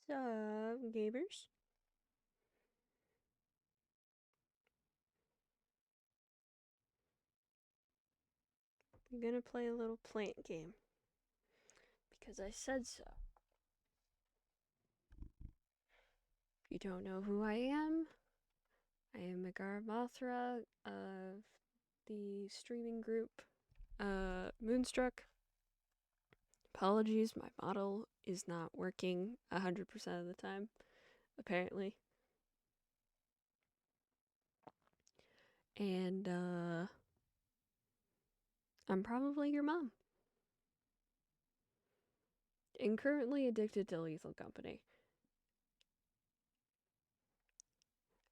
Sup, gamers? I'm gonna play a little plant game because I said so. If you don't know who I am Megara Mothra of the streaming group Moonstruck. Apologies, my model is not working 100% of the time, apparently. And I'm probably your mom. And currently addicted to Lethal Company.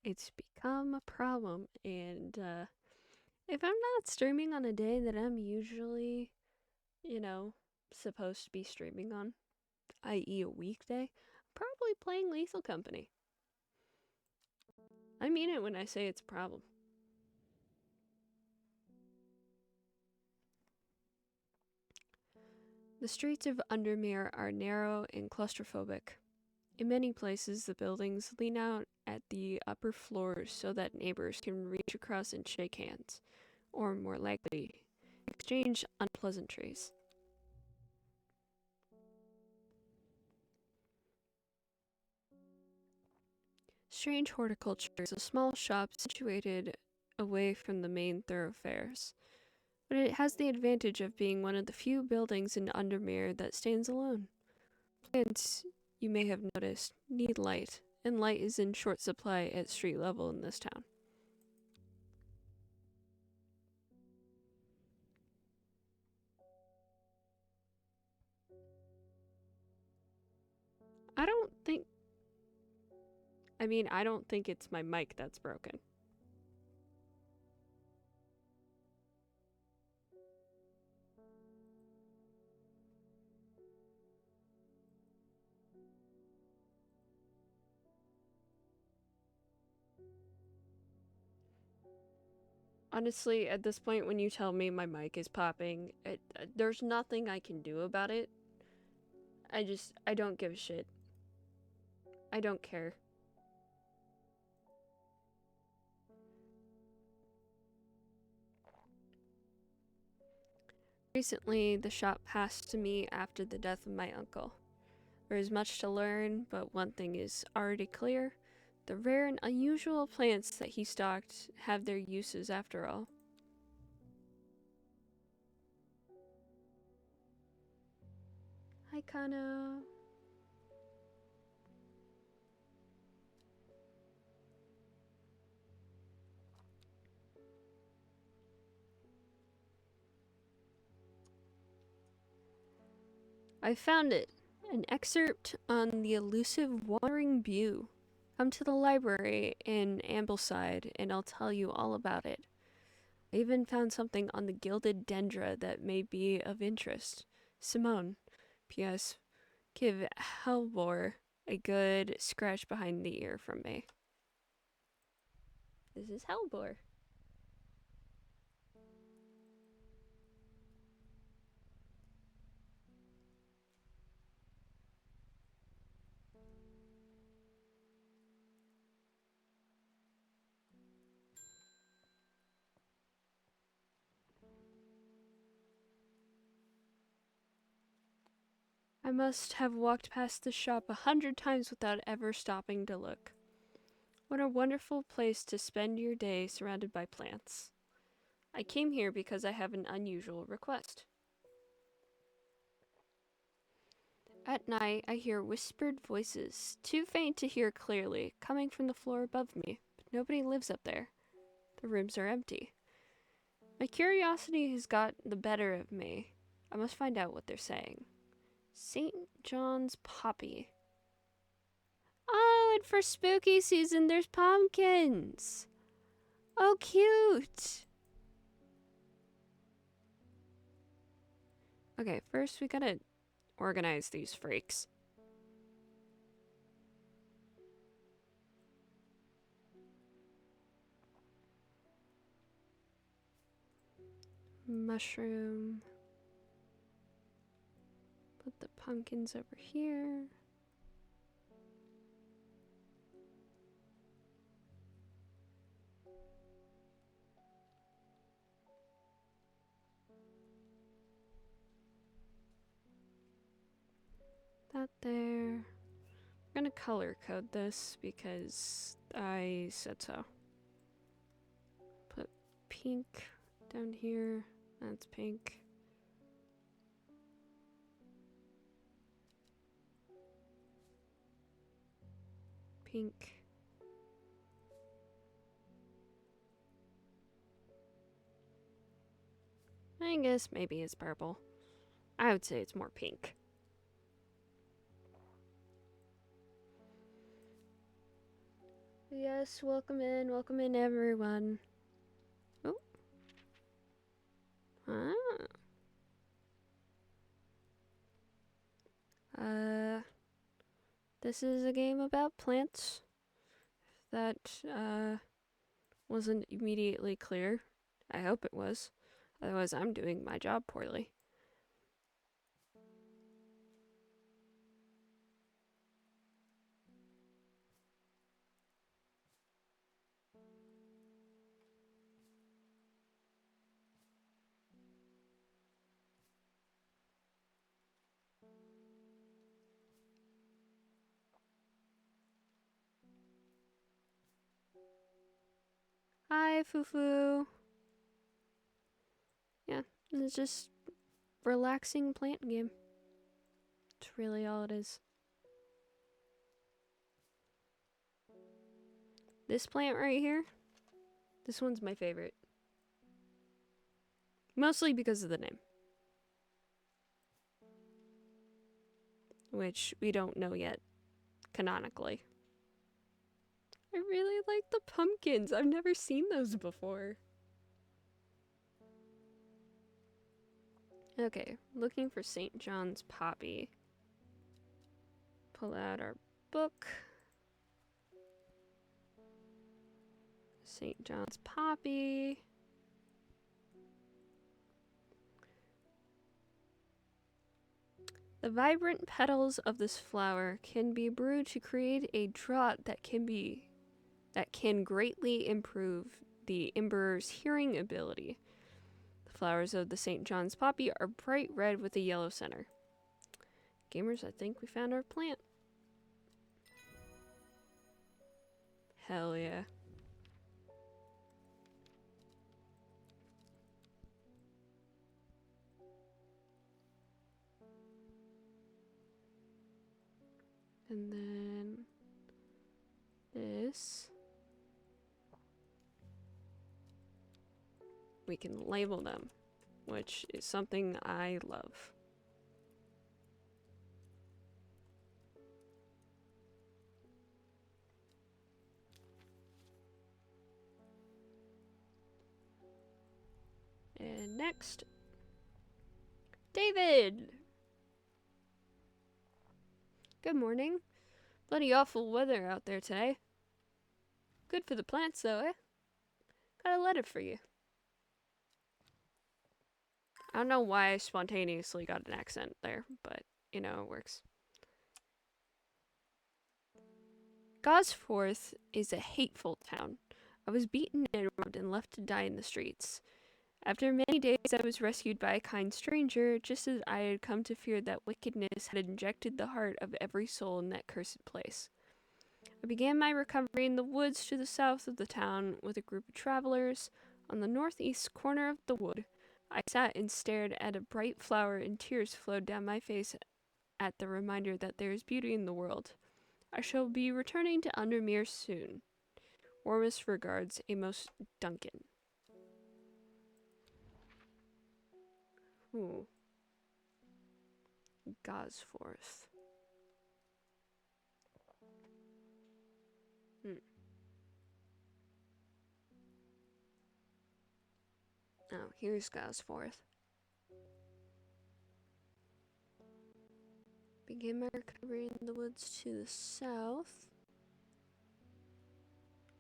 It's become a problem, and if I'm not streaming on a day that I'm usually, supposed to be streaming on, i.e. a weekday, I'm probably playing Lethal Company. I mean it when I say it's a problem. The streets of Undermere are narrow and claustrophobic. In many places, the buildings lean out at the upper floors so that neighbors can reach across and shake hands, or more likely, exchange unpleasantries. Strange Horticulture is a small shop situated away from the main thoroughfares, but it has the advantage of being one of the few buildings in Undermere that stands alone. Plants, you may have noticed, need light, and light is in short supply at street level in this town. I don't think it's my mic that's broken. Honestly, at this point, when you tell me my mic is popping, there's nothing I can do about it. I don't give a shit. I don't care. Recently, the shop passed to me after the death of my uncle. There is much to learn, but one thing is already clear. The rare and unusual plants that he stocked have their uses after all. Hi, Kano. I found it. An excerpt on the elusive wandering bew. Come to the library in Ambleside and I'll tell you all about it. I even found something on the gilded dendra that may be of interest. Simone. P.S. Give Hellbore a good scratch behind the ear from me. This is Hellbore. I must have walked past the shop 100 times without ever stopping to look. What a wonderful place to spend your day surrounded by plants. I came here because I have an unusual request. At night, I hear whispered voices, too faint to hear clearly, coming from the floor above me, but nobody lives up there. The rooms are empty. My curiosity has got the better of me. I must find out what they're saying. St. John's Poppy. Oh, and for spooky season, there's pumpkins. Oh, cute. Okay, first we gotta organize these freaks. Mushroom. Put the pumpkins over here. That there. I'm gonna color code this because I said so. Put pink down here. That's pink. Pink. I guess maybe it's purple. I would say it's more pink. Yes, welcome in everyone. Oh. This is a game about plants. That, wasn't immediately clear. I hope it was. Otherwise, I'm doing my job poorly. Hi, Fufu. Yeah, it's just relaxing plant game. It's really all it is. This plant right here, this one's my favorite. Mostly because of the name. Which we don't know yet, canonically. I really like the pumpkins. I've never seen those before. Okay, looking for St. John's poppy. Pull out our book. St. John's poppy. The vibrant petals of this flower can be brewed to create a draught that can greatly improve the ember's hearing ability. The flowers of the St. John's poppy are bright red with a yellow center. Gamers, I think we found our plant. Hell yeah. And then this. We can label them, which is something I love. And next, David! Good morning. Bloody awful weather out there today. Good for the plants though, eh? Got a letter for you. I don't know why I spontaneously got an accent there, but you know, it works. Gosforth is a hateful town. I was beaten and robbed and left to die in the streets. After many days, I was rescued by a kind stranger, just as I had come to fear that wickedness had injected the heart of every soul in that cursed place. I began my recovery in the woods to the south of the town with a group of travelers. On the northeast corner of the wood, I sat and stared at a bright flower, and tears flowed down my face at the reminder that there is beauty in the world. I shall be returning to Undermere soon. Warmest regards, Amos Duncan. Ooh. Gosforth. Oh, here's Gosforth. Begin my recovery in the woods to the south.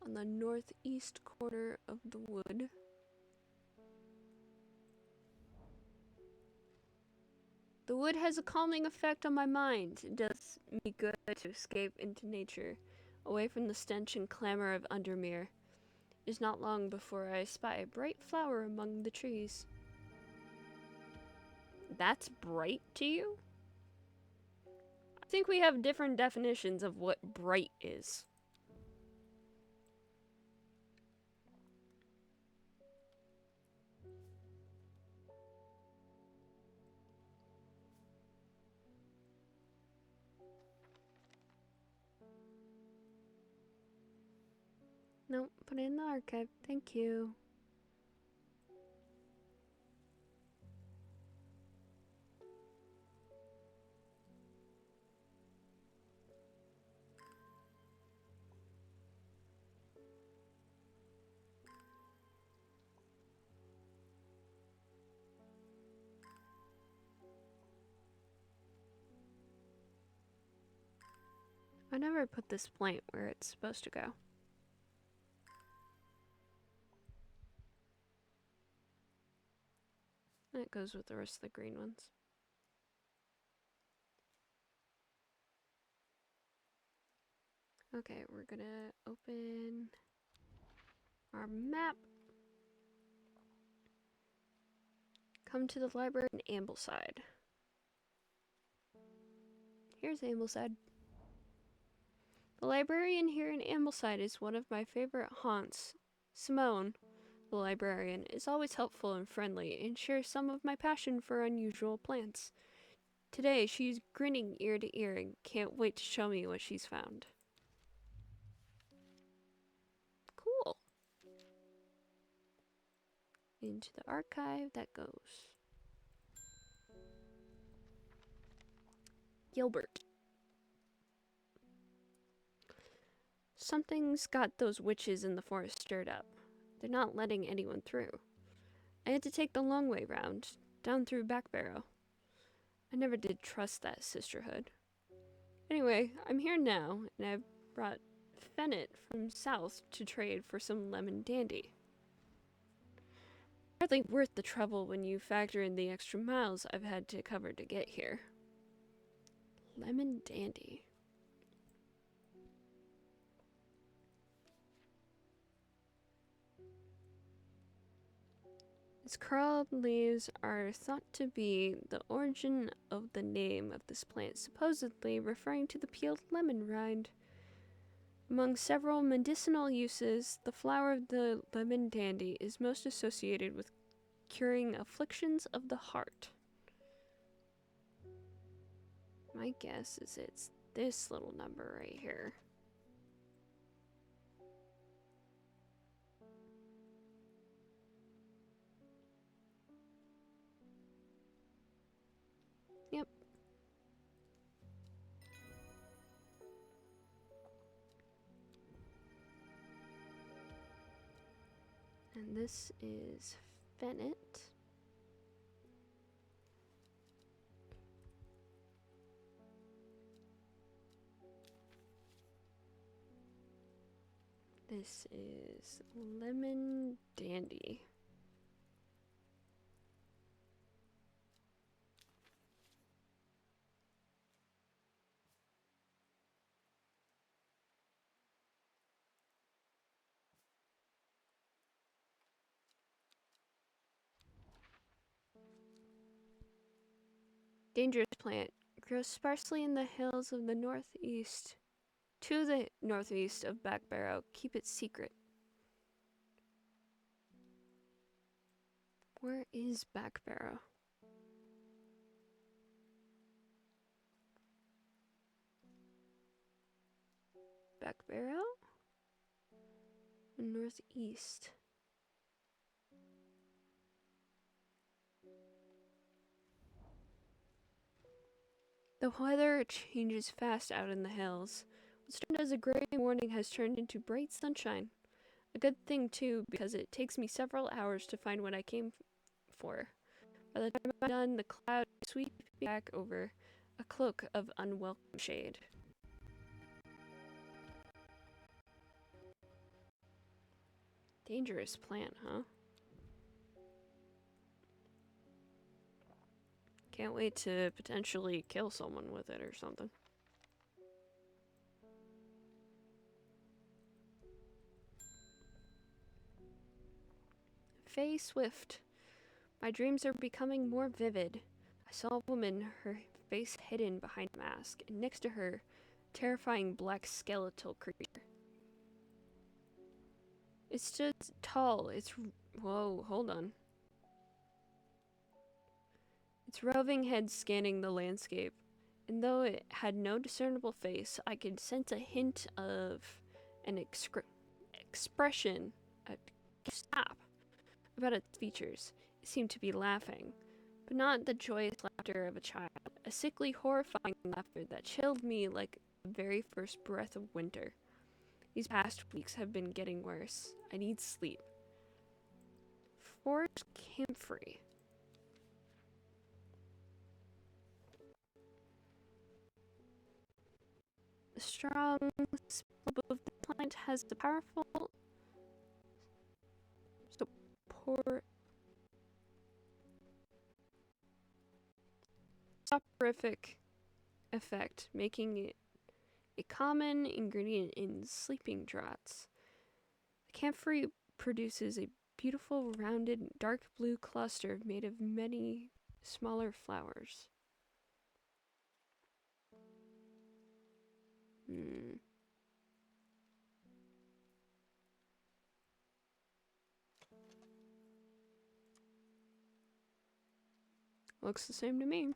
On the northeast corner of the wood. The wood has a calming effect on my mind. It does me good to escape into nature, away from the stench and clamor of Undermere. It is not long before I spy a bright flower among the trees. That's bright to you? I think we have different definitions of what bright is. Nope, put it in the archive. Thank you. I never put this plant where it's supposed to go. That goes with the rest of the green ones. Okay, we're gonna open our map. Come to the library in Ambleside. Here's Ambleside. The librarian here in Ambleside is one of my favorite haunts. Simone, the librarian, is always helpful and friendly and shares some of my passion for unusual plants. Today, she's grinning ear to ear and can't wait to show me what she's found. Cool. Into the archive that goes. Gilbert. Something's got those witches in the forest stirred up. They're not letting anyone through. I had to take the long way round, down through Back Barrow. I never did trust that sisterhood. Anyway, I'm here now, and I've brought Fennett from south to trade for some lemon dandy. Hardly worth the trouble when you factor in the extra miles I've had to cover to get here. Lemon dandy. Its curled leaves are thought to be the origin of the name of this plant, supposedly referring to the peeled lemon rind. Among several medicinal uses, the flower of the lemon dandy is most associated with curing afflictions of the heart. My guess is it's this little number right here. Yep. And this is Fennett. This is lemon dandy. Dangerous plant. Grows sparsely in the hills of the northeast. To the northeast of Back Barrow. Keep it secret. Where is Back Barrow? Back Barrow? Northeast. The weather changes fast out in the hills. What started as a gray morning has turned into bright sunshine. A good thing, too, because it takes me several hours to find what I came for. By the time I'm done, the cloud sweeps back over, a cloak of unwelcome shade. Dangerous plant, huh? Can't wait to potentially kill someone with it or something. Faye Swift. My dreams are becoming more vivid. I saw a woman, her face hidden behind a mask, and next to her, a terrifying black skeletal creature. It stood tall, whoa, hold on. Its roving head scanning the landscape, and though it had no discernible face, I could sense a hint of an expression, stop, about its features. It seemed to be laughing, but not the joyous laughter of a child, a sickly, horrifying laughter that chilled me like the very first breath of winter. These past weeks have been getting worse. I need sleep. Forest camphor. The strong smell of the plant has the powerful soporific effect, making it a common ingredient in sleeping draughts. The camphor produces a beautiful, rounded, dark blue cluster made of many smaller flowers. Looks the same to me.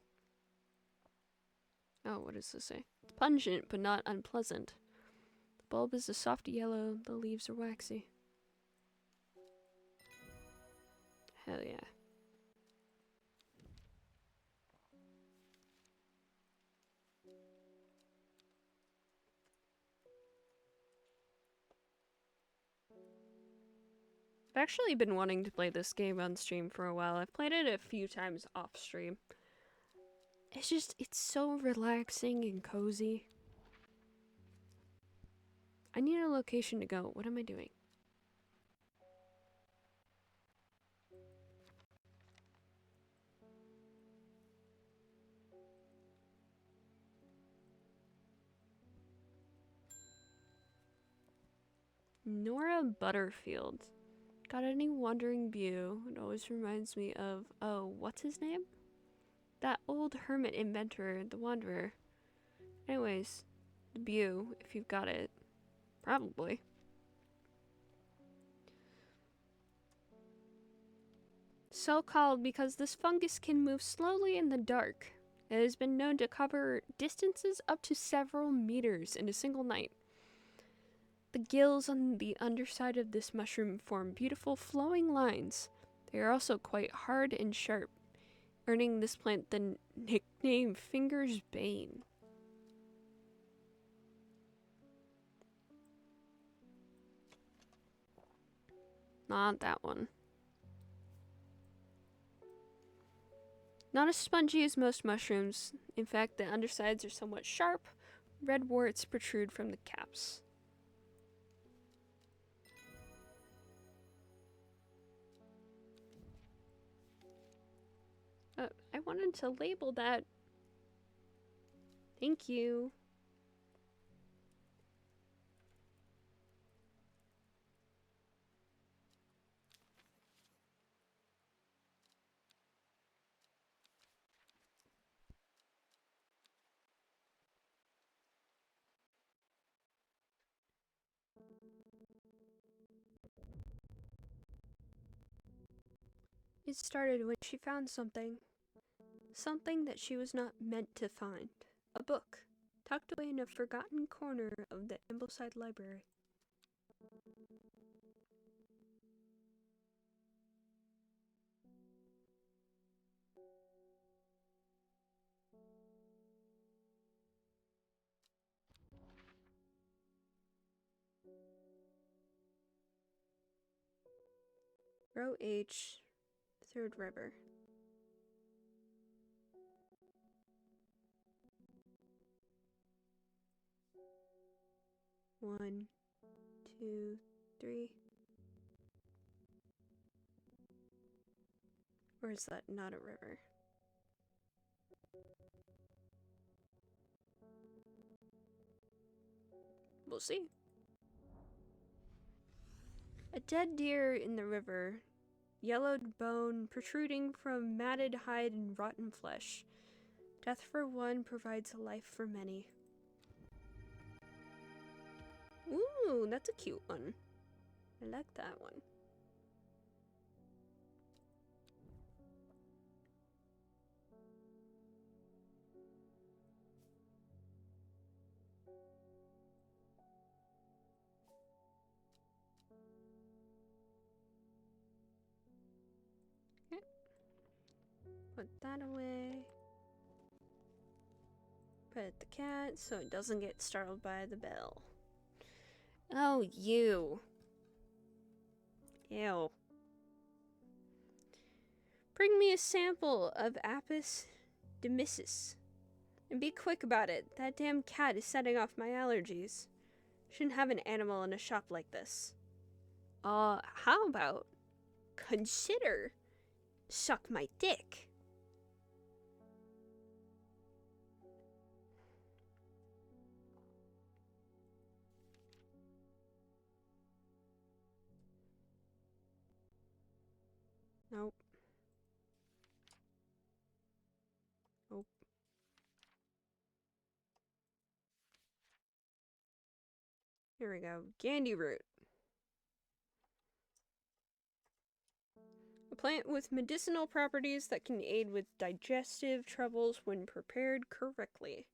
Oh, what does this say? It's pungent, but not unpleasant. The bulb is a soft yellow, the leaves are waxy. Hell yeah. I've actually been wanting to play this game on stream for a while. I've played it a few times off stream. It's so relaxing and cozy. I need a location to go. What am I doing? Nora Butterfield. Got any wandering view? It always reminds me of, oh, what's his name? That old hermit inventor, the Wanderer. Anyways, the view, if you've got it. Probably. So called because this fungus can move slowly in the dark. It has been known to cover distances up to several meters in a single night. The gills on the underside of this mushroom form beautiful flowing lines. They are also quite hard and sharp, earning this plant the nickname Finger's Bane. Not that one. Not as spongy as most mushrooms. In fact, the undersides are somewhat sharp. Red warts protrude from the caps. I wanted to label that. Thank you. It started when she found something. Something that she was not meant to find. A book, tucked away in a forgotten corner of the Ambleside Library. Row H, Third River. One, two, three. Or is that not a river? We'll see. A dead deer in the river. yellowed bone protruding from matted hide and rotten flesh. Death for one provides a life for many. Ooh, that's a cute one. I like that one. Okay. Put that away. Pet the cat so it doesn't get startled by the bell. Oh, you. Ew. Bring me a sample of Apis demissus. And be quick about it. That damn cat is setting off my allergies. Shouldn't have an animal in a shop like this. How about consider suck my dick? Nope. Nope. Here we go. Gandy root. A plant with medicinal properties that can aid with digestive troubles when prepared correctly.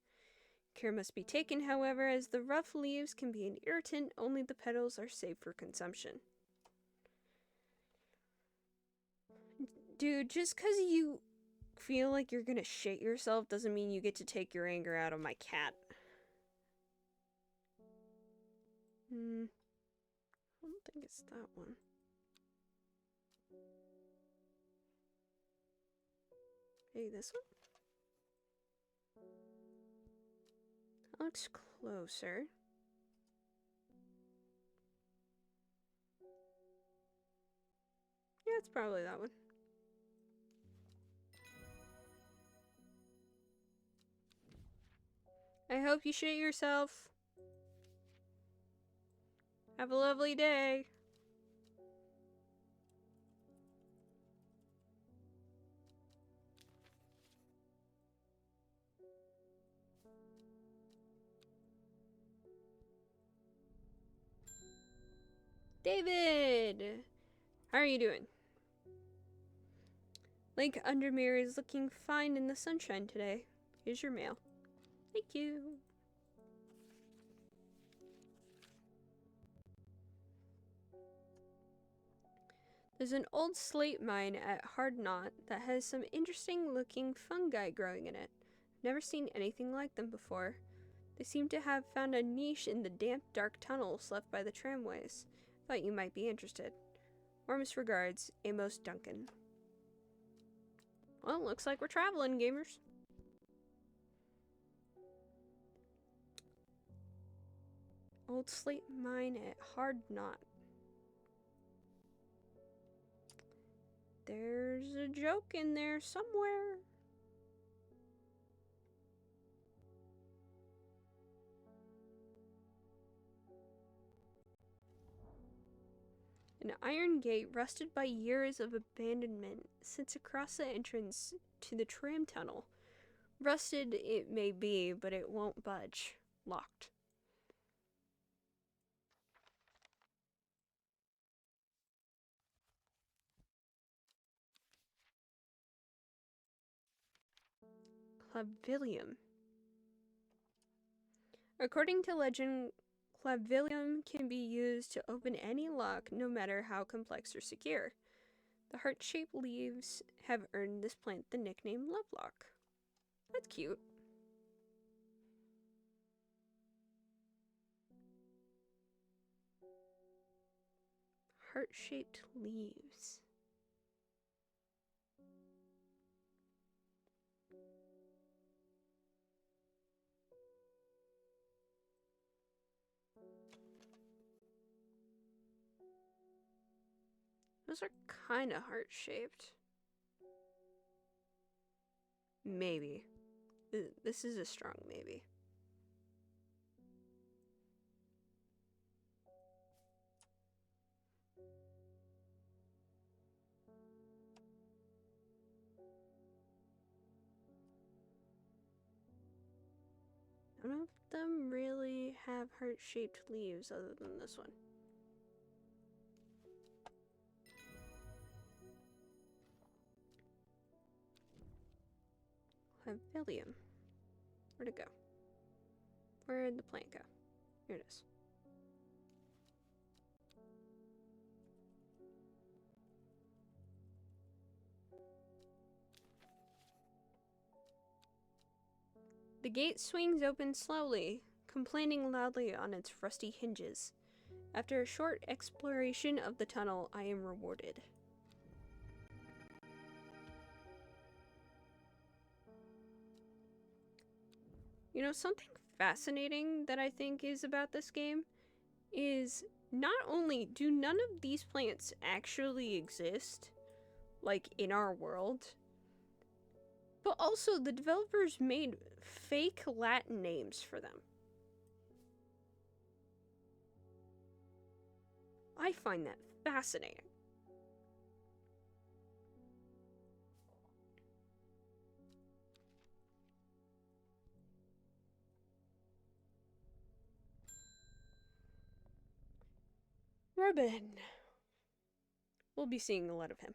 Care must be taken, however, as the rough leaves can be an irritant. Only the petals are safe for consumption. Dude, just because you feel like you're gonna shit yourself doesn't mean you get to take your anger out on my cat. I don't think it's that one. Hey, this one? That looks closer. Yeah, it's probably that one. I hope you shit yourself. Have a lovely day. David! How are you doing? Lake Undermere is looking fine in the sunshine today. Here's your mail. Thank you. There's an old slate mine at Hard Knot that has some interesting looking fungi growing in it. Never seen anything like them before. They seem to have found a niche in the damp, dark tunnels left by the tramways. Thought you might be interested. Warmest regards, Amos Duncan. Well, looks like we're traveling, gamers. Old slate mine at Hard Knot. There's a joke in there somewhere. An iron gate, rusted by years of abandonment, sits across the entrance to the tram tunnel. Rusted it may be, but it won't budge. Locked. Clavilium. According to legend, clavilium can be used to open any lock, no matter how complex or secure. The heart-shaped leaves have earned this plant the nickname Lovelock. That's cute. Heart-shaped leaves. Those are kind of heart-shaped. Maybe. This is a strong maybe. None of them really have heart-shaped leaves other than this one. Pavilion. Where'd it go? Where'd the plant go? Here it is. The gate swings open slowly, complaining loudly on its rusty hinges. After a short exploration of the tunnel, I am rewarded. You know, something fascinating that I think is about this game is not only do none of these plants actually exist, like in our world, but also the developers made fake Latin names for them. I find that fascinating. Robin. We'll be seeing a lot of him.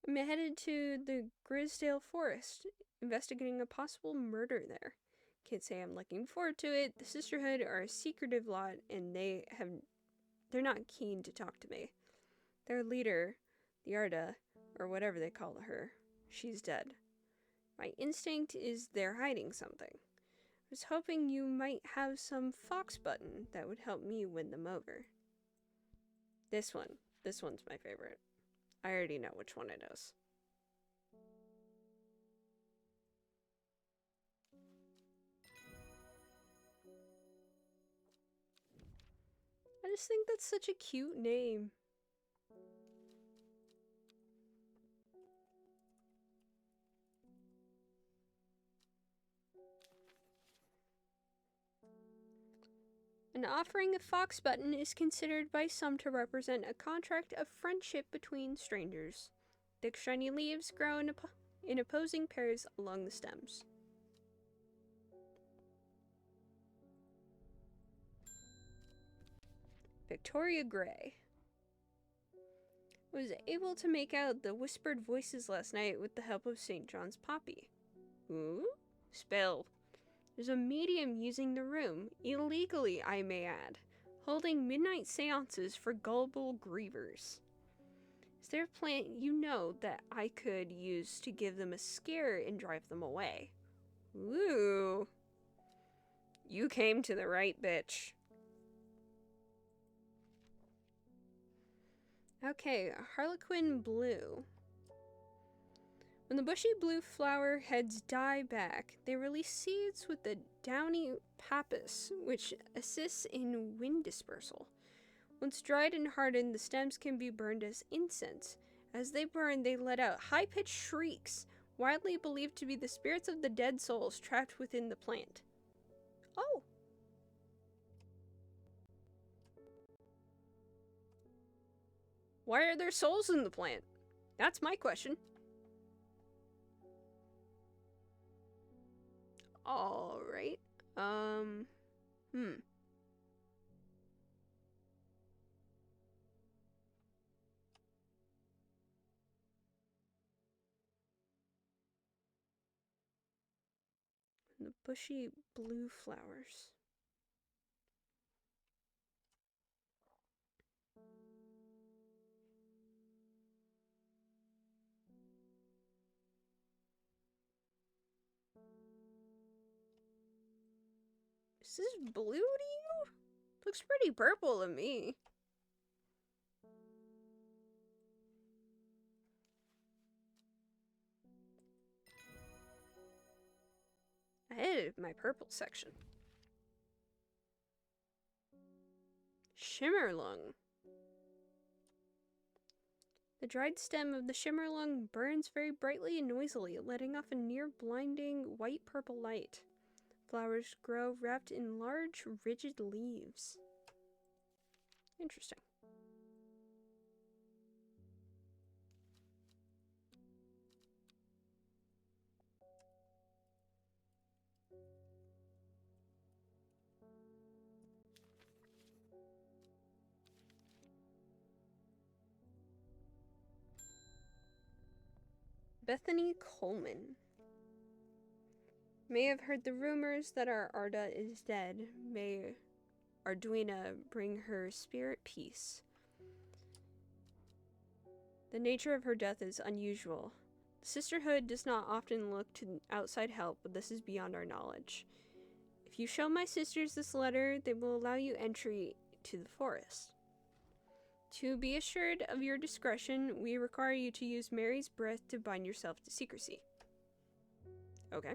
I'm headed to the Grisdale Forest, investigating a possible murder there. Can't say I'm looking forward to it. The Sisterhood are a secretive lot, and they're not keen to talk to me. Their leader, the Arda, or whatever they call her, she's dead. My instinct is they're hiding something. I was hoping you might have some fox button that would help me win them over. This one's my favorite. I already know which one it is. I just think that's such a cute name. An offering of fox button is considered by some to represent a contract of friendship between strangers. Thick, shiny leaves grow in opposing pairs along the stems. Victoria Gray. Was able to make out the whispered voices last night with the help of St. John's Poppy. Ooh? Spell. There's a medium using the room, illegally I may add, holding midnight seances for gullible grievers. Is there a plant you know that I could use to give them a scare and drive them away? Ooh. You came to the right bitch. Okay, Harlequin Blue. When the bushy blue flower heads die back, they release seeds with the downy pappus, which assists in wind dispersal. Once dried and hardened, the stems can be burned as incense. As they burn, they let out high-pitched shrieks, widely believed to be the spirits of the dead souls trapped within the plant. Oh! Why are there souls in the plant? That's my question. Alright. The bushy blue flowers. Is this blue to you? Looks pretty purple to me. I edited my purple section. Shimmerlung. The dried stem of the shimmerlung burns very brightly and noisily, letting off a near-blinding white-purple light. Flowers grow wrapped in large, rigid leaves. Interesting. Bethany Coleman. May have heard the rumors that our Arda is dead. May Arduina bring her spirit peace. The nature of her death is unusual. The Sisterhood does not often look to outside help, but this is beyond our knowledge. If you show my sisters this letter, they will allow you entry to the forest. To be assured of your discretion, we require you to use Mary's breath to bind yourself to secrecy. Okay.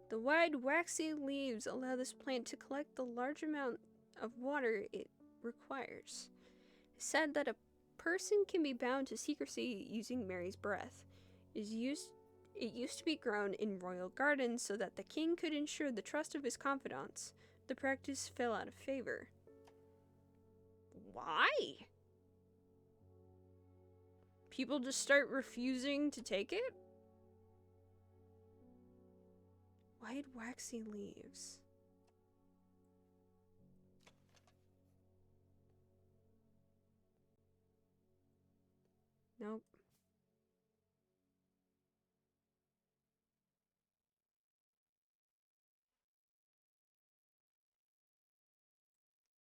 The wide, waxy leaves allow this plant to collect the large amount of water it requires. It's said that a person can be bound to secrecy using Mary's breath. It used to be grown in royal gardens so that the king could ensure the trust of his confidants. The practice fell out of favor. Why? People just start refusing to take it? Wide, waxy leaves. Nope.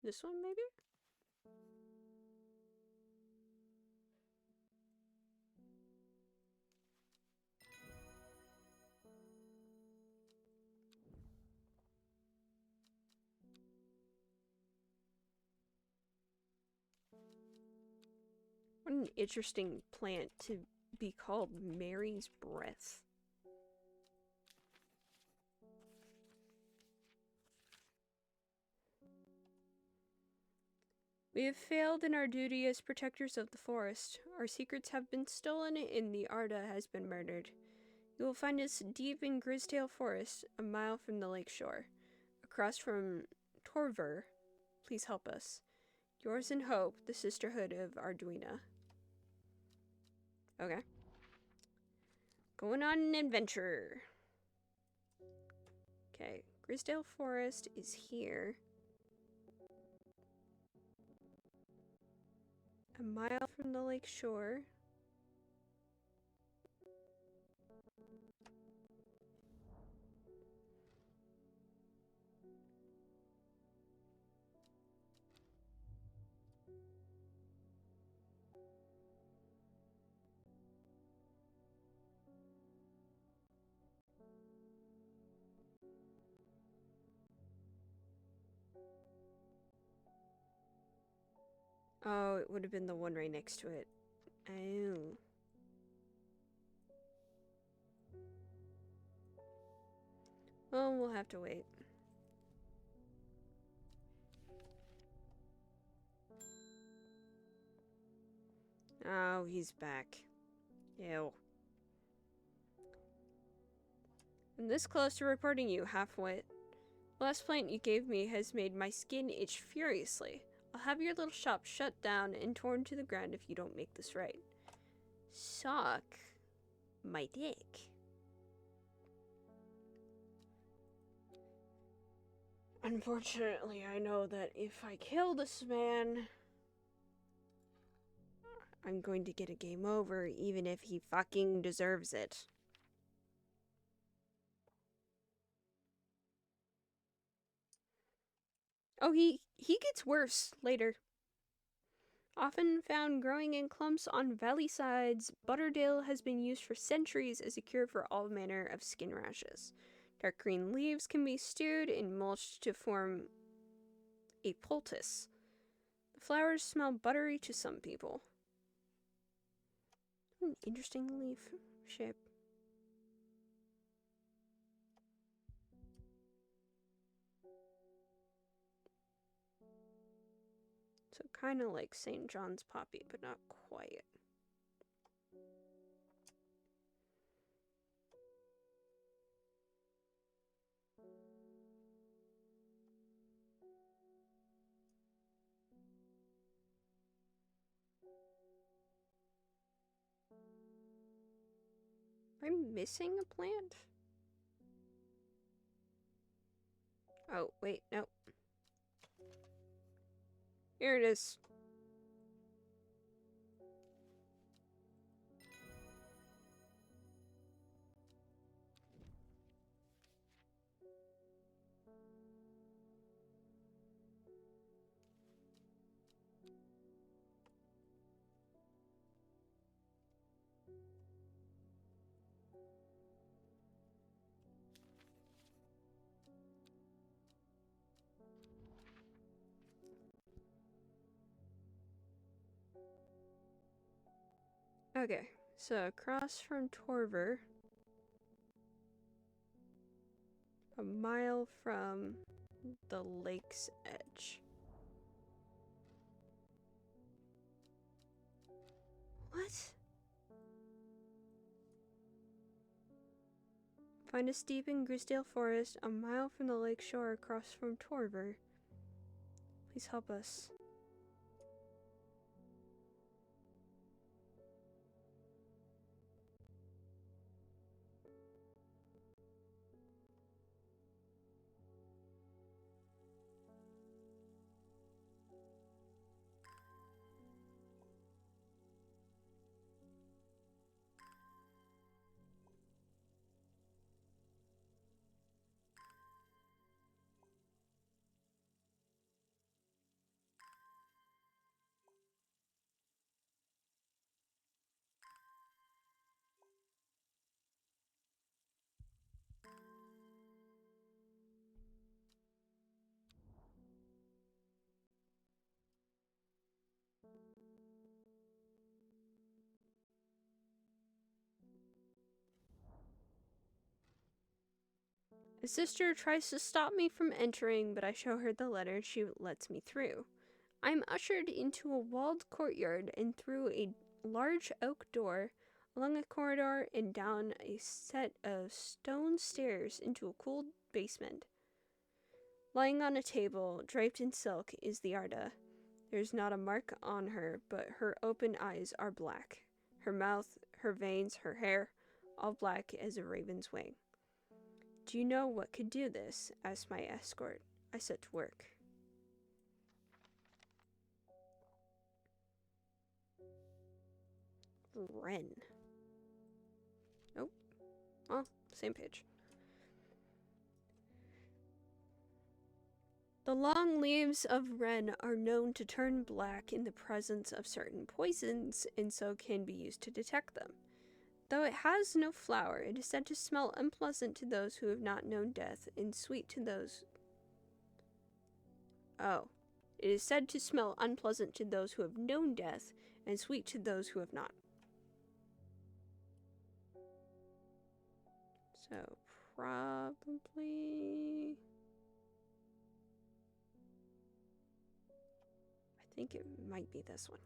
This one, maybe? What an interesting plant to be called Mary's breath. We have failed in our duty as protectors of the forest. Our secrets have been stolen and the Arda has been murdered. You will find us deep in Grisdale Forest, a mile from the lake shore. Across from Torver, please help us. Yours in hope, the Sisterhood of Arduina. Okay. Going on an adventure. Okay, Grisdale Forest is here. A mile from the lake shore. Oh, it would have been the one right next to it. Oh. Well, we'll have to wait. Oh, he's back. Ew. I'm this close to reporting you, half-wit. The last plant you gave me has made my skin itch furiously. I'll have your little shop shut down and torn to the ground if you don't make this right. Suck my dick. Unfortunately, I know that if I kill this man, I'm going to get a game over, even if he fucking deserves it. Oh, he gets worse later. Often found growing in clumps on valley sides, butterdale has been used for centuries as a cure for all manner of skin rashes. Dark green leaves can be stewed and mulched to form a poultice. The flowers smell buttery to some people. An interesting leaf shape. So kind of like St. John's poppy, but not quite. Am I missing a plant? Oh, wait, no. Here it is. Okay, so across from Torver, a mile from the lake's edge. What? Find a steep and Grisdale forest a mile from the lake shore across from Torver. Please help us. A sister tries to stop me from entering, but I show her the letter and she lets me through. I am ushered into a walled courtyard and through a large oak door, along a corridor and down a set of stone stairs into a cool basement. Lying on a table, draped in silk, is the Arda. There's not a mark on her, but her open eyes are black. Her mouth, her veins, her hair, all black as a raven's wing. Do you know what could do this? Asked my escort. I set to work. Wren. Nope. Well, same page. The long leaves of wren are known to turn black in the presence of certain poisons, and so can be used to detect them. Though it has no flower, it is said to smell unpleasant to those who have not known death, and sweet to those... Oh. It is said to smell unpleasant to those who have known death, and sweet to those who have not. So, probably... I think it might be this one.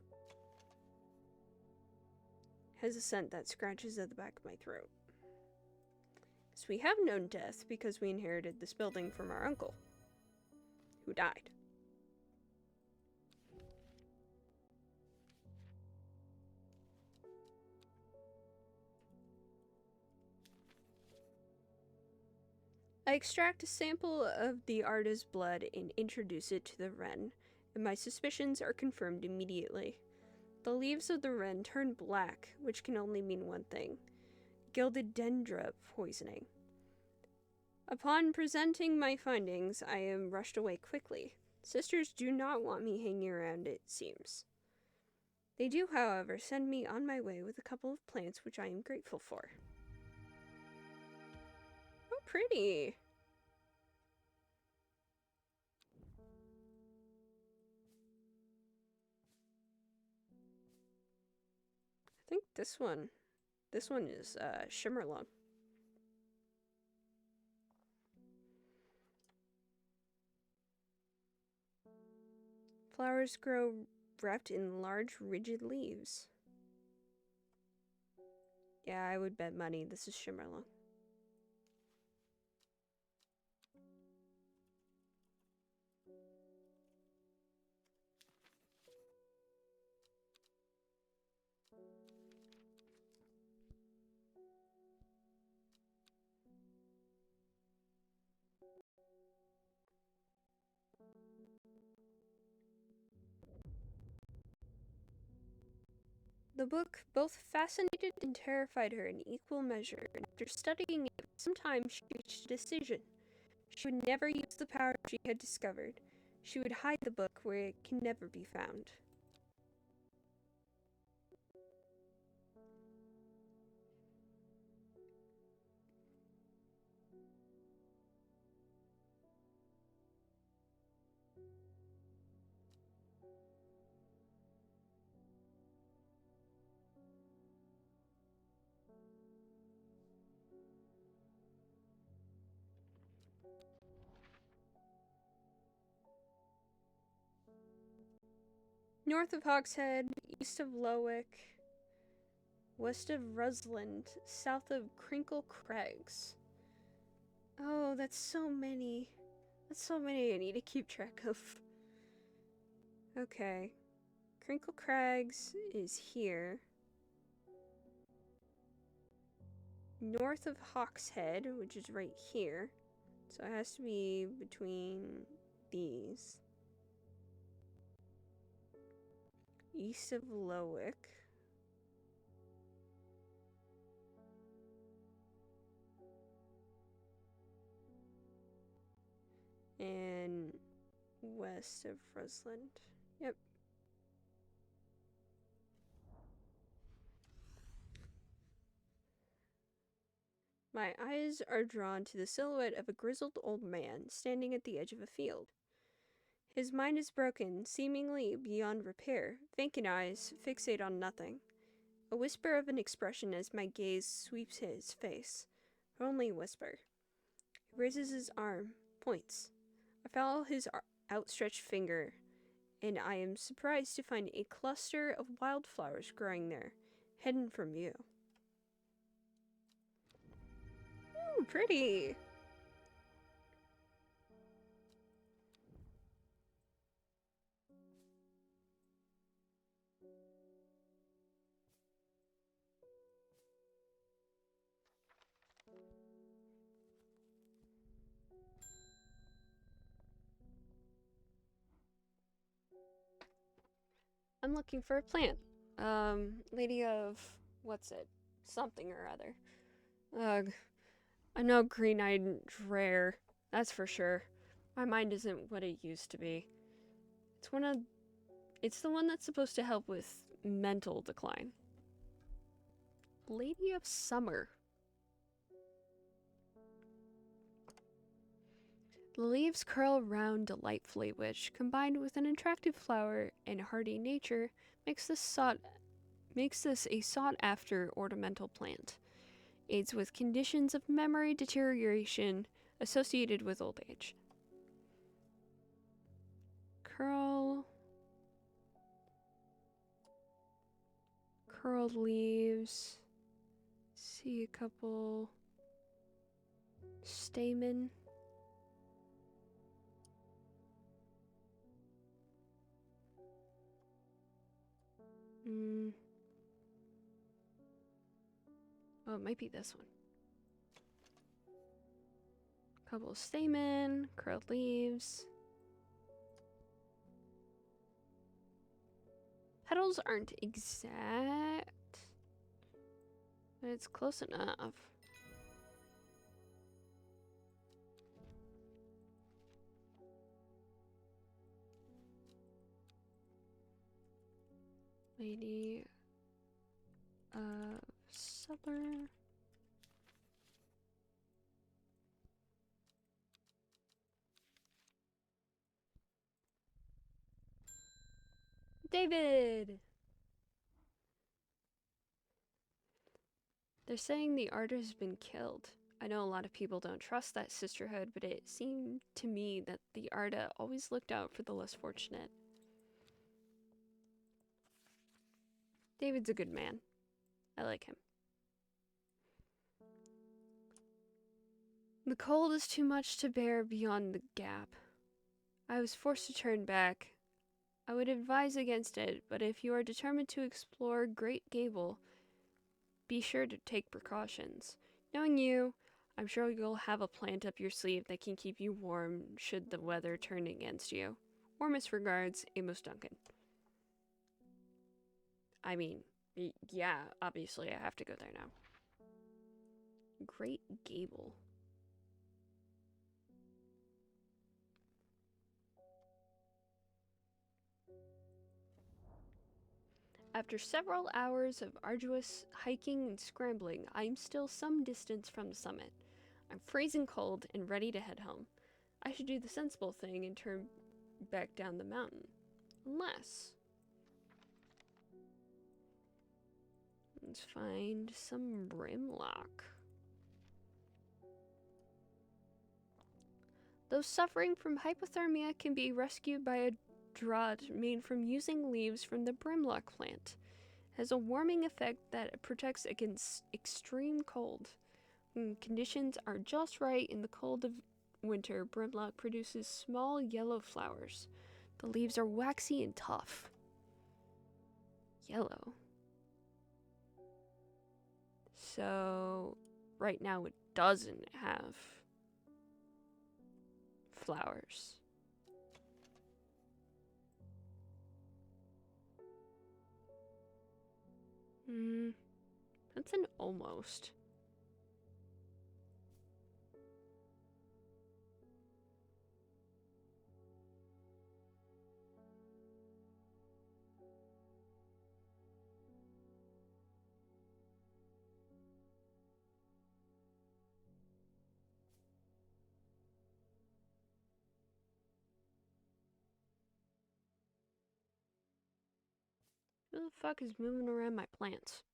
Has a scent that scratches at the back of my throat. So we have known death because we inherited this building from our uncle, who died. I extract a sample of the Arda's blood and introduce it to the wren, and my suspicions are confirmed immediately. The leaves of the wren turn black, which can only mean one thing: gilded dendra poisoning. Upon presenting my findings, I am rushed away quickly. Sisters do not want me hanging around, it seems. They do, however, send me on my way with a couple of plants which I am grateful for. Oh, pretty! I think this one is Shimmerlong. Flowers grow wrapped in large, rigid leaves. Yeah, I would bet money this is Shimmerlong. The book both fascinated and terrified her in equal measure, and after studying it for some time, she reached a decision. She would never use the power she had discovered. She would hide the book where it can never be found. North of Hawkshead, east of Lowick, west of Rusland, south of Crinkle Crags. Oh, that's so many. That's so many I need to keep track of. Okay. Crinkle Crags is here. North of Hawkshead, which is right here. So it has to be between these. East of Lowick. And west of Rusland. Yep. My eyes are drawn to the silhouette of a grizzled old man standing at the edge of a field. His mind is broken, seemingly beyond repair. Vacant eyes fixate on nothing. A whisper of an expression as my gaze sweeps his face. Only a whisper. He raises his arm, points. I follow his outstretched finger, and I am surprised to find a cluster of wildflowers growing there, hidden from view. Ooh, pretty! I'm looking for a plant. Lady of... what's it? Something or other. Ugh. I know green-eyed rare, that's for sure. My mind isn't what it used to be. It's the one that's supposed to help with mental decline. Lady of Summer. The leaves curl round delightfully, which, combined with an attractive flower and hardy nature, makes this a sought-after ornamental plant. Aids with conditions of memory deterioration associated with old age. Curled leaves. See a couple stamen. Oh, it might be this one. Couple of stamen, curled leaves. Petals aren't exact, but it's close enough. Lady of Summer. David! They're saying the artist has been killed. I know a lot of people don't trust that sisterhood, but it seemed to me that the Arda always looked out for the less fortunate. David's a good man. I like him. The cold is too much to bear beyond the gap. I was forced to turn back. I would advise against it, but if you are determined to explore Great Gable, be sure to take precautions. Knowing you, I'm sure you'll have a plant up your sleeve that can keep you warm should the weather turn against you. Warmest regards, Amos Duncan. I mean, yeah, obviously I have to go there now. Great Gable. After several hours of arduous hiking and scrambling, I am still some distance from the summit. I'm freezing cold and ready to head home. I should do the sensible thing and turn back down the mountain. Unless... let's find some brimlock. Those suffering from hypothermia can be rescued by draught made from using leaves from the brimlock plant. It has a warming effect that protects against extreme cold. When conditions are just right in the cold of winter, brimlock produces small yellow flowers. The leaves are waxy and tough. Yellow. So, right now it doesn't have flowers. That's an almost. Who the fuck is moving around my plants?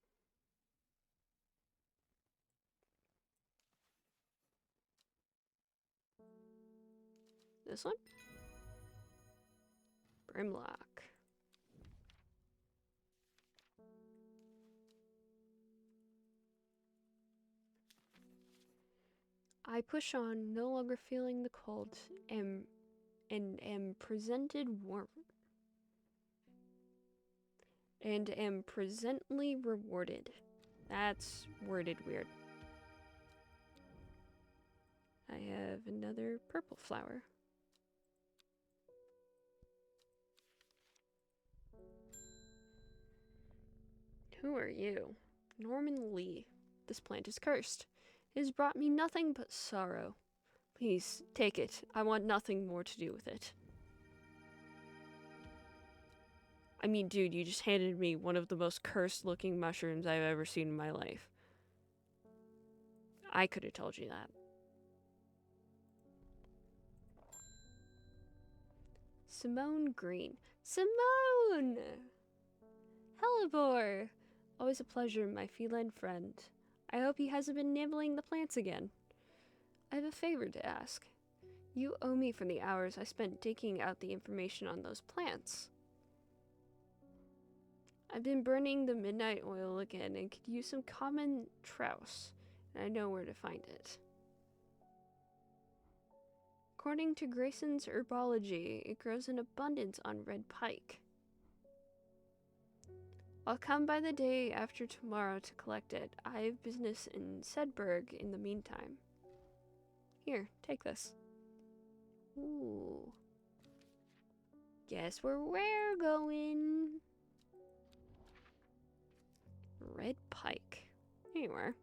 This one? Brimlock. I push on, no longer feeling the cold, and am presented warm. And am presently rewarded. That's worded weird. I have another purple flower. Who are you? Norman Lee. This plant is cursed. It has brought me nothing but sorrow. Please, take it. I want nothing more to do with it. I mean, dude, you just handed me one of the most cursed-looking mushrooms I've ever seen in my life. I could have told you that. Simone Green. Simone! Hellebore! Always a pleasure, my feline friend. I hope he hasn't been nibbling the plants again. I have a favor to ask. You owe me for the hours I spent digging out the information on those plants. I've been burning the midnight oil again and could use some common trouse, and I know where to find it. According to Grayson's herbology, it grows in abundance on red pike. I'll come by the day after tomorrow to collect it. I have business in Sedberg in the meantime. Here, take this. Ooh. Guess where we're going. Red pike. Anywhere.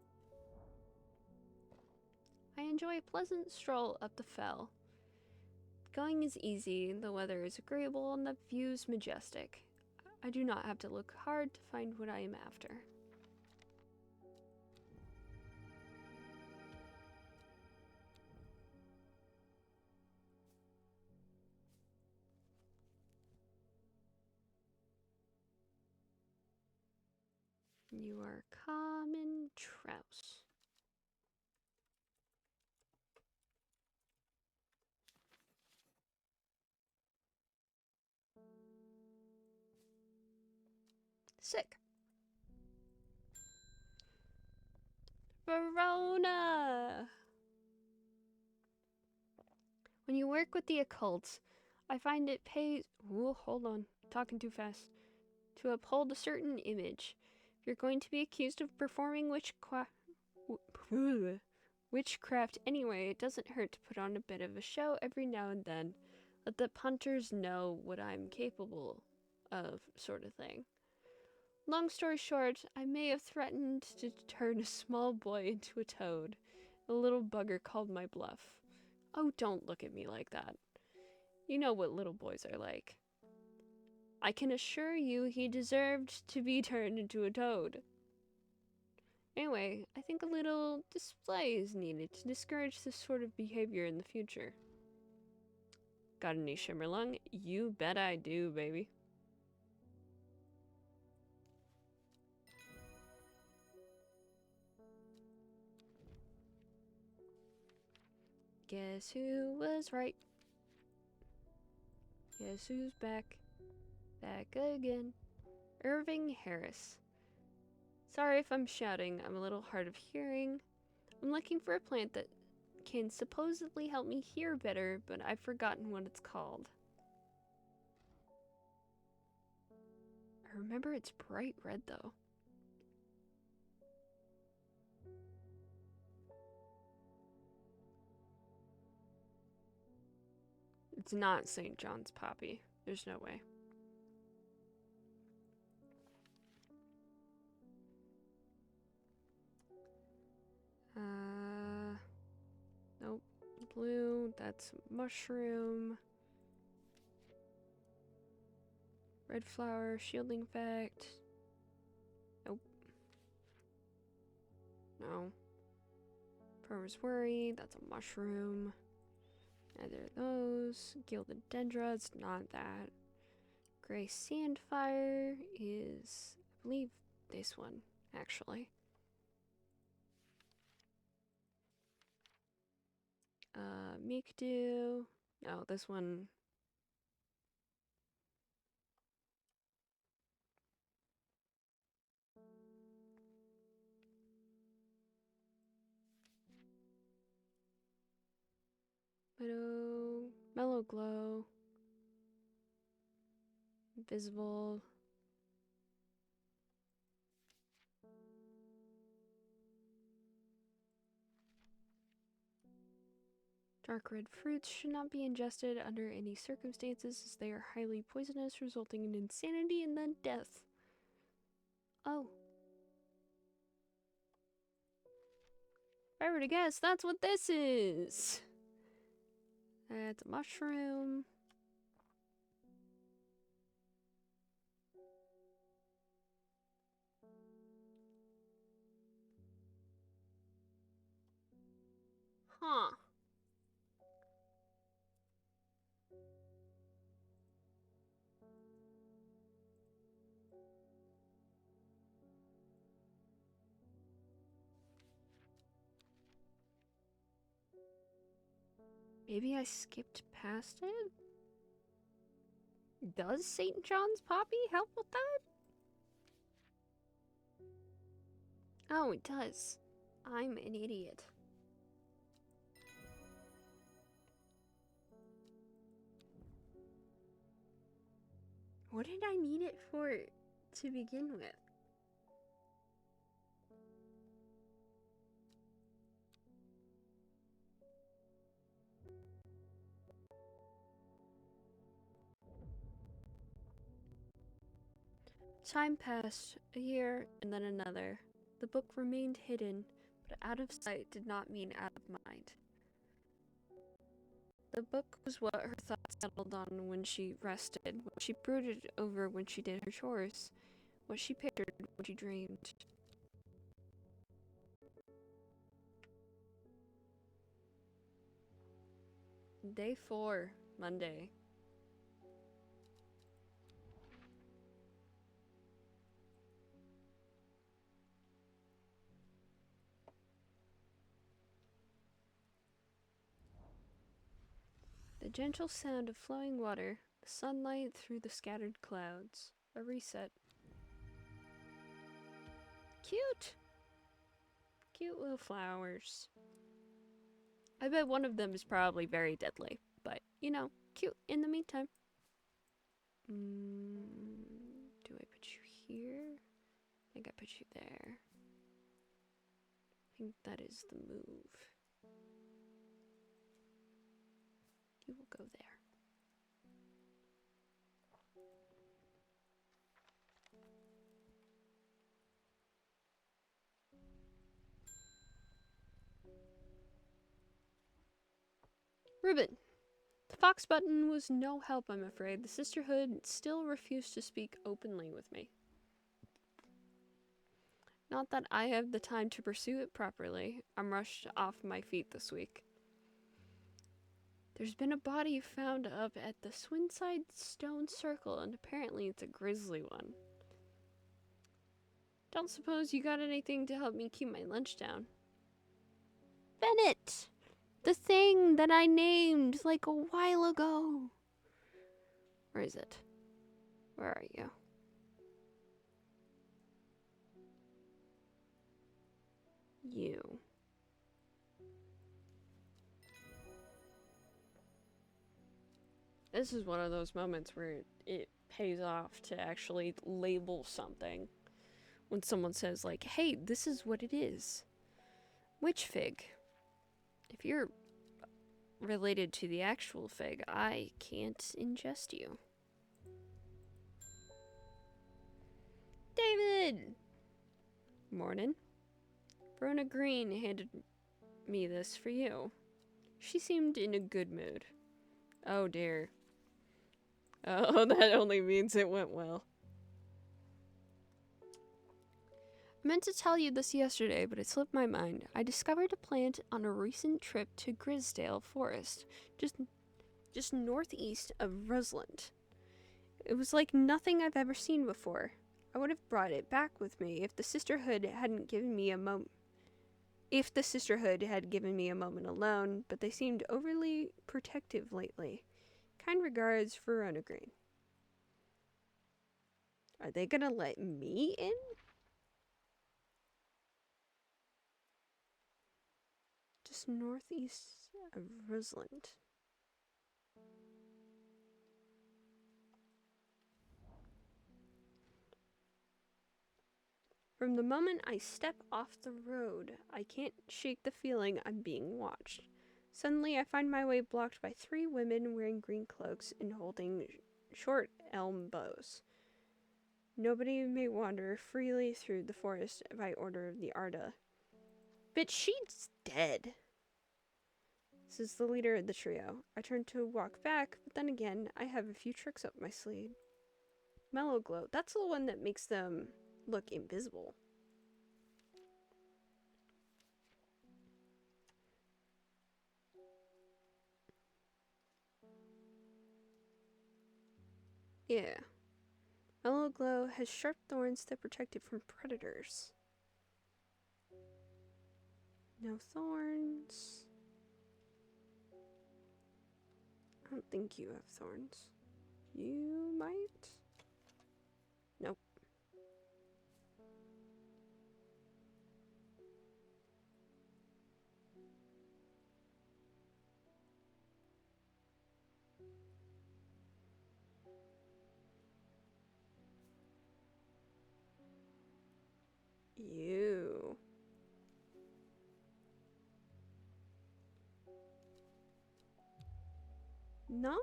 I enjoy a pleasant stroll up the fell. Going is easy, the weather is agreeable, and the view's majestic. I do not have to look hard to find what I am after. You are common trouse. Sick. Verona! When you work with the occult, I find it pays... Ooh, hold on. Talking too fast. To uphold a certain image. If you're going to be accused of performing witchcraft anyway, it doesn't hurt to put on a bit of a show every now and then. Let the punters know what I'm capable of, sort of thing. Long story short, I may have threatened to turn a small boy into a toad. The little bugger called my bluff. Oh, don't look at me like that. You know what little boys are like. I can assure you he deserved to be turned into a toad. Anyway, I think a little display is needed to discourage this sort of behavior in the future. Got any shimmerlung? You bet I do, baby. Guess who was right? Guess who's back? Back again. Irving Harris. Sorry if I'm shouting, I'm a little hard of hearing. I'm looking for a plant that can supposedly help me hear better, but I've forgotten what it's called. I remember it's bright red though. It's not St. John's poppy. There's no way. Nope. Blue, that's mushroom. Red flower, shielding effect. Nope. No. Farmer's worry, that's a mushroom. Neither of those. Gilded dendra, it's not that. Gray sandfire is, I believe, this one, actually. Mikdu. No, this one. Mellow glow. Invisible. Dark red fruits should not be ingested under any circumstances as they are highly poisonous, resulting in insanity and then death. Oh. If I were to guess, that's what this is. That's a mushroom. Huh. Maybe I skipped past it? Does St. John's poppy help with that? Oh, it does. I'm an idiot. What did I need it for to begin with? Time passed, a year, and then another. The book remained hidden, but out of sight did not mean out of mind. The book was what her thoughts settled on when she rested, what she brooded over when she did her chores, what she pictured when she dreamed. Day 4, Monday. The gentle sound of flowing water, the sunlight through the scattered clouds. A reset. Cute! Cute little flowers. I bet one of them is probably very deadly, but, you know, cute in the meantime. Do I put you here? I think I put you there. I think that is the move. You will go there. Reuben. The fox button was no help, I'm afraid. The sisterhood still refused to speak openly with me. Not that I have the time to pursue it properly. I'm rushed off my feet this week. There's been a body found up at the Swinside Stone Circle, and apparently it's a grisly one. Don't suppose you got anything to help me keep my lunch down? Bennett! The thing that I named like a while ago. Or is it? Where are you? You. This is one of those moments where it pays off to actually label something. When someone says, like, hey, this is what it is. Witch fig. If you're related to the actual fig, I can't ingest you. David! Morning. Verona Green handed me this for you. She seemed in a good mood. Oh dear. Oh, that only means it went well. I meant to tell you this yesterday, but it slipped my mind. I discovered a plant on a recent trip to Grisdale Forest, just northeast of Rusland. It was like nothing I've ever seen before. I would have brought it back with me if the Sisterhood hadn't given me a moment. If the Sisterhood had given me a moment alone, but they seemed overly protective lately. Kind regards, Verona Green. Are they gonna let me in? Just northeast of Rusland. From the moment I step off the road, I can't shake the feeling I'm being watched. Suddenly, I find my way blocked by 3 women wearing green cloaks and holding short elm bows. Nobody may wander freely through the forest by order of the Arda. But she's dead. This is the leader of the trio. I turn to walk back, but then again, I have a few tricks up my sleeve. Mellow Glow, that's the one that makes them look invisible. Yeah. Mellow Glow has sharp thorns that protect it from predators. No thorns. I don't think you have thorns. You might? Nope. You. No?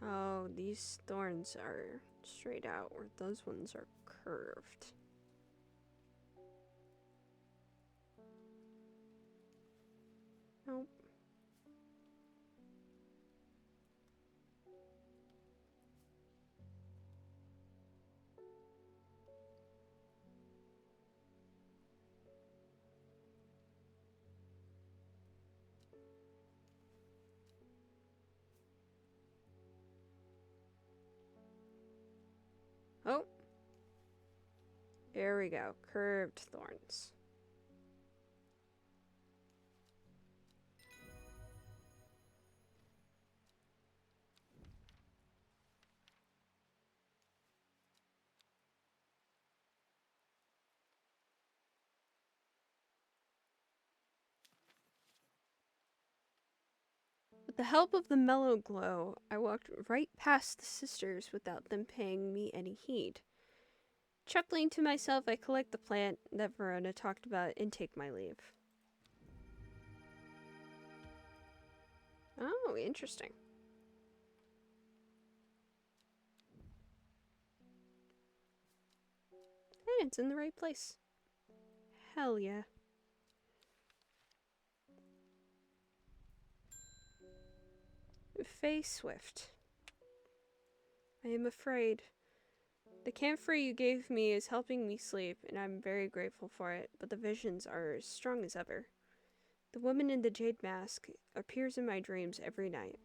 Oh, these thorns are straight out, or those ones are curved. Nope. Oh. There we go. Curved thorns. With the help of the Mellow Glow, I walked right past the sisters without them paying me any heed. Chuckling to myself, I collect the plant that Verona talked about and take my leave. Oh, interesting. And it's in the right place. Hell yeah. Faye Swift. I am afraid. The camphor you gave me is helping me sleep, and I'm very grateful for it, but the visions are as strong as ever. The woman in the jade mask appears in my dreams every night.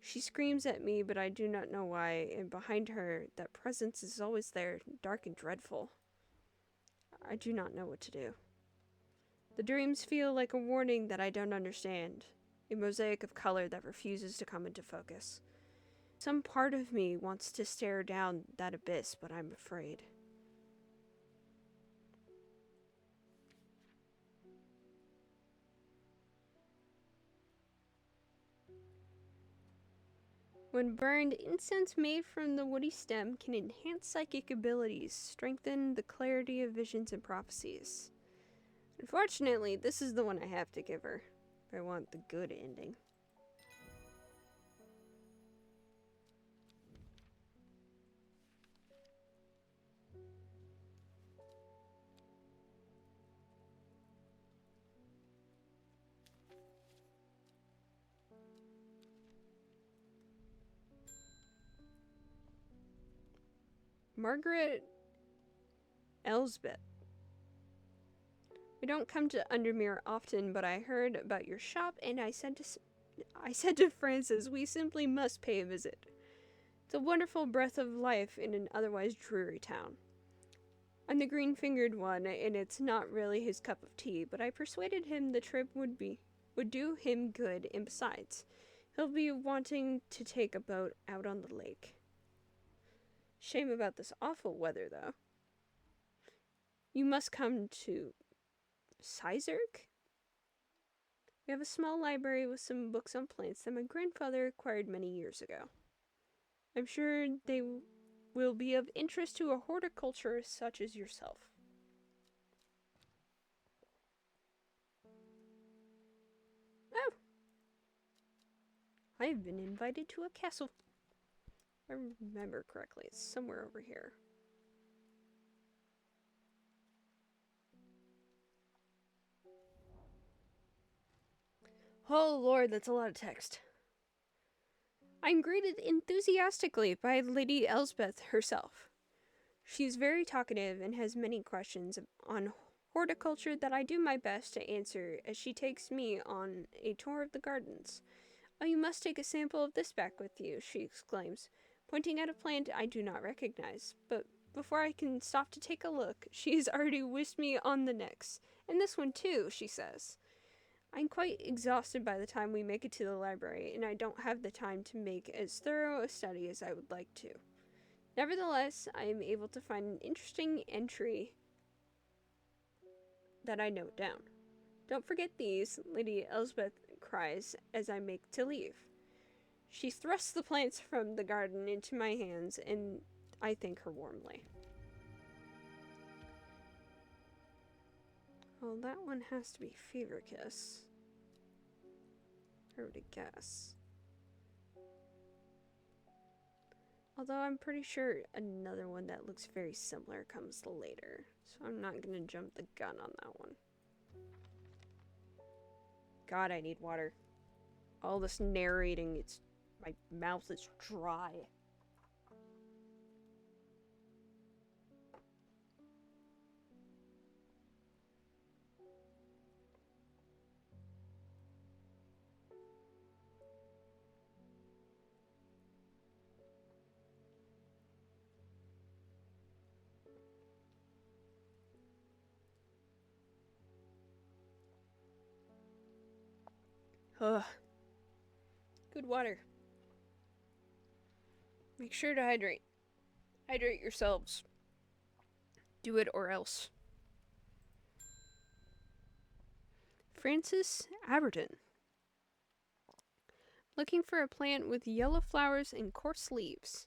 She screams at me, but I do not know why, and behind her, that presence is always there, dark and dreadful. I do not know what to do. The dreams feel like a warning that I don't understand, a mosaic of color that refuses to come into focus. Some part of me wants to stare down that abyss, but I'm afraid. When burned, incense made from the woody stem can enhance psychic abilities, strengthen the clarity of visions and prophecies. Unfortunately, this is the one I have to give her if I want the good ending. Margaret Elsbeth. We don't come to Undermere often, but I heard about your shop and I said to Francis, we simply must pay a visit. It's a wonderful breath of life in an otherwise dreary town. I'm the green-fingered one, and it's not really his cup of tea, but I persuaded him the trip would do him good, and besides, he'll be wanting to take a boat out on the lake. Shame about this awful weather, though. You must come to Sizerg? We have a small library with some books on plants that my grandfather acquired many years ago. I'm sure they will be of interest to a horticulturist such as yourself. Oh! I have been invited to a castle. If I remember correctly, it's somewhere over here. Oh lord, that's a lot of text. I'm greeted enthusiastically by Lady Elsbeth herself. She's very talkative and has many questions on horticulture that I do my best to answer as she takes me on a tour of the gardens. Oh, you must take a sample of this back with you, she exclaims, pointing at a plant I do not recognize. But before I can stop to take a look, she has already whisked me on the next. And this one too, she says. I'm quite exhausted by the time we make it to the library, and I don't have the time to make as thorough a study as I would like to. Nevertheless, I am able to find an interesting entry that I note down. Don't forget these, Lady Elsbeth cries as I make to leave. She thrusts the plants from the garden into my hands, and I thank her warmly. Well, that one has to be Fever Kiss. I would guess. Although I'm pretty sure another one that looks very similar comes later. So I'm not gonna jump the gun on that one. God, I need water. All this narrating, my mouth is dry. Ugh. Good water. Make sure to hydrate. Hydrate yourselves. Do it or else. Francis Aberton. Looking for a plant with yellow flowers and coarse leaves.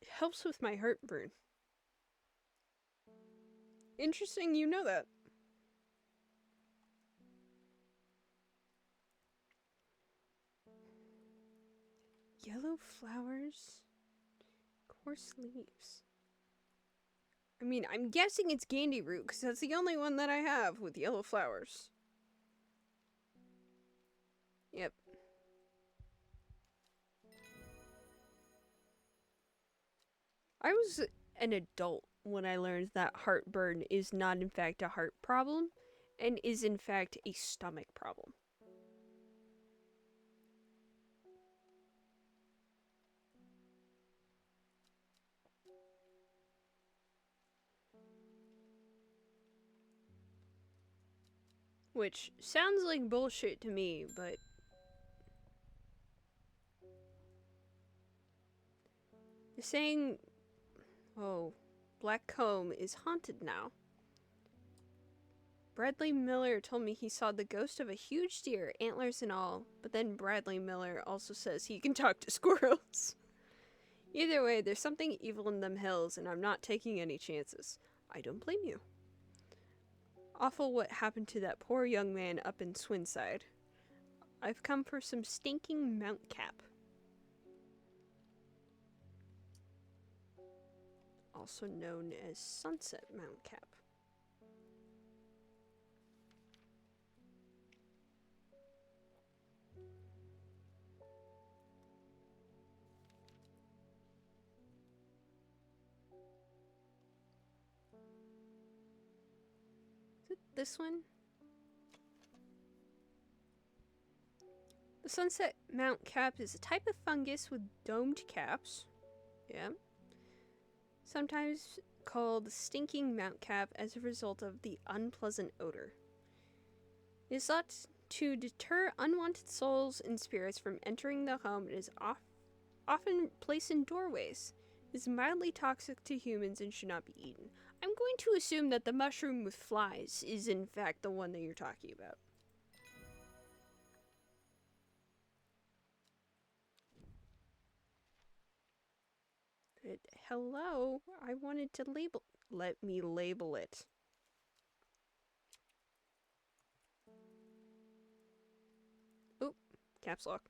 It helps with my heartburn. Interesting you know that. Yellow flowers, coarse leaves. I mean, I'm guessing it's Gandy root because that's the only one that I have with yellow flowers. Yep. I was an adult when I learned that heartburn is not in fact a heart problem and is in fact a stomach problem. Which sounds like bullshit to me, but... You're saying... Oh, Black Comb is haunted now. Bradley Miller told me he saw the ghost of a huge deer, antlers and all, but then Bradley Miller also says he can talk to squirrels. Either way, there's something evil in them hills, and I'm not taking any chances. I don't blame you. Awful what happened to that poor young man up in Swinside. I've come for some stinking Mount Cap. Also known as Sunset Mount Cap. Is it this one? The Sunset Mount Cap is a type of fungus with domed caps. Yeah. Sometimes called stinking Mount Cap as a result of the unpleasant odor. It is thought to deter unwanted souls and spirits from entering the home and is often placed in doorways. It is mildly toxic to humans and should not be eaten. I'm going to assume that the mushroom with flies is in fact the one that you're talking about. But hello, I wanted to label. Let me label it. Oh, caps lock.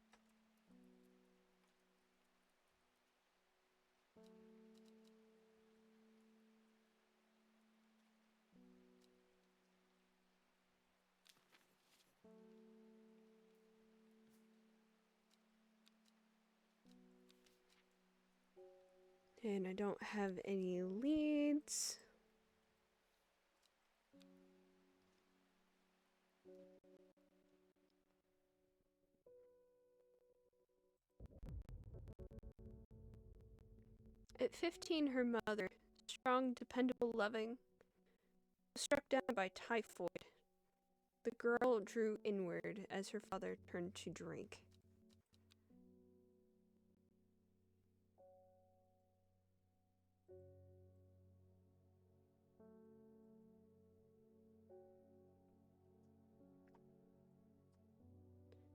And I don't have any leads. At 15, her mother, strong, dependable, loving, was struck down by typhoid. The girl drew inward as her father turned to drink.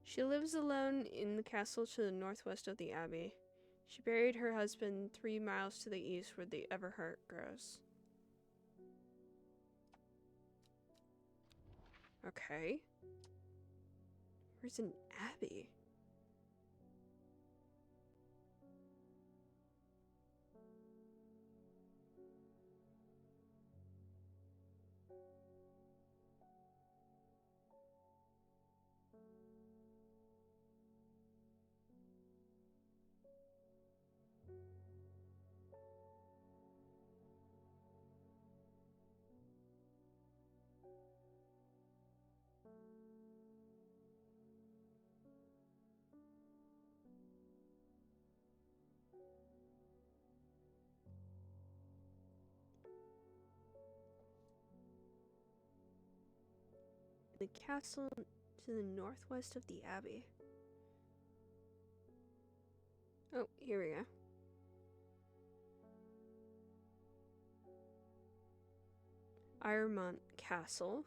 She lives alone in the castle to the northwest of the abbey. She buried her husband 3 miles to the east where the Everhart grows. Okay. Where's an abbey? The castle to the northwest of the abbey. Oh, here we go. Iremont Castle.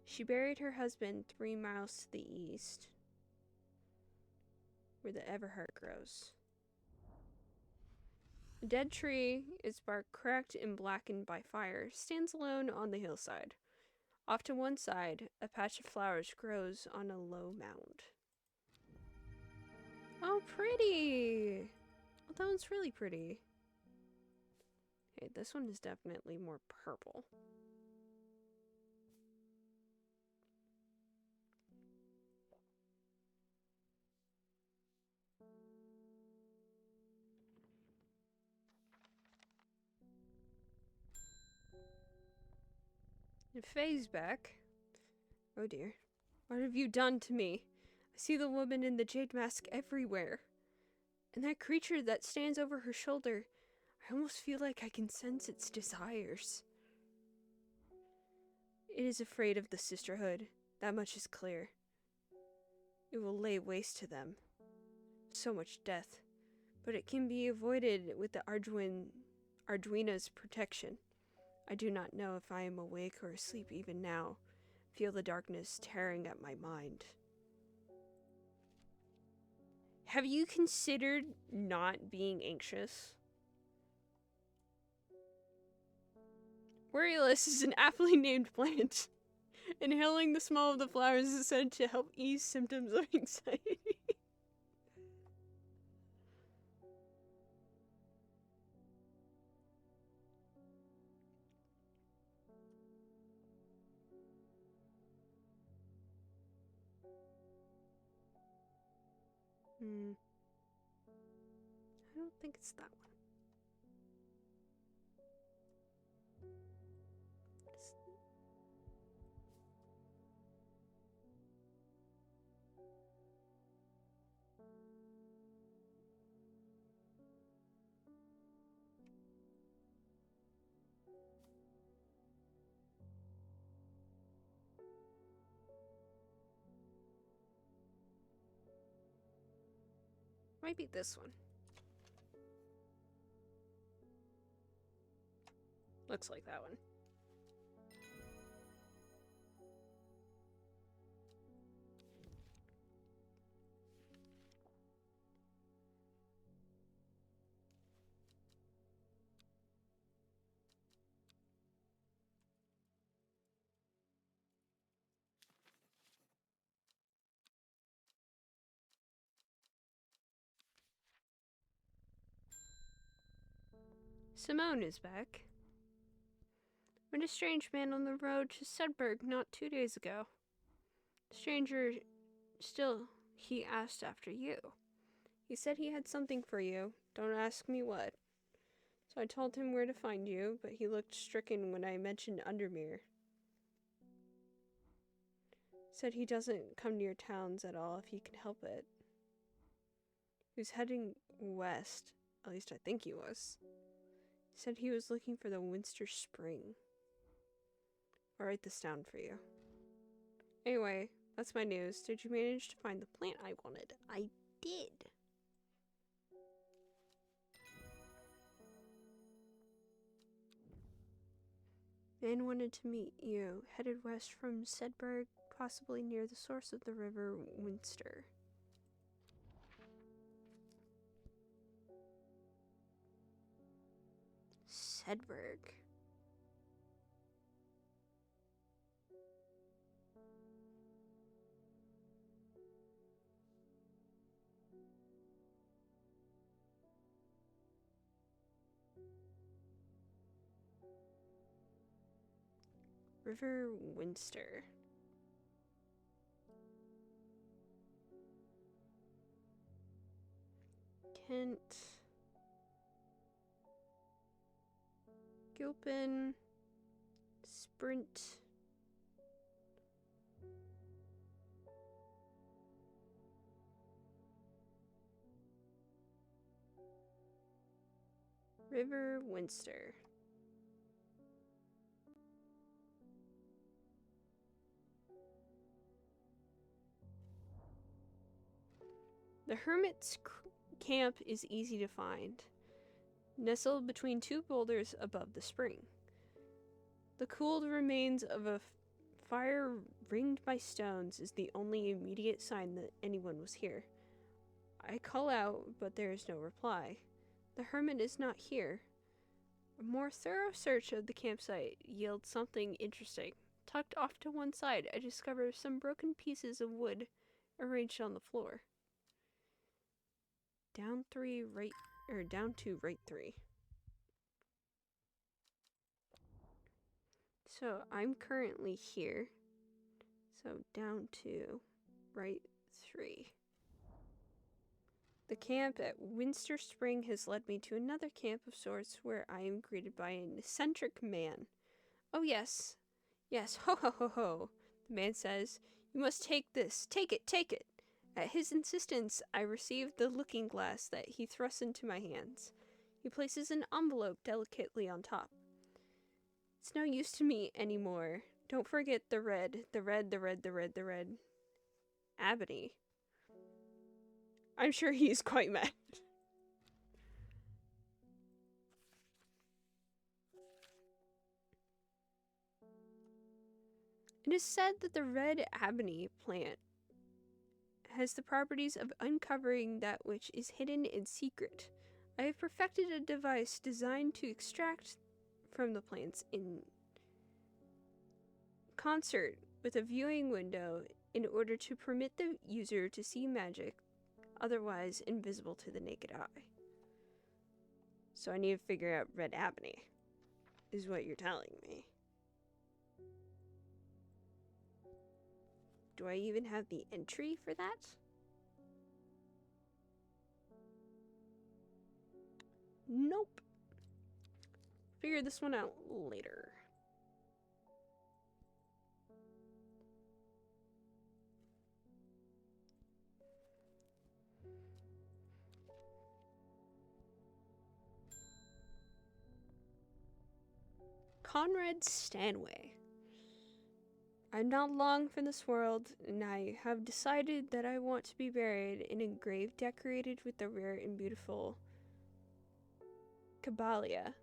She buried her husband 3 miles to the east, where the Everhart grows. A dead tree, its bark cracked and blackened by fire, stands alone on the hillside. Off to one side, a patch of flowers grows on a low mound. Oh, pretty! Oh, that one's really pretty. Okay, this one is definitely more purple. And Faye's back. Oh dear. What have you done to me? I see the woman in the jade mask everywhere. And that creature that stands over her shoulder, I almost feel like I can sense its desires. It is afraid of the sisterhood. That much is clear. It will lay waste to them. So much death. But it can be avoided with the Arduina's protection. I do not know if I am awake or asleep even now. Feel the darkness tearing at my mind. Have you considered not being anxious? Worryless is an aptly named plant. Inhaling the smell of the flowers is said to help ease symptoms of anxiety. I don't think it's that one. Might be this one. Looks like that one. Simone is back. Met a strange man on the road to Sudburg not 2 days ago. Stranger still, he asked after you. He said he had something for you. Don't ask me what. So I told him where to find you, but he looked stricken when I mentioned Undermere. Said he doesn't come near towns at all if he can help it. He was heading west. At least I think he was. He said he was looking for the Winster Spring. I'll write this down for you. Anyway, that's my news. Did you manage to find the plant I wanted? I did. Man wanted to meet you. Headed west from Sedberg, possibly near the source of the river Winster. Sedberg. River Winster. Kent. Gilpin. Sprint. River Winster. The hermit's camp is easy to find, nestled between two boulders above the spring. The cooled remains of a fire ringed by stones is the only immediate sign that anyone was here. I call out, but there is no reply. The hermit is not here. A more thorough search of the campsite yields something interesting. Tucked off to one side, I discover some broken pieces of wood arranged on the floor. Down to right 3. So I'm currently here. So down to right 3. The camp at Winster Spring has led me to another camp of sorts where I am greeted by an eccentric man. Oh yes, ho ho ho ho, the man says. You must take this, take it. At his insistence, I receive the looking glass that he thrusts into my hands. He places an envelope delicately on top. It's no use to me anymore. Don't forget the red. The red. Ebony. I'm sure he's quite mad. It is said that the red ebony plant has the properties of uncovering that which is hidden in secret. I have perfected a device designed to extract from the plants in concert with a viewing window in order to permit the user to see magic otherwise invisible to the naked eye. So I need to figure out red ebony, is what you're telling me. Do I even have the entry for that? Nope. Figure this one out later. Conrad Stanway. I'm not long for this world, and I have decided that I want to be buried in a grave decorated with the rare and beautiful Caballia,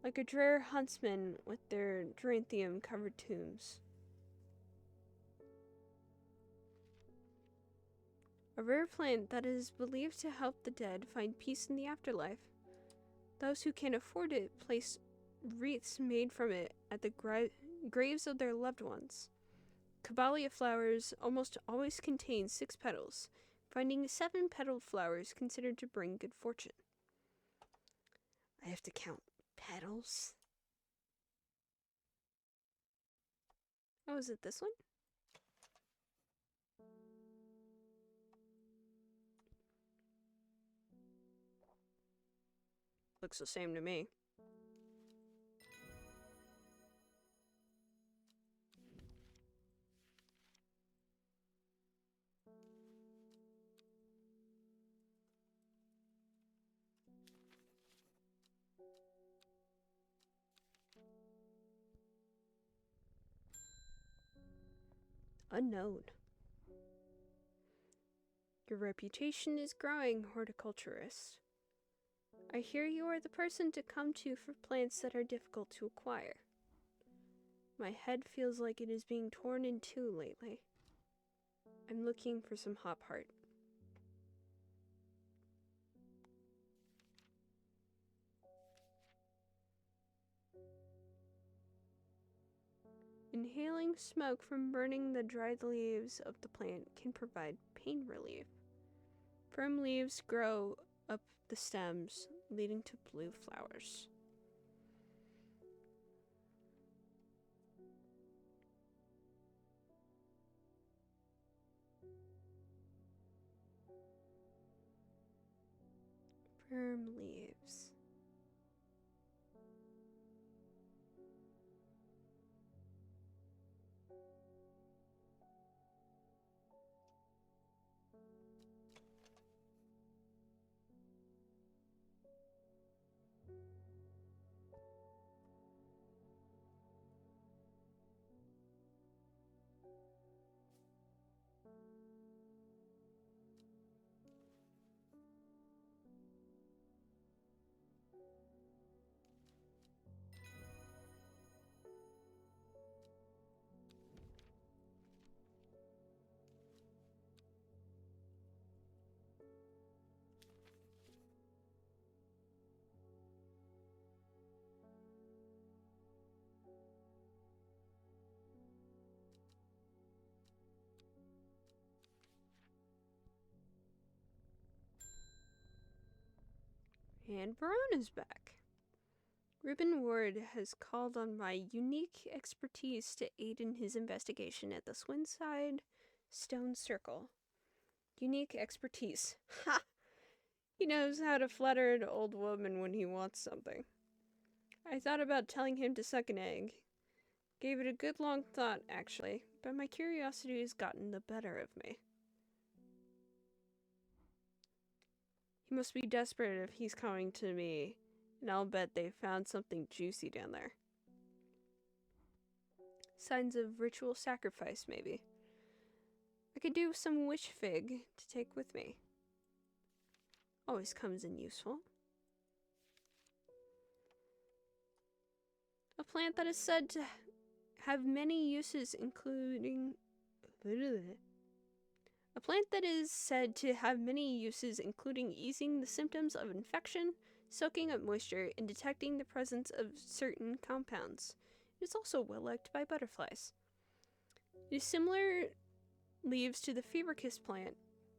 like a rare huntsman with their geranium-covered tombs. A rare plant that is believed to help the dead find peace in the afterlife. Those who can afford it place wreaths made from it at the graves of their loved ones. Caballia flowers almost always contain 6 petals, finding 7-petaled flowers considered to bring good fortune. I have to count petals? Oh, is it this one? Looks the same to me. Unknown. Your reputation is growing, horticulturist. I hear you are the person to come to for plants that are difficult to acquire. My head feels like it is being torn in two lately. I'm looking for some hop heart. Inhaling smoke from burning the dried leaves of the plant can provide pain relief. Firm leaves grow up the stems, leading to blue flowers. Firm leaves. And Verona's back. Reuben Ward has called on my unique expertise to aid in his investigation at the Swinside Stone Circle. Unique expertise. Ha! He knows how to flatter an old woman when he wants something. I thought about telling him to suck an egg. Gave it a good long thought, actually, but my curiosity has gotten the better of me. He must be desperate if he's coming to me, and I'll bet they found something juicy down there. Signs of ritual sacrifice, maybe. I could do some witch fig to take with me. Always comes in useful. A plant that is said to have many uses, including... A plant that is said to have many uses, including easing the symptoms of infection, soaking up moisture, and detecting the presence of certain compounds. It is also well liked by butterflies. It is similar leaves to the fever kiss plant,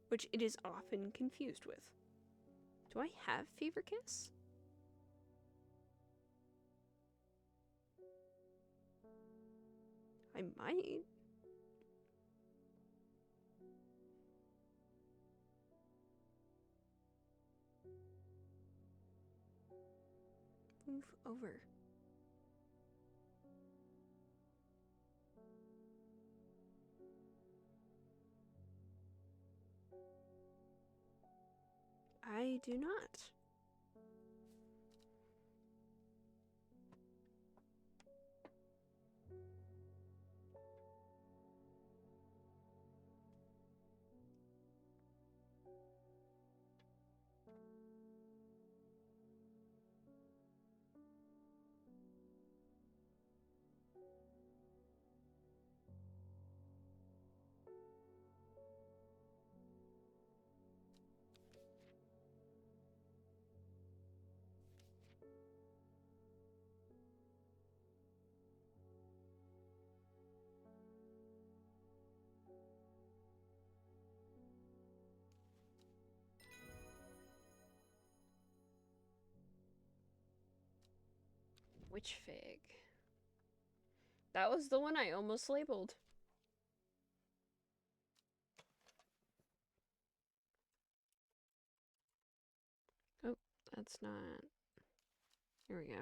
which it is often confused with. Do I have fever kiss? I might. Move over. I do not. Witch fig. That was the one I almost labeled. Oh, that's not... Here we go.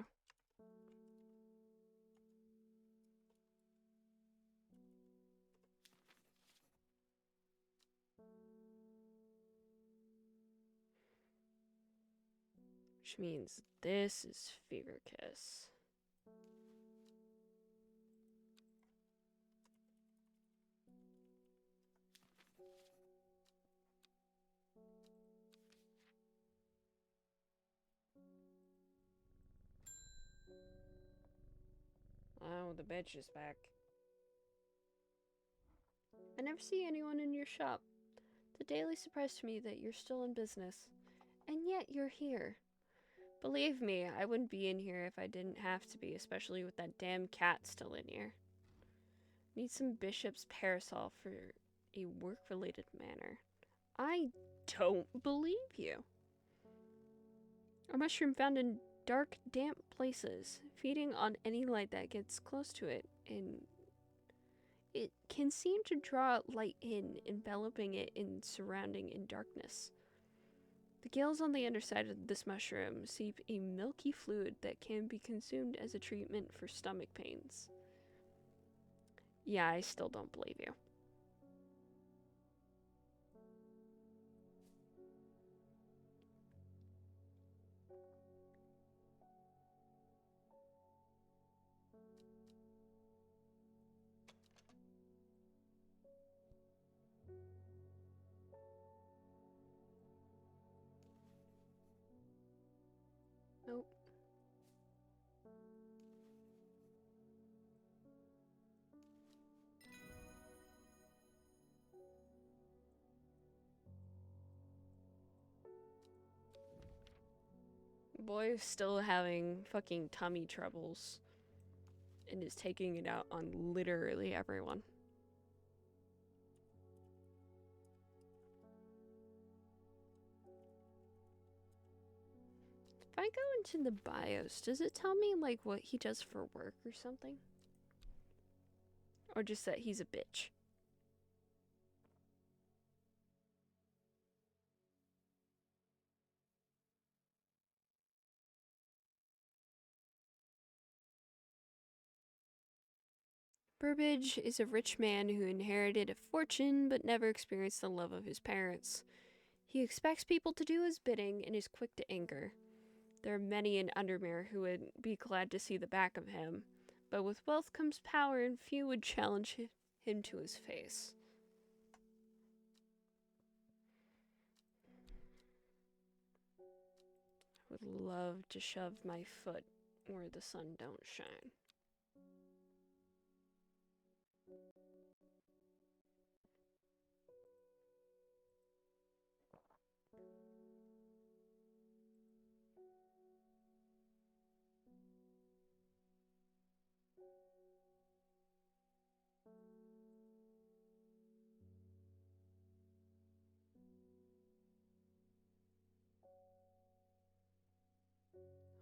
Which means this is fever kiss. Oh, the bitch is back. I never see anyone in your shop. It's a daily surprise to me that you're still in business. And yet you're here. Believe me, I wouldn't be in here if I didn't have to be, especially with that damn cat still in here. Need some bishop's parasol for a work-related matter. I don't believe you. A mushroom found in dark, damp places, feeding on any light that gets close to it, and it can seem to draw light in, enveloping it and surrounding in darkness. The gills on the underside of this mushroom seep a milky fluid that can be consumed as a treatment for stomach pains. Yeah, I still don't believe you. Nope. Boy is still having fucking tummy troubles and is taking it out on literally everyone. If I go into the BIOS, does it tell me like what he does for work or something? Or just that he's a bitch? Burbage is a rich man who inherited a fortune but never experienced the love of his parents. He expects people to do his bidding and is quick to anger. There are many in Undermere who would be glad to see the back of him, but with wealth comes power, and few would challenge him to his face. I would love to shove my foot where the sun don't shine.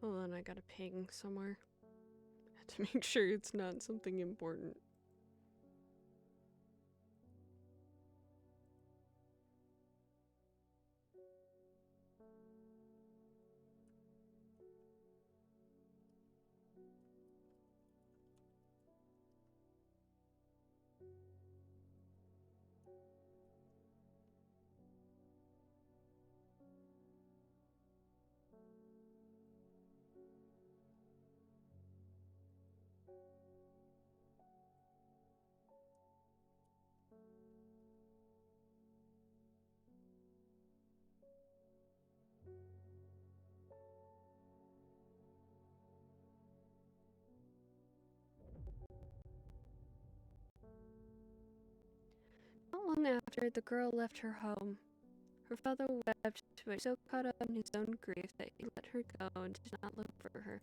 Hold on, I got a ping somewhere. I have to make sure it's not something important. Not long after, the girl left her home. Her father wept, but he was so caught up in his own grief that he let her go and did not look for her.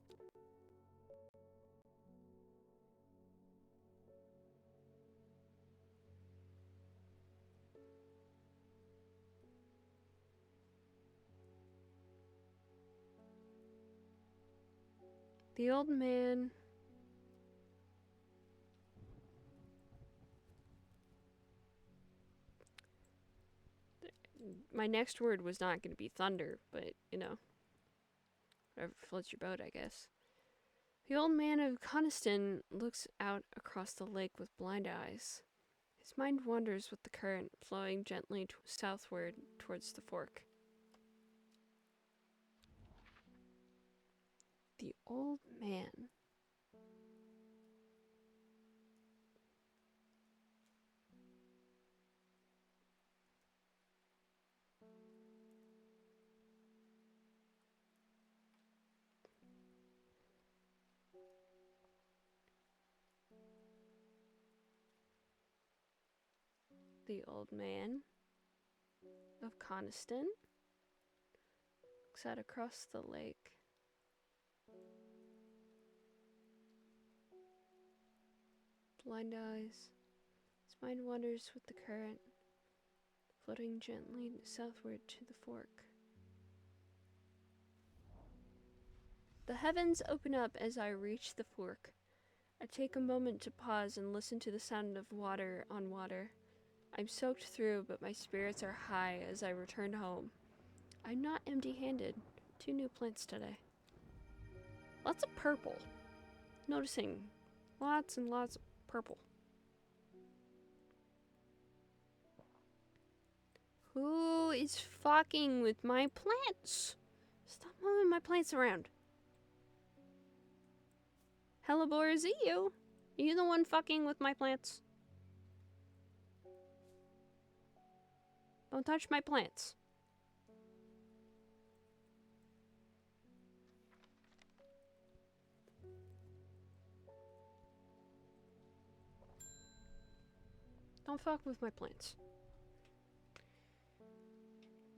The old man... My next word was not going to be thunder, but, you know, whatever floats your boat, I guess. The old man of Coniston looks out across the lake with blind eyes. His mind wanders with the current, flowing gently southward towards the fork. The old man. The old man of Coniston looks out across the lake. Blind eyes. His mind wanders with the current, floating gently southward to the fork. The heavens open up as I reach the fork. I take a moment to pause and listen to the sound of water on water. I'm soaked through, but my spirits are high as I return home. I'm not empty-handed. 2 new plants today. Lots of purple. Noticing lots and lots of purple. Who is fucking with my plants? Stop moving my plants around. Hellebore, is it you? Are you the one fucking with my plants? Don't touch my plants. Don't fuck with my plants.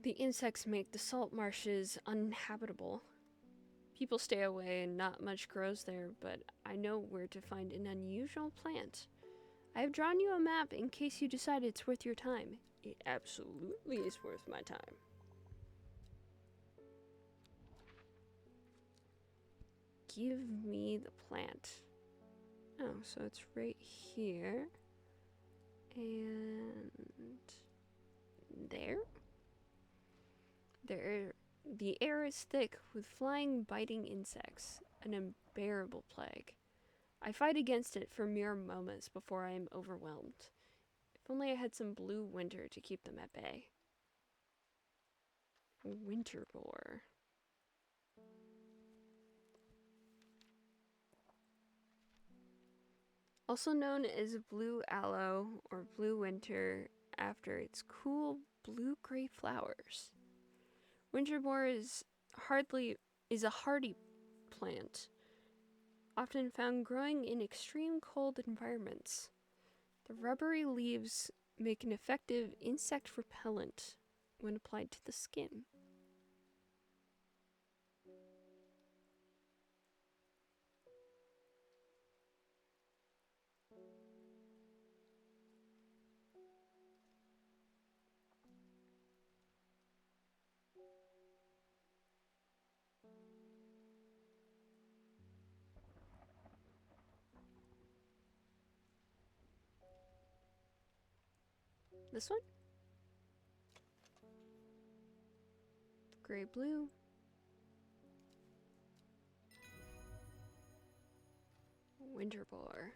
The insects make the salt marshes uninhabitable. People stay away and not much grows there, but I know where to find an unusual plant. I have drawn you a map in case you decide it's worth your time. It absolutely is worth my time. Give me the plant. Oh, so it's right here. And there. The air is thick with flying, biting insects, an unbearable plague. I fight against it for mere moments before I am overwhelmed. If only I had some blue winter to keep them at bay. Winter boar. Also known as blue aloe or blue winter after its cool blue-gray flowers. Winterboar is a hardy plant, often found growing in extreme cold environments. The rubbery leaves make an effective insect repellent when applied to the skin. This one? Gray blue. Winterboar.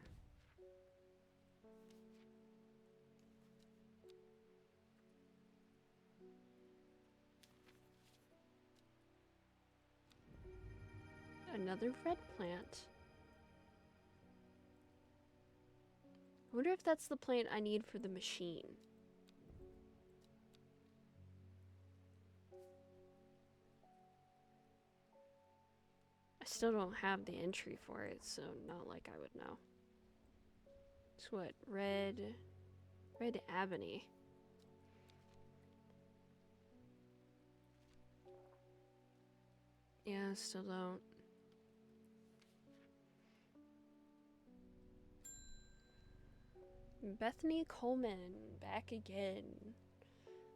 Another red plant. I wonder if that's the plant I need for the machine. I still don't have the entry for it, so not like I would know. It's what? Red ebony. Yeah, still don't. Bethany Coleman, back again.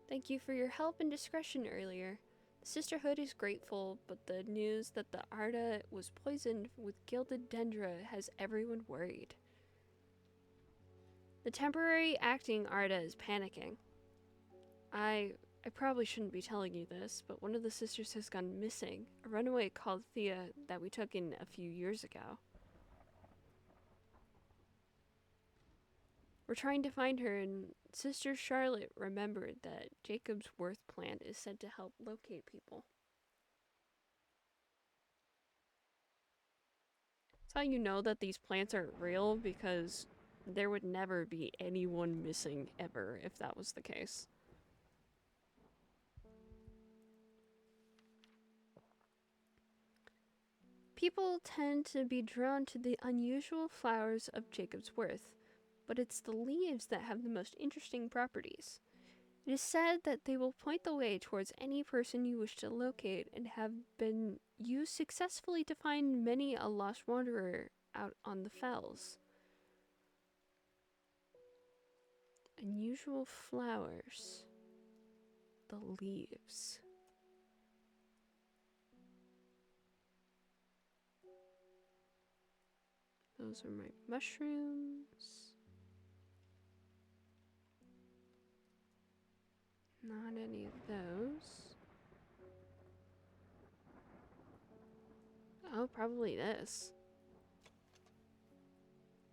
Thank you for your help and discretion earlier. The Sisterhood is grateful, but the news that the Arda was poisoned with gilded dendra has everyone worried. The temporary acting Arda is panicking. I probably shouldn't be telling you this, but one of the sisters has gone missing. A runaway called Thea that we took in a few years ago. We're trying to find her, and Sister Charlotte remembered that Jacob's Worth plant is said to help locate people. That's how you know that these plants aren't real, because there would never be anyone missing ever if that was the case. People tend to be drawn to the unusual flowers of Jacob's Worth, but it's the leaves that have the most interesting properties. It is said that they will point the way towards any person you wish to locate and have been used successfully to find many a lost wanderer out on the fells. Unusual flowers. The leaves. Those are my mushrooms. Not any of those. Oh, probably this.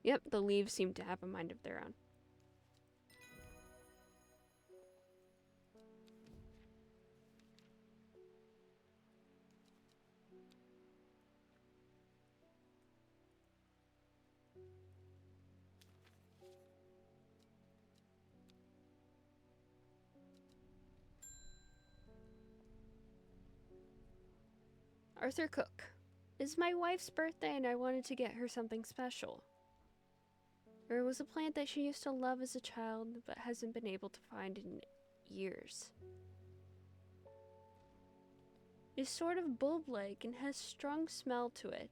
Yep, the leaves seem to have a mind of their own. Arthur Cook. It's my wife's birthday and I wanted to get her something special. There was a plant that she used to love as a child but hasn't been able to find in years. It's sort of bulb-like and has strong smell to it.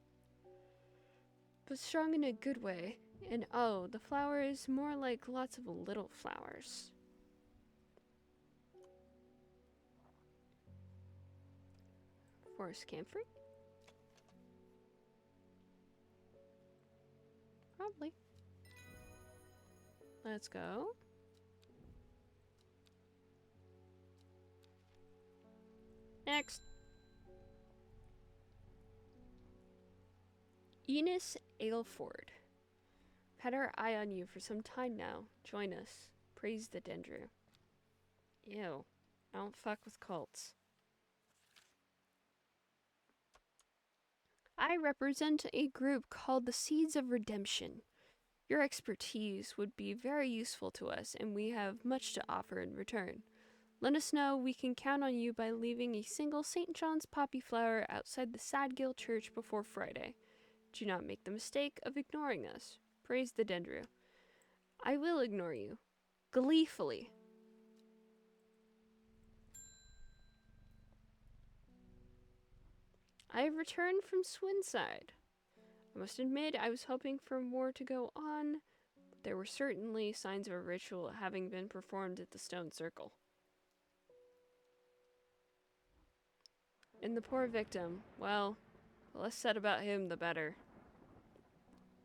But strong in a good way. And oh, the flower is more like lots of little flowers. Forest camphor? Probably. Let's go. Next. Eunice Aylford. Had our eye on you for some time now. Join us. Praise the Dendru. Ew. I don't fuck with cults. I represent a group called the Seeds of Redemption. Your expertise would be very useful to us, and we have much to offer in return. Let us know we can count on you by leaving a single St. John's poppy flower outside the Sadgill Church before Friday. Do not make the mistake of ignoring us. Praise the Dendru. I will ignore you. Gleefully. I have returned from Swinside. I must admit I was hoping for more to go on, but there were certainly signs of a ritual having been performed at the Stone Circle. And the poor victim, well, the less said about him, the better.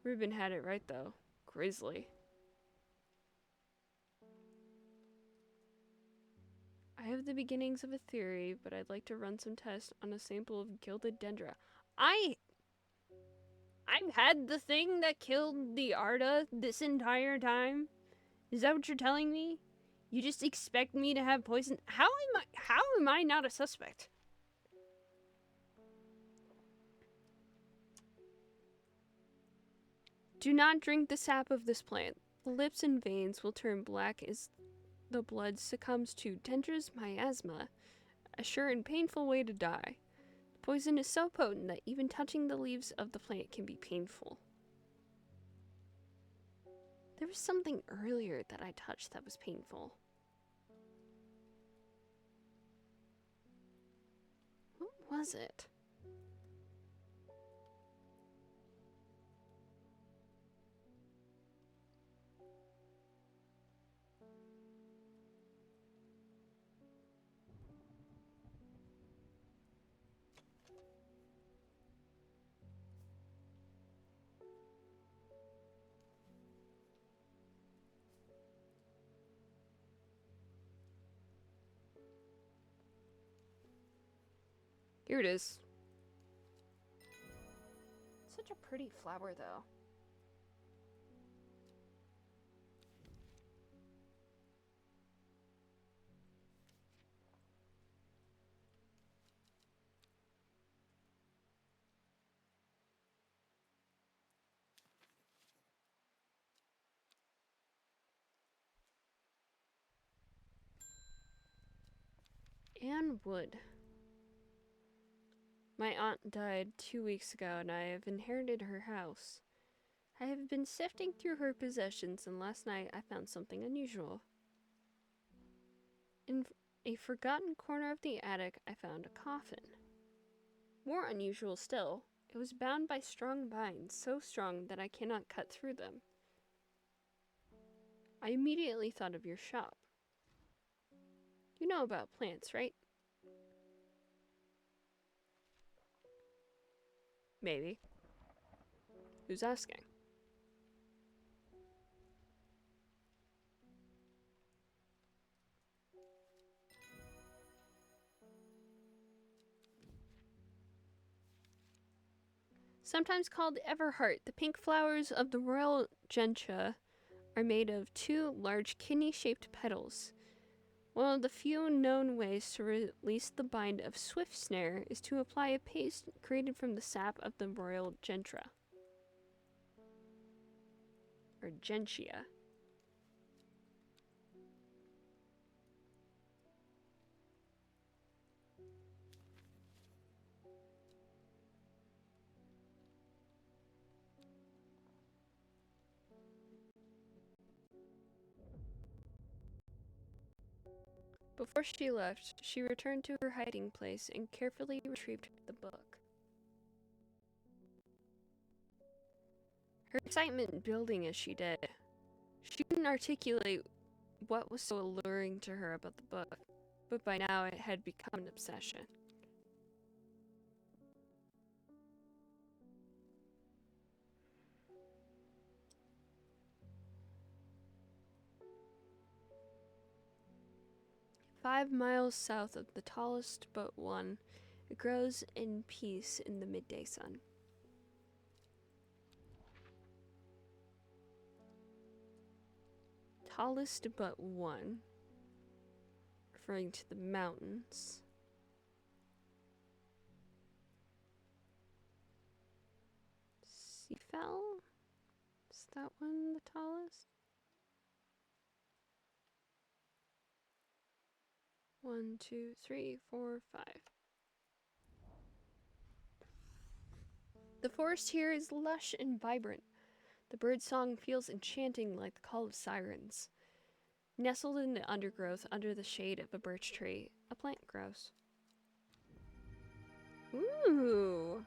Reuben had it right, though. Grisly. I have the beginnings of a theory, but I'd like to run some tests on a sample of gilded dendra. I've had the thing that killed the Arda this entire time? Is that what you're telling me? You just expect me to have poison? How am I not a suspect? Do not drink the sap of this plant. The lips and veins will turn black as the blood succumbs to Dendra's miasma, a sure and painful way to die. The poison is so potent that even touching the leaves of the plant can be painful. There was something earlier that I touched that was painful. What was it? Here it is. Such a pretty flower, though. Anne Wood. My aunt died 2 weeks ago, and I have inherited her house. I have been sifting through her possessions, and last night I found something unusual. In a forgotten corner of the attic, I found a coffin. More unusual still, it was bound by strong vines, so strong that I cannot cut through them. I immediately thought of your shop. You know about plants, right? Maybe. Who's asking? Sometimes called Everheart, the pink flowers of the royal gentian are made of 2 large kidney-shaped petals. One of the few known ways to release the bind of Swift Snare is to apply a paste created from the sap of the royal gentian. Or gentian. Before she left, she returned to her hiding place and carefully retrieved the book. Her excitement building as she did. She couldn't articulate what was so alluring to her about the book, but by now it had become an obsession. "5 miles south of the tallest but one, it grows in peace in the midday sun." Tallest but one, referring to the mountains. Seafell? Is that one the tallest? 1, 2, 3, 4, 5. The forest here is lush and vibrant. The bird song feels enchanting like the call of sirens. Nestled in the undergrowth under the shade of a birch tree, a plant grows. Ooh!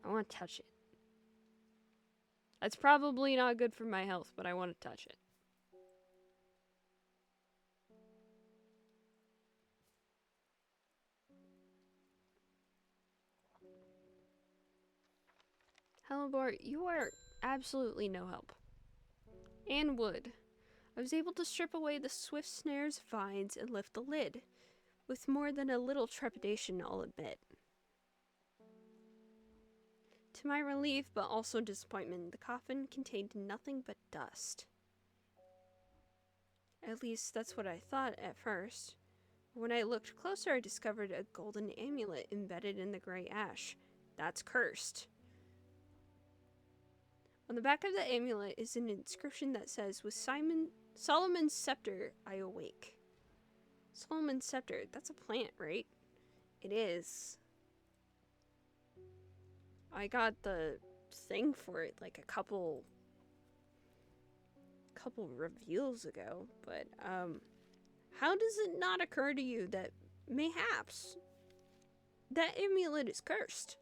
I want to touch it. That's probably not good for my health, but I want to touch it. Hellebore, you are absolutely no help. And wood. I was able to strip away the swift snares of vines and lift the lid, with more than a little trepidation, I'll admit. To my relief, but also disappointment, the coffin contained nothing but dust. At least, that's what I thought at first. When I looked closer, I discovered a golden amulet embedded in the gray ash. That's cursed. On the back of the amulet is an inscription that says, "With Solomon's scepter, I awake." Solomon's scepter, that's a plant, right? It is. I got the thing for it like a couple reveals ago, but how does it not occur to you that mayhaps that amulet is cursed?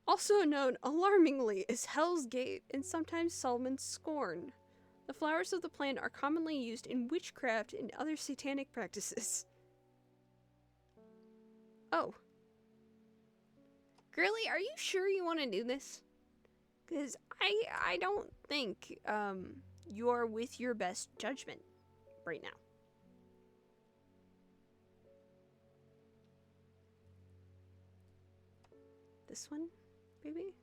Also known, alarmingly, as Hell's Gate and sometimes Solomon's Scorn. The flowers of the plant are commonly used in witchcraft and other satanic practices. Oh. Girly, are you sure you want to do this? Because I don't think you're with your best judgment right now. This one, maybe?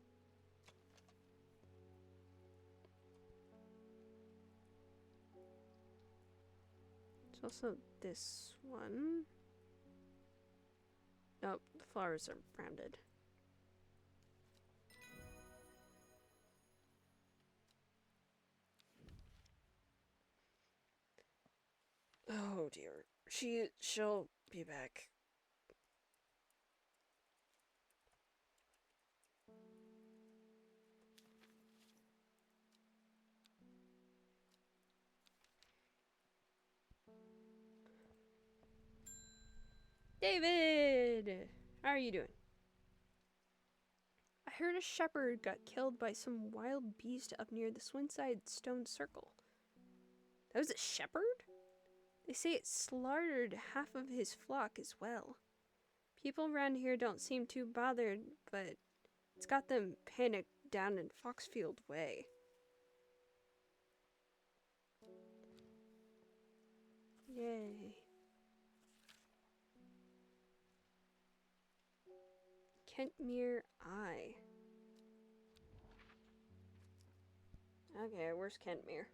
There's also this one. Nope, the flowers are rounded. Oh dear. She'll be back. David! How are you doing? I heard a shepherd got killed by some wild beast up near the Swinside Stone Circle. That was a shepherd? They say it slaughtered half of his flock as well. People around here don't seem too bothered, but it's got them panicked down in Foxfield Way. Yay. Kentmere Eye. Okay, where's Kentmere?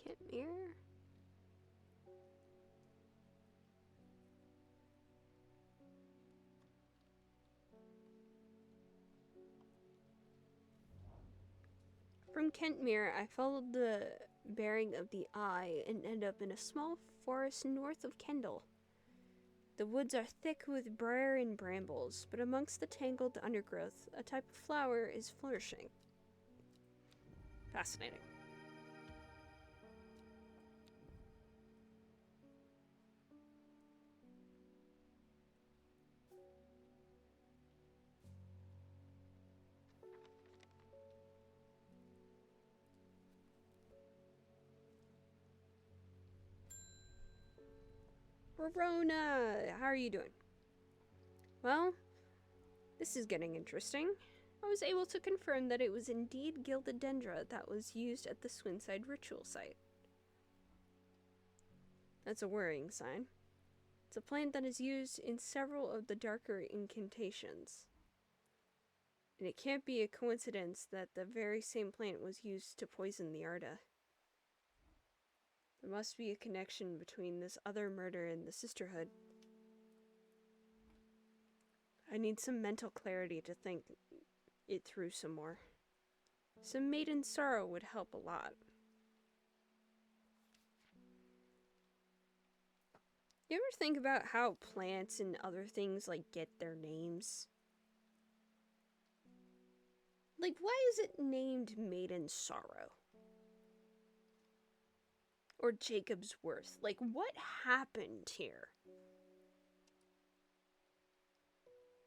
Kentmere? From Kentmere, I followed the bearing of the eye and end up in a small forest north of Kendal. The woods are thick with briar and brambles, but amongst the tangled undergrowth, a type of flower is flourishing. Fascinating. Verona, how are you doing? Well, this is getting interesting. I was able to confirm that it was indeed gilded dendra that was used at the Swinside ritual site. That's a worrying sign. It's a plant that is used in several of the darker incantations. And it can't be a coincidence that the very same plant was used to poison the Arda. There must be a connection between this other murder and the Sisterhood. I need some mental clarity to think it through some more. Some maiden sorrow would help a lot. You ever think about how plants and other things get their names? Why is it named Maiden Sorrow? Or Jacob's Worth? What happened here?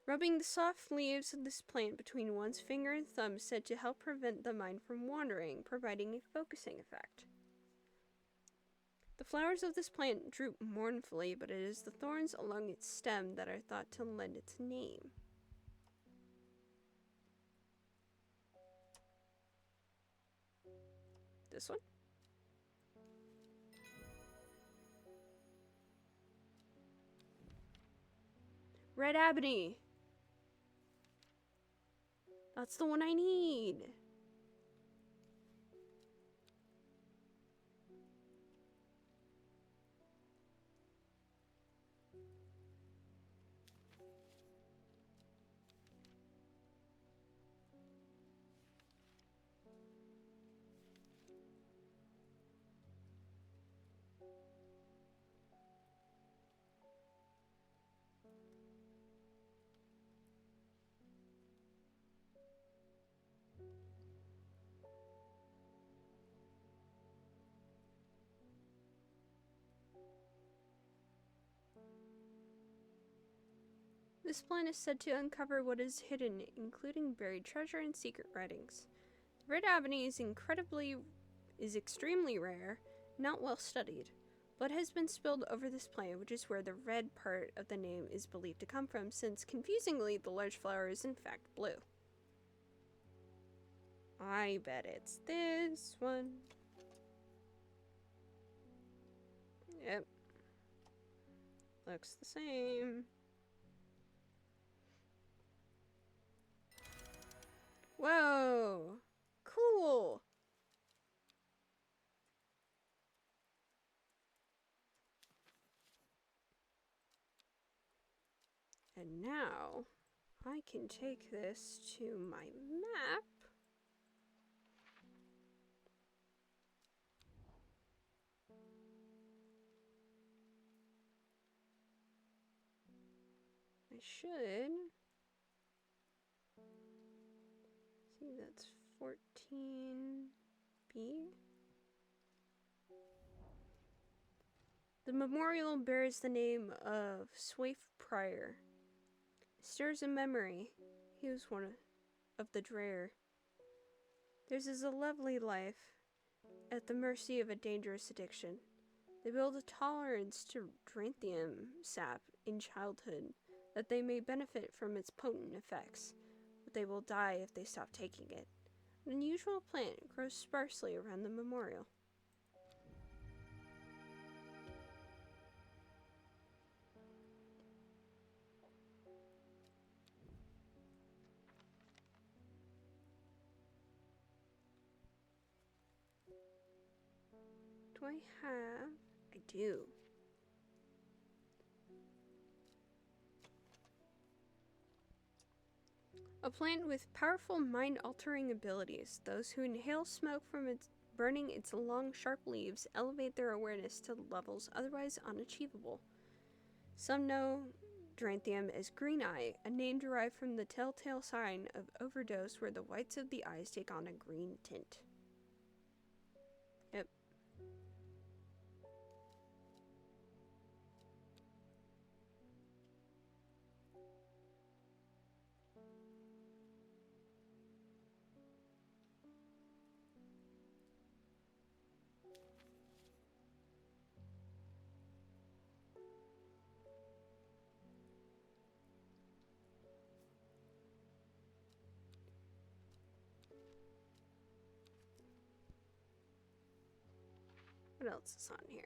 Rubbing the soft leaves of this plant between one's finger and thumb is said to help prevent the mind from wandering, providing a focusing effect. The flowers of this plant droop mournfully, but it is the thorns along its stem that are thought to lend its name. This one? Red Ebony! That's the one I need! This plant is said to uncover what is hidden, including buried treasure and secret writings. The red ebony is extremely rare, not well studied. Blood has been spilled over this plant, which is where the red part of the name is believed to come from, since, confusingly, the large flower is in fact blue. I bet it's this one. Yep. Looks the same. Whoa! Cool! And now, I can take this to my map. I should. See, that's 14B. The memorial bears the name of Swaif Pryor. Stirs a memory. He was one of the Dreyer. Theirs is a lovely life, at the mercy of a dangerous addiction. They build a tolerance to Dranthium sap in childhood, that they may benefit from its potent effects, but they will die if they stop taking it. An unusual plant grows sparsely around the memorial. Do I have? I do. A plant with powerful mind-altering abilities. Those who inhale smoke from its burning its long, sharp leaves elevate their awareness to levels otherwise unachievable. Some know Dranthium as Green Eye, a name derived from the telltale sign of overdose where the whites of the eyes take on a green tint. Yep. What else is on here?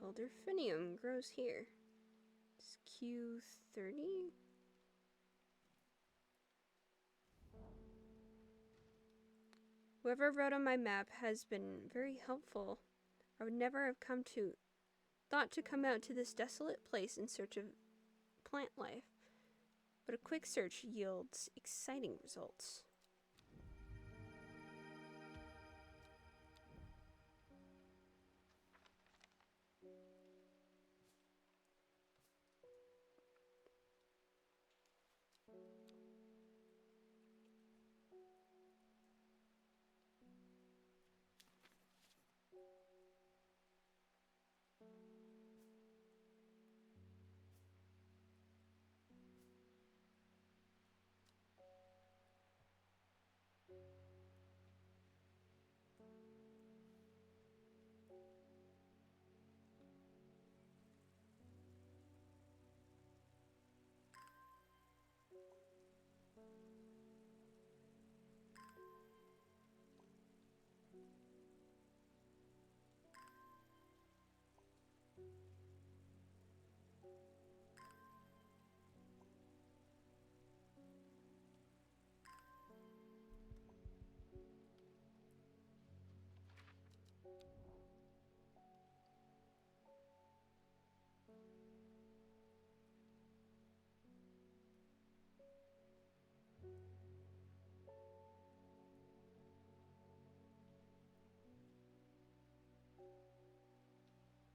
Elderfinium grows here. It's Q30? Whoever wrote on my map has been very helpful. I would never have thought to come out to this desolate place in search of plant life, but a quick search yields exciting results.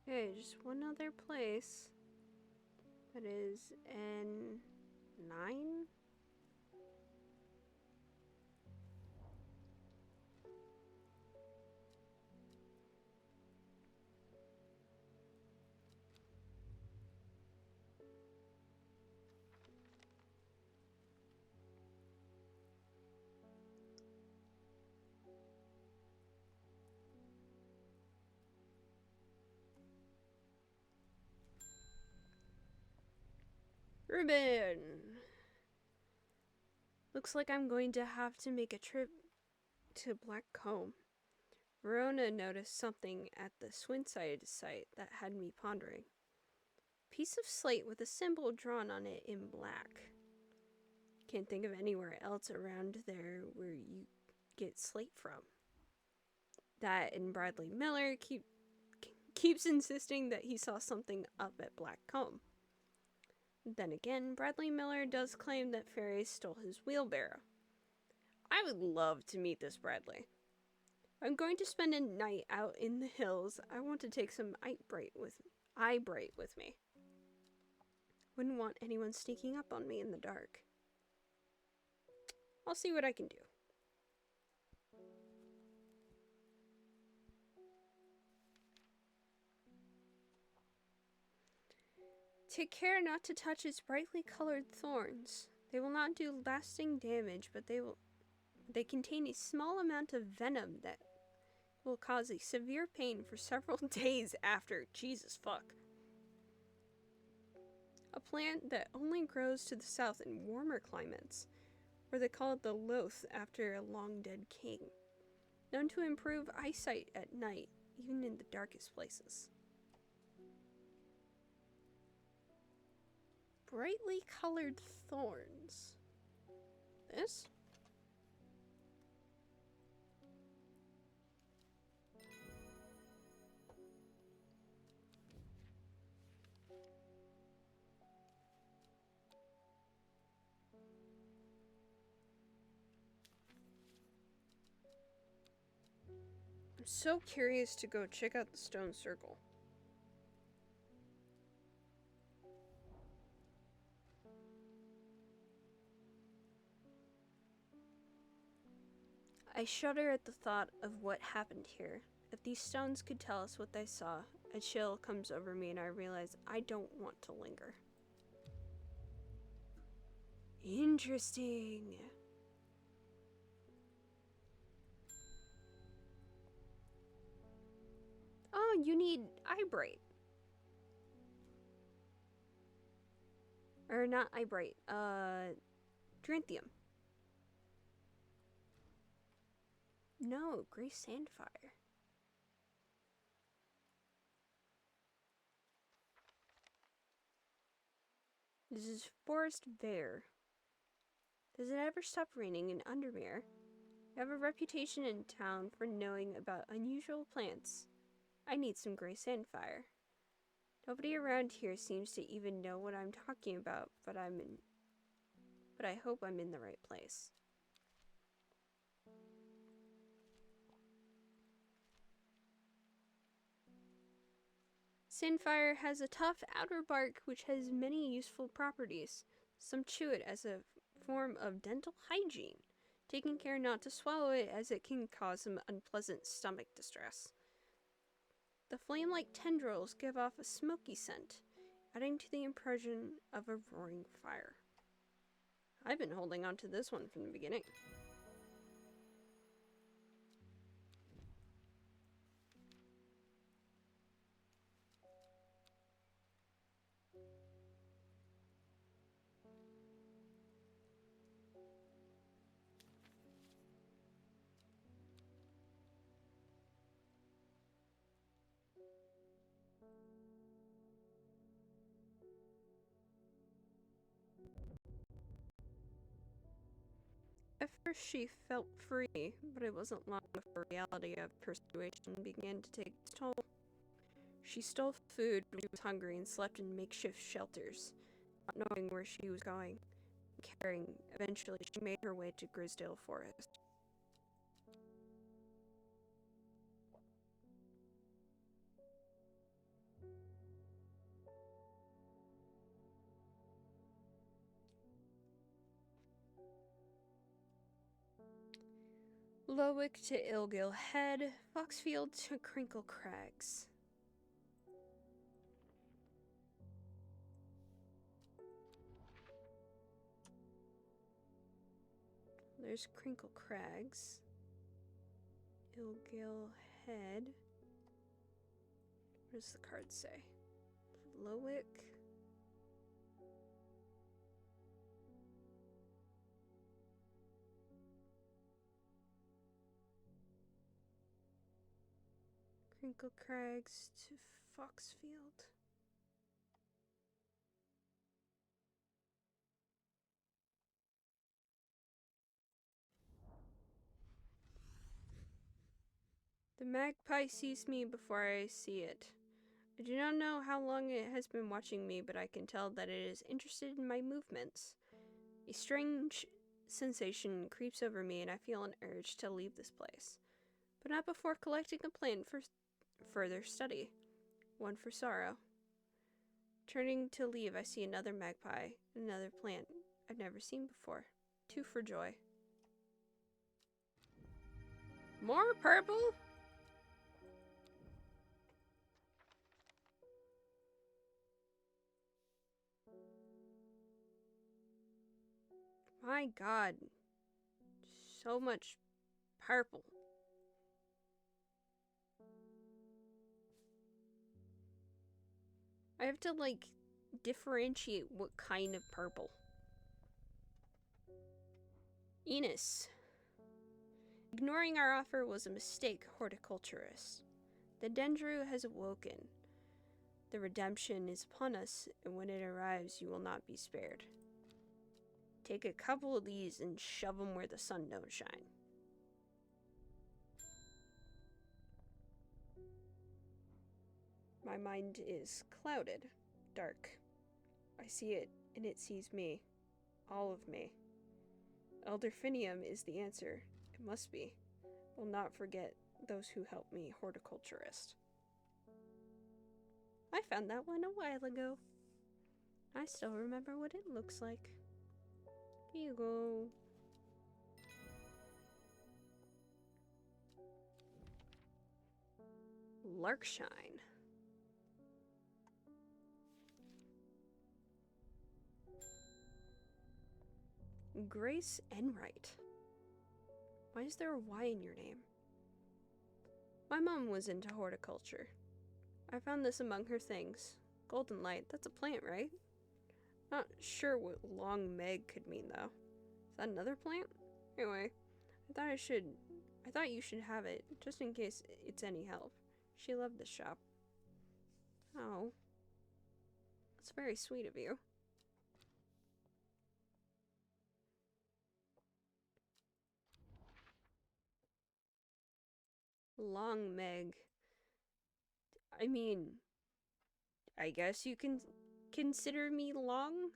Okay, just one other place. That is N9? Ruben! Looks like I'm going to have to make a trip to Black Comb. Verona noticed something at the Swinside site that had me pondering. Piece of slate with a symbol drawn on it in black. Can't think of anywhere else around there where you get slate from. That and Bradley Miller keeps insisting that he saw something up at Black Comb. Then again, Bradley Miller does claim that fairies stole his wheelbarrow. I would love to meet this Bradley. I'm going to spend a night out in the hills. I want to take some eye bright with me. Wouldn't want anyone sneaking up on me in the dark. I'll see what I can do. Take care not to touch its brightly colored thorns. They will not do lasting damage, but they contain a small amount of venom that will cause a severe pain for several days after. Jesus fuck. A plant that only grows to the south in warmer climates, where they call it the loth after a long dead king. Known to improve eyesight at night, even in the darkest places. Brightly colored thorns. This? I'm so curious to go check out the stone circle. I shudder at the thought of what happened here. If these stones could tell us what they saw, a chill comes over me and I realize I don't want to linger. Interesting. Oh, you need eyebright. Or not eyebright, Dranthium. No, gray sandfire. This is Forest Bear. Does it ever stop raining in Undermere? You have a reputation in town for knowing about unusual plants. I need some gray sandfire. Nobody around here seems to even know what I'm talking about, but I hope I'm in the right place. Sandfire has a tough outer bark which has many useful properties. Some chew it as a form of dental hygiene, taking care not to swallow it as it can cause some unpleasant stomach distress. The flame-like tendrils give off a smoky scent, adding to the impression of a roaring fire. I've been holding on to this one from the beginning. At first she felt free, but it wasn't long before reality of persuasion began to take its toll. She stole food when she was hungry and slept in makeshift shelters, not knowing where she was going. Caring, eventually she made her way to Grisdale Forest. Lowick to Ilgill Head, Foxfield to Crinkle Crags. There's Crinkle Crags. Ilgill Head. What does the card say? Lowick. Crinkle Crags to Foxfield. The magpie sees me before I see it. I do not know how long it has been watching me, but I can tell that it is interested in my movements. A strange sensation creeps over me, and I feel an urge to leave this place. But not before collecting a plan for further study. One for sorrow. Turning to leave, I see another magpie, another plant I've never seen before. Two for joy. More purple? My god. So much purple. I have to, like, differentiate what kind of purple. Enos. Ignoring our offer was a mistake, horticulturist. The Dendru has awoken. The redemption is upon us, and when it arrives, you will not be spared. Take a couple of these and shove them where the sun don't shine. My mind is clouded, dark. I see it, and it sees me. All of me. Elderfinium is the answer. It must be. Will not forget those who helped me, horticulturist. I found that one a while ago. I still remember what it looks like. Here you go. Larkshine. Grace Enright. Why is there a Y in your name? My mom was into horticulture. I found this among her things. Golden light, that's a plant, right? Not sure what long Meg could mean, though. Is that another plant? Anyway, I thought you should have it, just in case it's any help. She loved the shop. Oh. That's very sweet of you. Long Meg. I mean, I guess you can consider me long?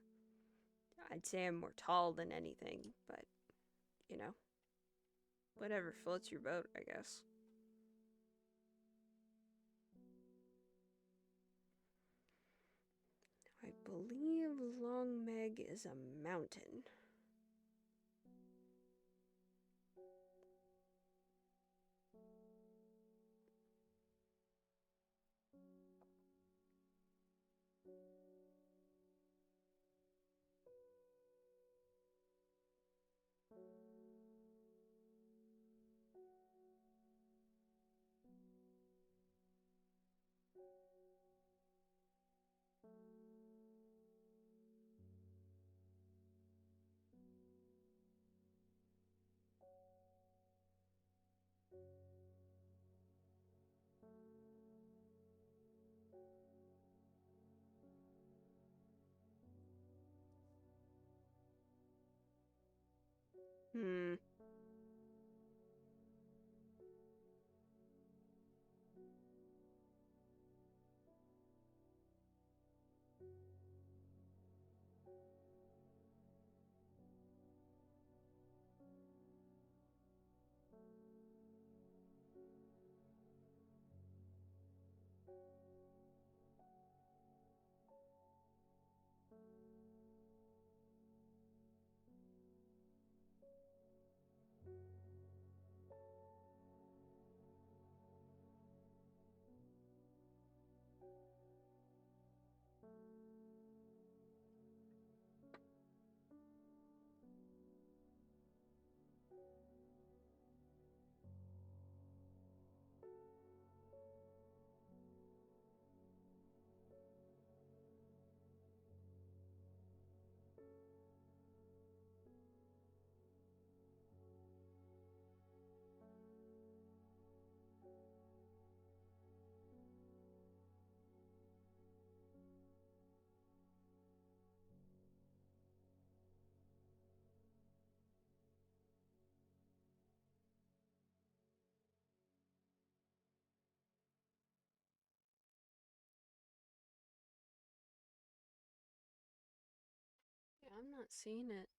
I'd say I'm more tall than anything, but, you know, whatever floats your boat, I guess. I believe Long Meg is a mountain. Hmm. Yeah, I'm not seeing it.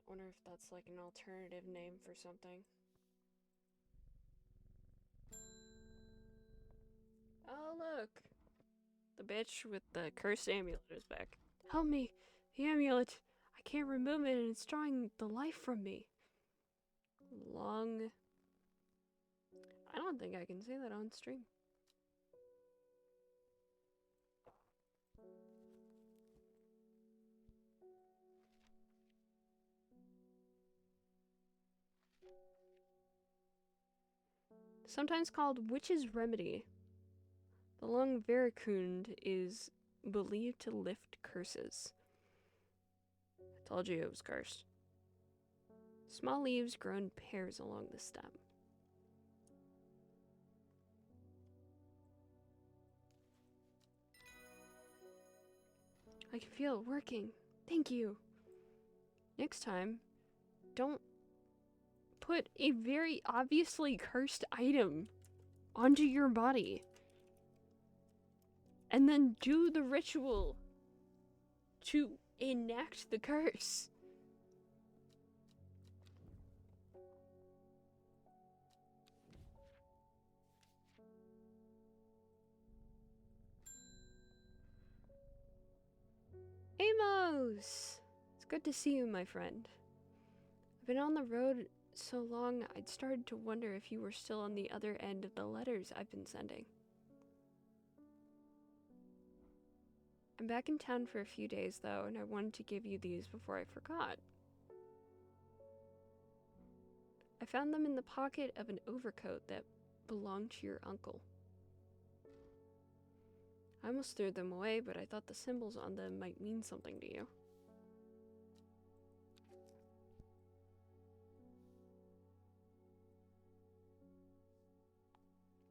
Wonder if that's like an alternative name for something. Oh, look! The bitch with the cursed amulet is back. Help me! The amulet! I can't remove it and it's drawing the life from me. Long... I don't think I can say that on stream. Sometimes called Witch's Remedy. The long vericund is believed to lift curses. I told you it was cursed. Small leaves grow in pairs along the stem. I can feel it working. Thank you. Next time, don't put a very obviously cursed item onto your body. And then do the ritual to enact the curse. Amos! It's good to see you, my friend. I've been on the road so long, I'd started to wonder if you were still on the other end of the letters I've been sending. I'm back in town for a few days, though, and I wanted to give you these before I forgot. I found them in the pocket of an overcoat that belonged to your uncle. I almost threw them away, but I thought the symbols on them might mean something to you.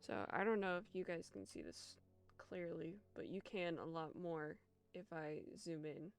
So, I don't know if you guys can see this clearly, but you can a lot more if I zoom in.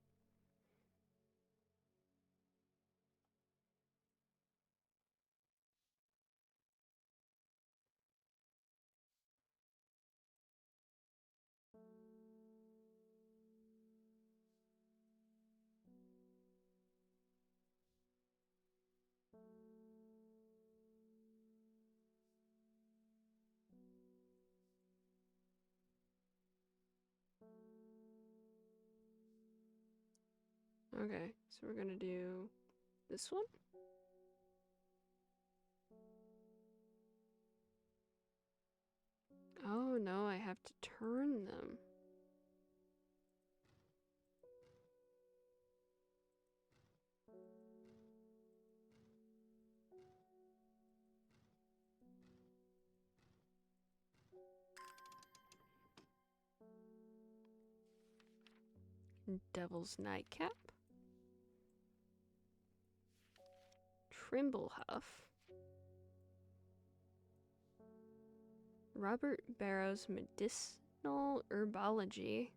Okay, so we're gonna do this one. Oh no, I have to turn them. Devil's Nightcap. Trimblehuff. Robert Barrow's Medicinal Herbology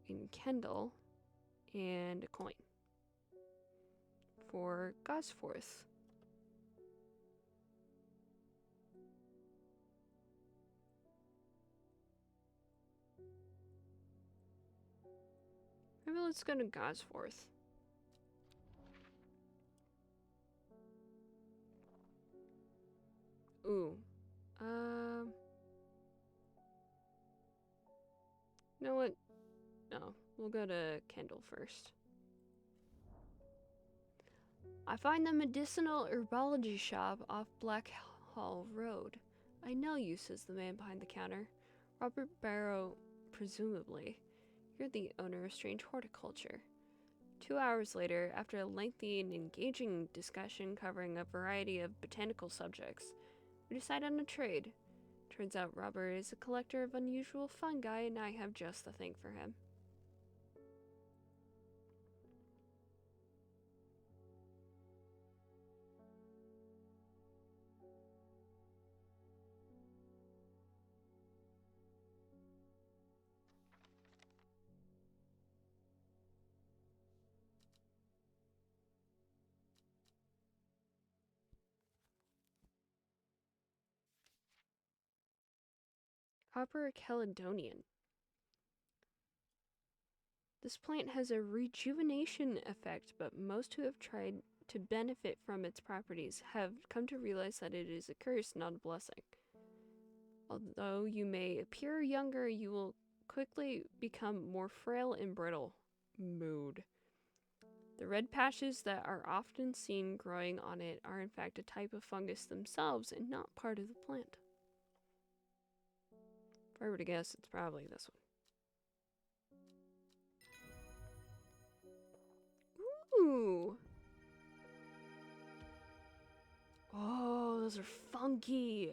in Kendall, and a coin for Gosforth. Maybe let's go to Gosforth. Ooh. You know what? No, we'll go to Kendall first. I find the medicinal herbology shop off Blackhall Road. I know you, says the man behind the counter. Robert Barrow, presumably. You're the owner of Strange Horticulture. 2 hours later, after a lengthy and engaging discussion covering a variety of botanical subjects, we decide on a trade. Turns out Robert is a collector of unusual fungi, and I have just the thing for him. Copper Caledonian. This plant has a rejuvenation effect, but most who have tried to benefit from its properties have come to realize that it is a curse, not a blessing. Although you may appear younger, you will quickly become more frail and brittle. Mood. The red patches that are often seen growing on it are in fact a type of fungus themselves and not part of the plant. If I were to guess, it's probably this one. Ooh! Oh, those are funky!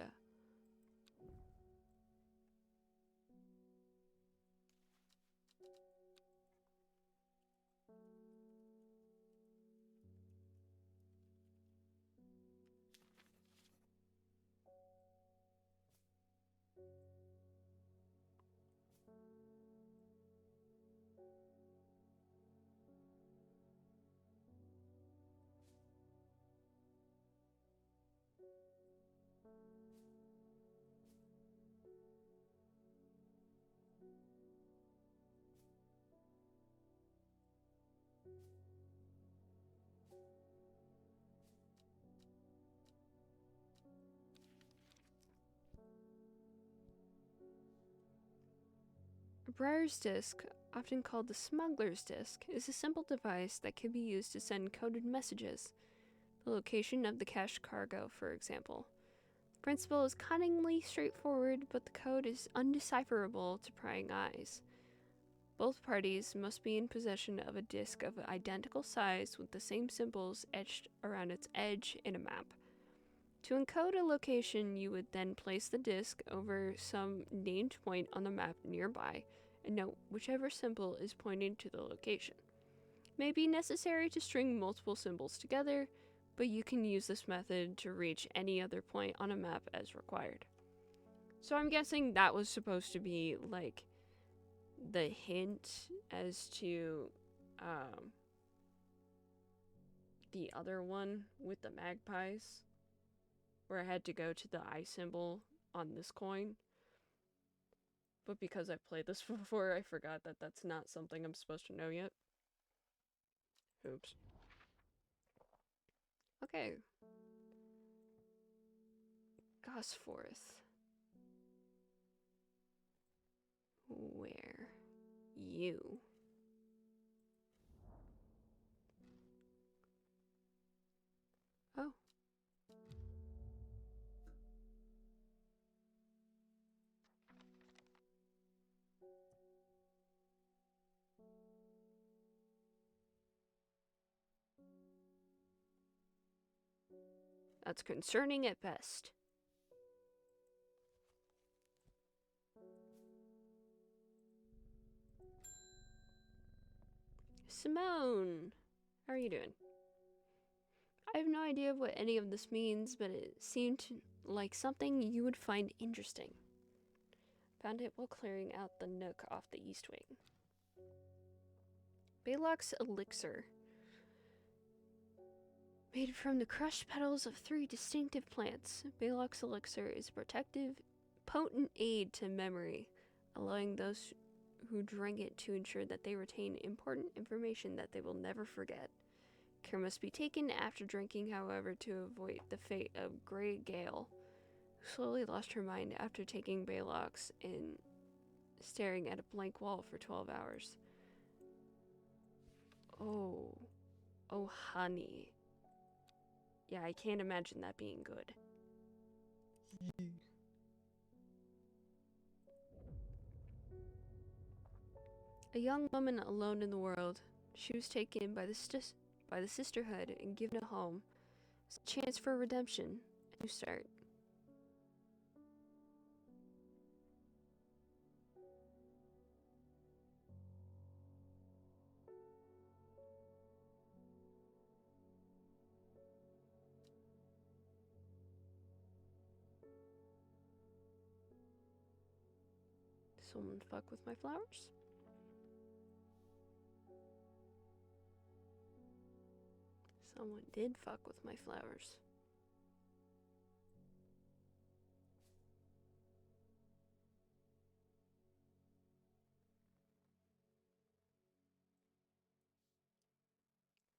A briar's disc, often called the smuggler's disc, is a simple device that can be used to send coded messages. The location of the cached cargo, for example. The principle is cunningly straightforward, but the code is undecipherable to prying eyes. Both parties must be in possession of a disk of identical size with the same symbols etched around its edge in a map. To encode a location, you would then place the disk over some named point on the map nearby and note whichever symbol is pointing to the location. It may be necessary to string multiple symbols together, but you can use this method to reach any other point on a map as required. So I'm guessing that was supposed to be like the hint as to the other one with the magpies, where I had to go to the eye symbol on this coin. But because I've played this before, I forgot that that's not something I'm supposed to know yet. Oops. Okay. Gosforth. Where? You. Oh. That's concerning at best. Simone! How are you doing? I have no idea what any of this means, but it seemed like something you would find interesting. Found it while clearing out the nook off the east wing. Baylock's elixir. Made from the crushed petals of 3 distinctive plants, Baylock's elixir is a protective, potent aid to memory, allowing those who drink it to ensure that they retain important information that they will never forget. Care must be taken after drinking, however, to avoid the fate of Grey Gale, who slowly lost her mind after taking Baylock's and staring at a blank wall for 12 hours. Oh, honey. Yeah, I can't imagine that being good. A young woman alone in the world, she was taken by the sisterhood and given a home. It's a chance for redemption, a new start. Did someone fuck with my flowers? Someone did fuck with my flowers.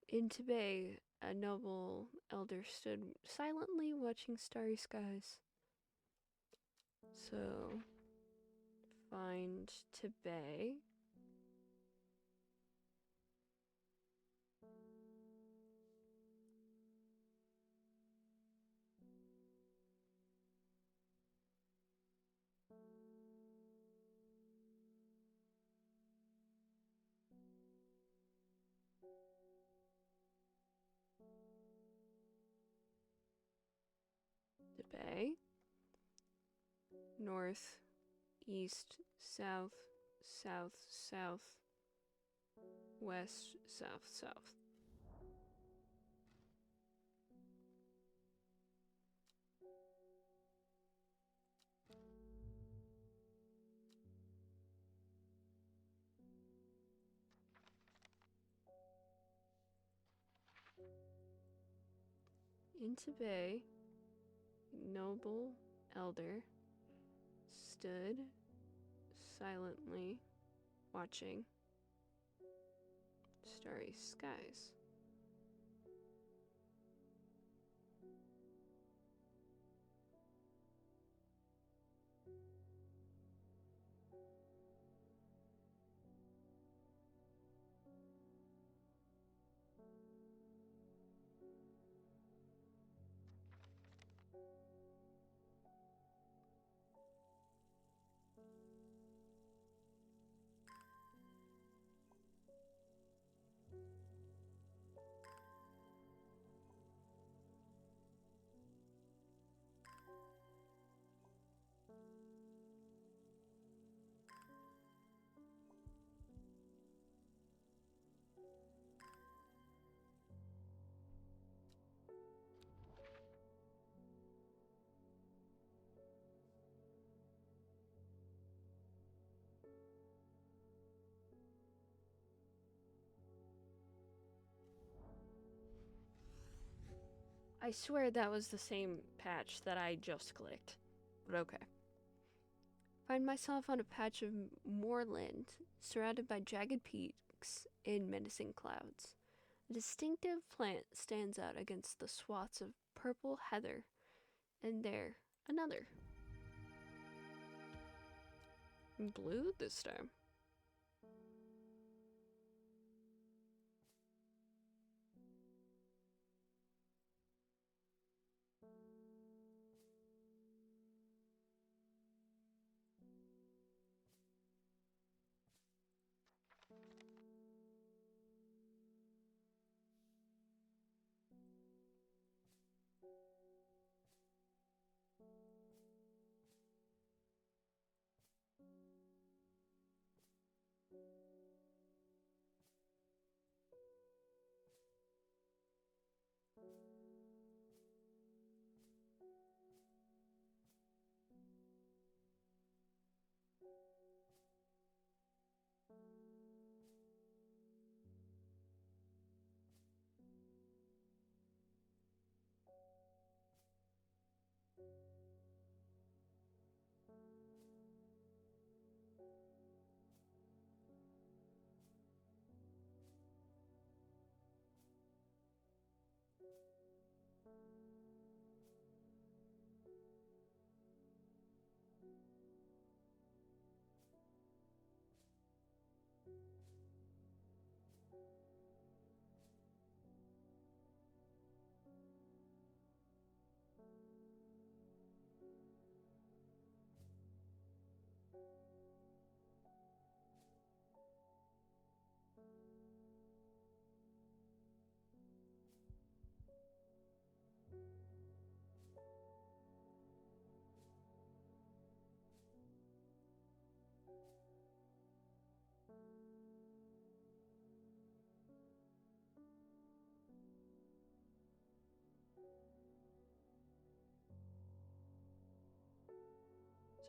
In Tibet, a noble elder stood silently watching starry skies. So, find Tibet. Tibet. North, east, south, south, south, west, south, south. In Tibet, noble elder stood silently watching starry skies. I swear that was the same patch that I just clicked. But okay. Find myself on a patch of moorland, surrounded by jagged peaks and menacing clouds. A distinctive plant stands out against the swaths of purple heather, and there, another. Blue this time.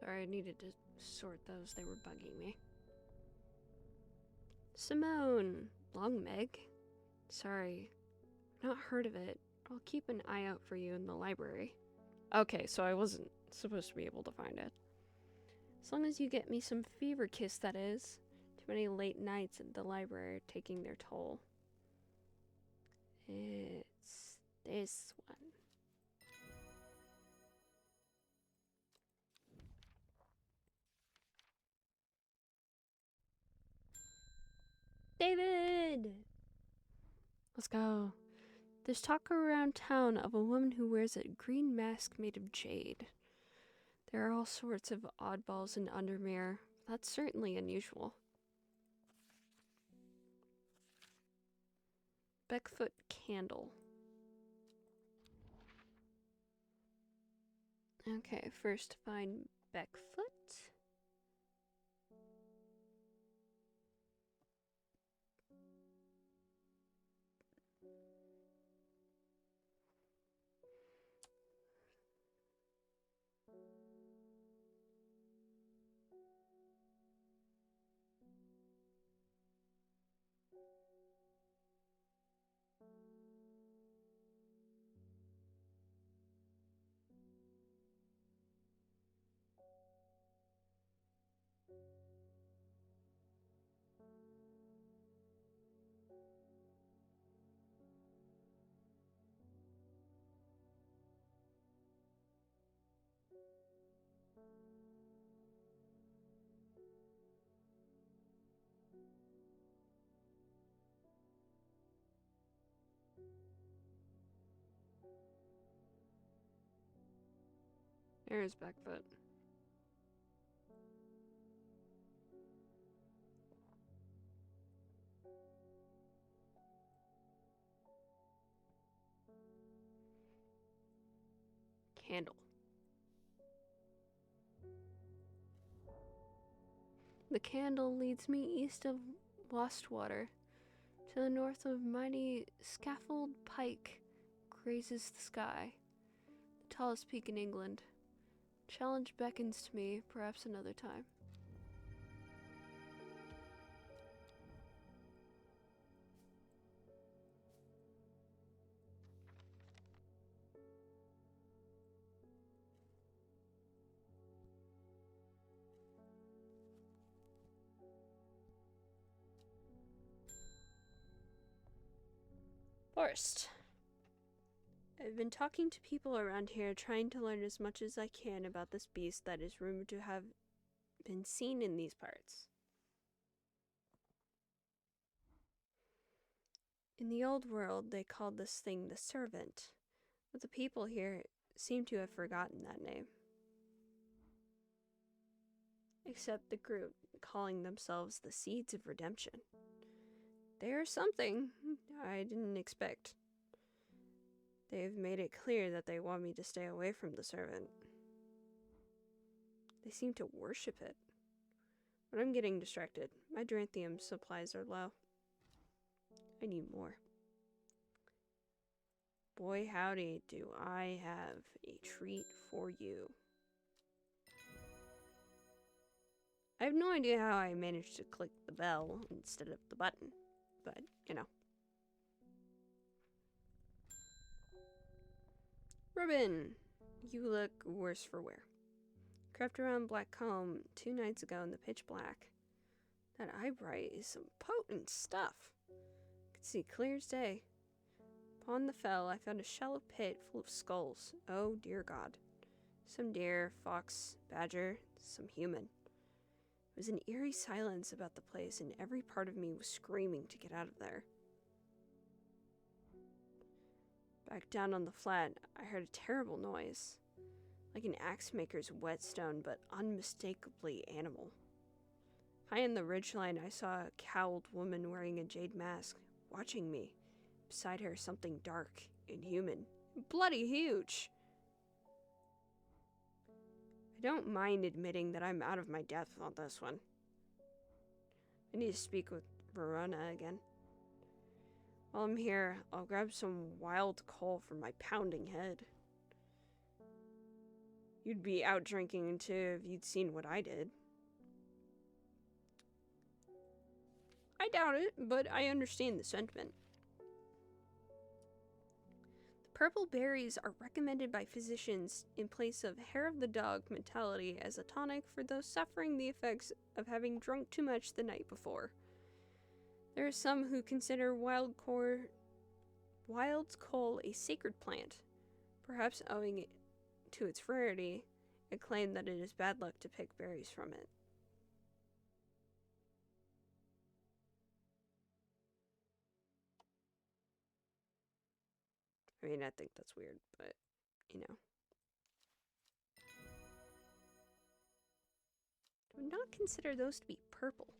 Sorry, I needed to sort those. They were bugging me. Simone! Long Meg? Sorry, not heard of it. I'll keep an eye out for you in the library. Okay, so I wasn't supposed to be able to find it. As long as you get me some fever kiss, that is. Too many late nights at the library are taking their toll. It's this one. David! Let's go. There's talk around town of a woman who wears a green mask made of jade. There are all sorts of oddballs in Undermere. That's certainly unusual. Beckfoot candle. Okay, first find Beckfoot. There's Beckfoot. Candle. The candle leads me east of Lostwater. To the north of mighty Scaffold Pike grazes the sky, the tallest peak in England. Challenge beckons to me, perhaps another time. forest. I've been talking to people around here, trying to learn as much as I can about this beast that is rumored to have been seen in these parts. In the old world, they called this thing the Servant, but the people here seem to have forgotten that name. Except the group calling themselves the Seeds of Redemption. They are something I didn't expect. They've made it clear that they want me to stay away from the Servant. They seem to worship it. But I'm getting distracted. My Duranthium supplies are low. I need more. Boy howdy, do I have a treat for you. I have no idea how I managed to click the bell instead of the button, but, you know. Ruben, you look worse for wear. Crept around Black Comb 2 nights ago in the pitch black. That eyebright is some potent stuff. Could see clear as day. Upon the fell, I found a shallow pit full of skulls. Oh, dear God. Some deer, fox, badger, some human. There was an eerie silence about the place, and every part of me was screaming to get out of there. Back down on the flat, I heard a terrible noise. Like an axe maker's whetstone, but unmistakably animal. High in the ridgeline, I saw a cowled woman wearing a jade mask, watching me. Beside her, something dark, inhuman, bloody huge. I don't mind admitting that I'm out of my depth on this one. I need to speak with Verona again. While I'm here, I'll grab some wild coal for my pounding head. You'd be out drinking too if you'd seen what I did. I doubt it, but I understand the sentiment. The purple berries are recommended by physicians in place of hair of the dog mentality as a tonic for those suffering the effects of having drunk too much the night before. There are some who consider wild coal a sacred plant, perhaps owing it to its rarity, and claim that it is bad luck to pick berries from it. I mean, I think that's weird, but, you know. I would not consider those to be purple.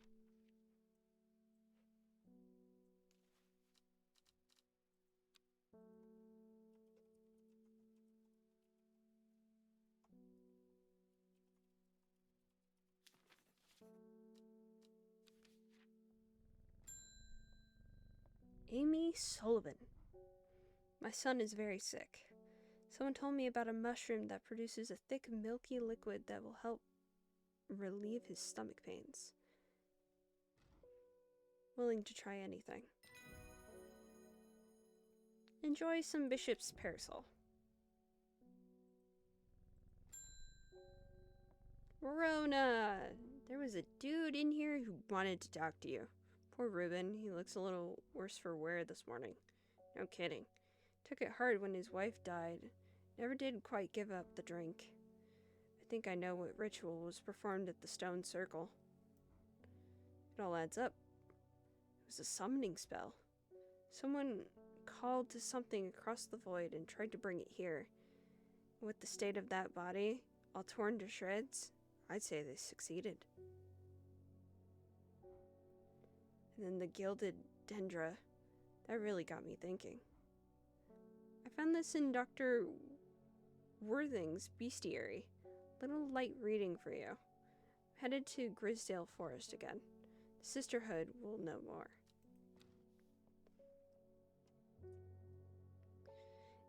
Amy Sullivan. My son is very sick. Someone told me about a mushroom that produces a thick, milky liquid that will help relieve his stomach pains. Willing to try anything. Enjoy some Bishop's Parasol. Rona! There was a dude in here who wanted to talk to you. Poor Ruben, he looks a little worse for wear this morning. No kidding. Took it hard when his wife died. Never did quite give up the drink. I think I know what ritual was performed at the stone circle. It all adds up. It was a summoning spell. Someone called to something across the void and tried to bring it here. With the state of that body, all torn to shreds, I'd say they succeeded. And then the gilded dendra, that really got me thinking. I found this in Dr. Worthing's bestiary. Little light reading for you. Headed to Grisdale Forest again. The Sisterhood will know more.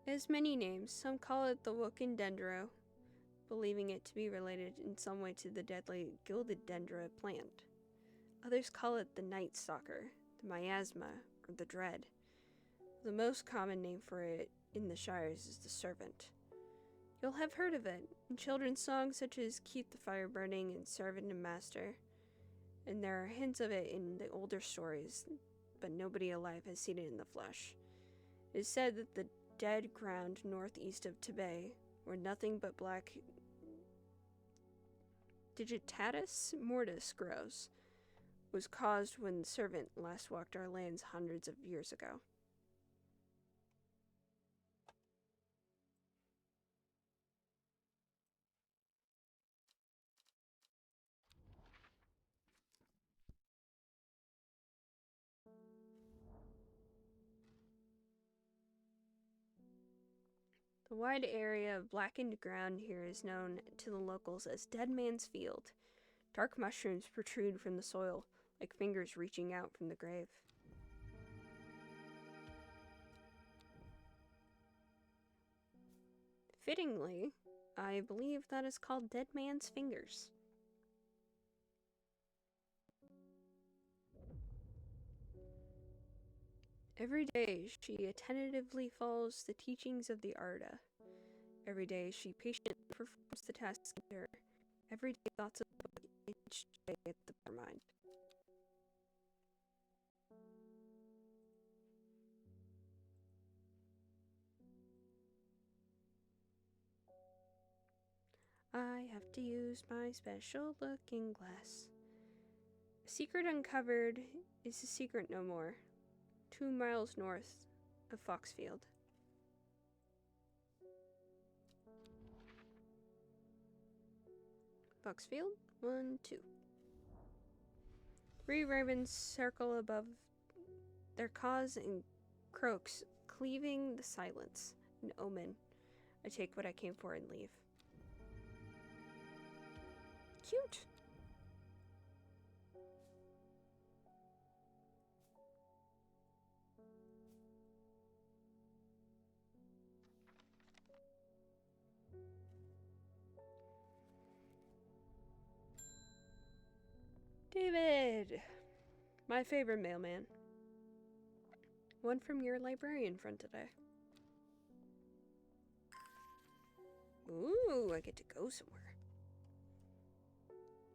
It has many names. Some call it the Woken Dendro, believing it to be related in some way to the deadly gilded dendra plant. Others call it the Night Stalker, the Miasma, or the Dread. The most common name for it in the Shires is the Servant. You'll have heard of it in children's songs such as Keep the Fire Burning and Servant and Master, and there are hints of it in the older stories, but nobody alive has seen it in the flesh. It is said that the dead ground northeast of Tibet, where nothing but black Digitatus mortis grows, was caused when the servant last walked our lands hundreds of years ago. The wide area of blackened ground here is known to the locals as Dead Man's Field. Dark mushrooms protrude from the soil, like fingers reaching out from the grave. Fittingly, I believe that is called Dead Man's Fingers. Every day she attentively follows the teachings of the Arda. Every day she patiently performs the tasks given her. Every day thoughts of the book each day at the mind. I have to use my special looking glass. A secret uncovered is a secret no more. 2 miles north of Foxfield. Foxfield? 1, 2. 3 ravens circle above their caws and croaks, cleaving the silence. An omen. I take what I came for and leave. Cute! David! My favorite mailman. One from your librarian friend today. Ooh, I get to go somewhere.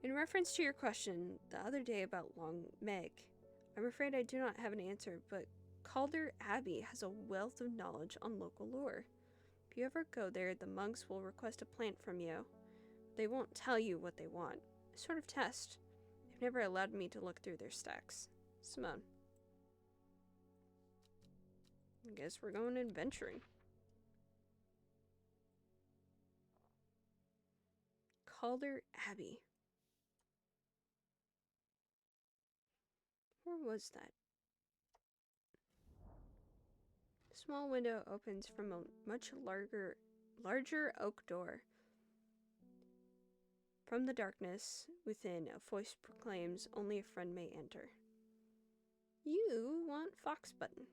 In reference to your question the other day about Long Meg, I'm afraid I do not have an answer, but Calder Abbey has a wealth of knowledge on local lore. If you ever go there, the monks will request a plant from you. They won't tell you what they want. A sort of test. They've never allowed me to look through their stacks. Simone. I guess we're going adventuring. Calder Abbey. Where was that? A small window opens from a much larger oak door. From the darkness within, a voice proclaims only a friend may enter. You want Fox Button.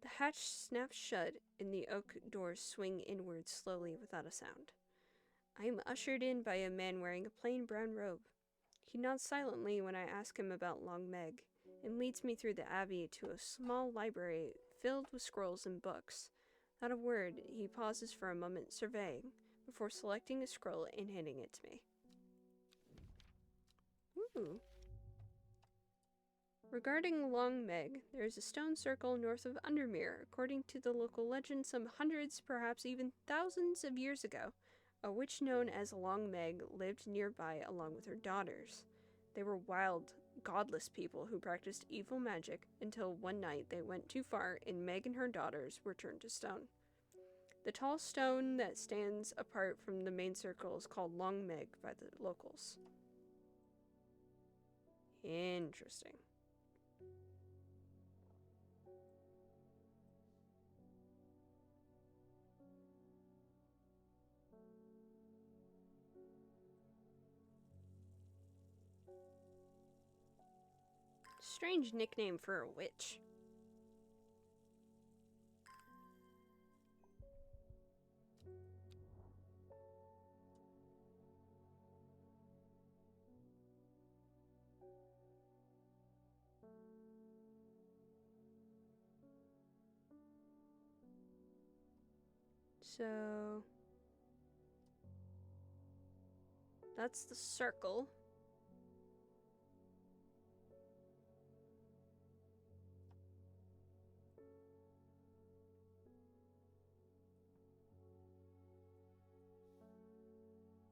The hatch snaps shut and the oak doors swing inward slowly without a sound. I am ushered in by a man wearing a plain brown robe. He nods silently when I ask him about Long Meg, and leads me through the abbey to a small library filled with scrolls and books. Not a word, he pauses for a moment surveying, before selecting a scroll and handing it to me. Ooh. Regarding Long Meg, there is a stone circle north of Undermere. According to the local legend, some hundreds, perhaps even thousands of years ago, a witch known as Long Meg lived nearby along with her daughters. They were wild, godless people who practiced evil magic until one night they went too far and Meg and her daughters were turned to stone. The tall stone that stands apart from the main circle is called Long Meg by the locals. Interesting. Strange nickname for a witch. So that's the circle.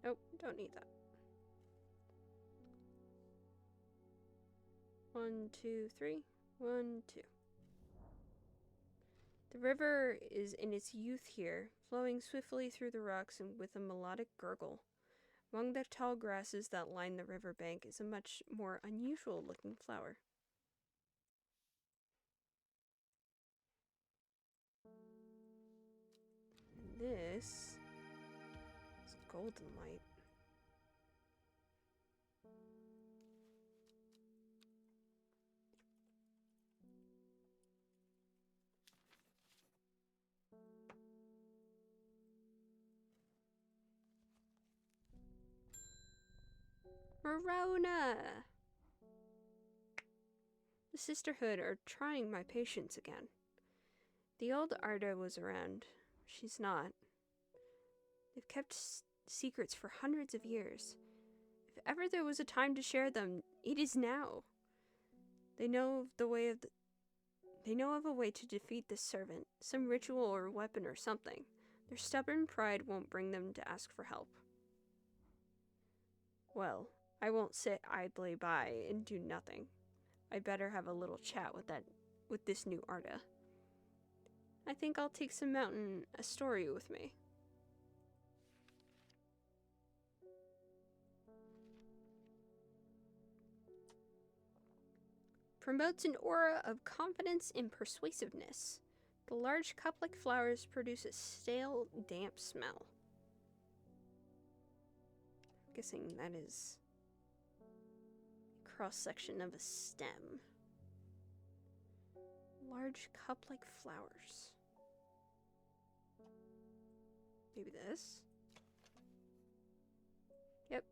Nope, don't need that. 1, 2, 3. 1, 2. The river is in its youth here, flowing swiftly through the rocks and with a melodic gurgle. Among the tall grasses that line the riverbank is a much more unusual-looking flower. And this is golden light. Morona! The sisterhood are trying my patience again. The old Arda was around. She's not. They've kept secrets for hundreds of years. If ever there was a time to share them, it is now. They know of a way to defeat this servant, some ritual or weapon or something. Their stubborn pride won't bring them to ask for help. Well, I won't sit idly by and do nothing. I'd better have a little chat with this new Arda. I think I'll take some Mountain Astoria with me. Promotes an aura of confidence and persuasiveness. The large cup-like flowers produce a stale, damp smell. I'm guessing that is a cross-section of a stem. Large cup-like flowers. Maybe this? Yep.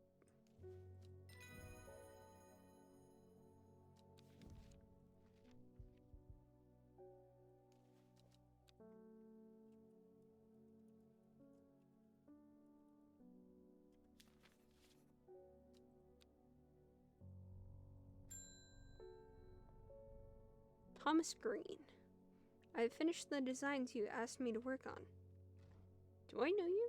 Thomas Green. I've finished the designs you asked me to work on. Do I know you?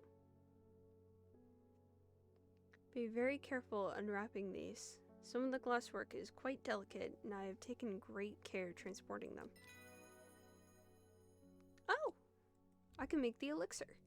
Be very careful unwrapping these. Some of the glasswork is quite delicate, and I have taken great care transporting them. Oh! I can make the elixir.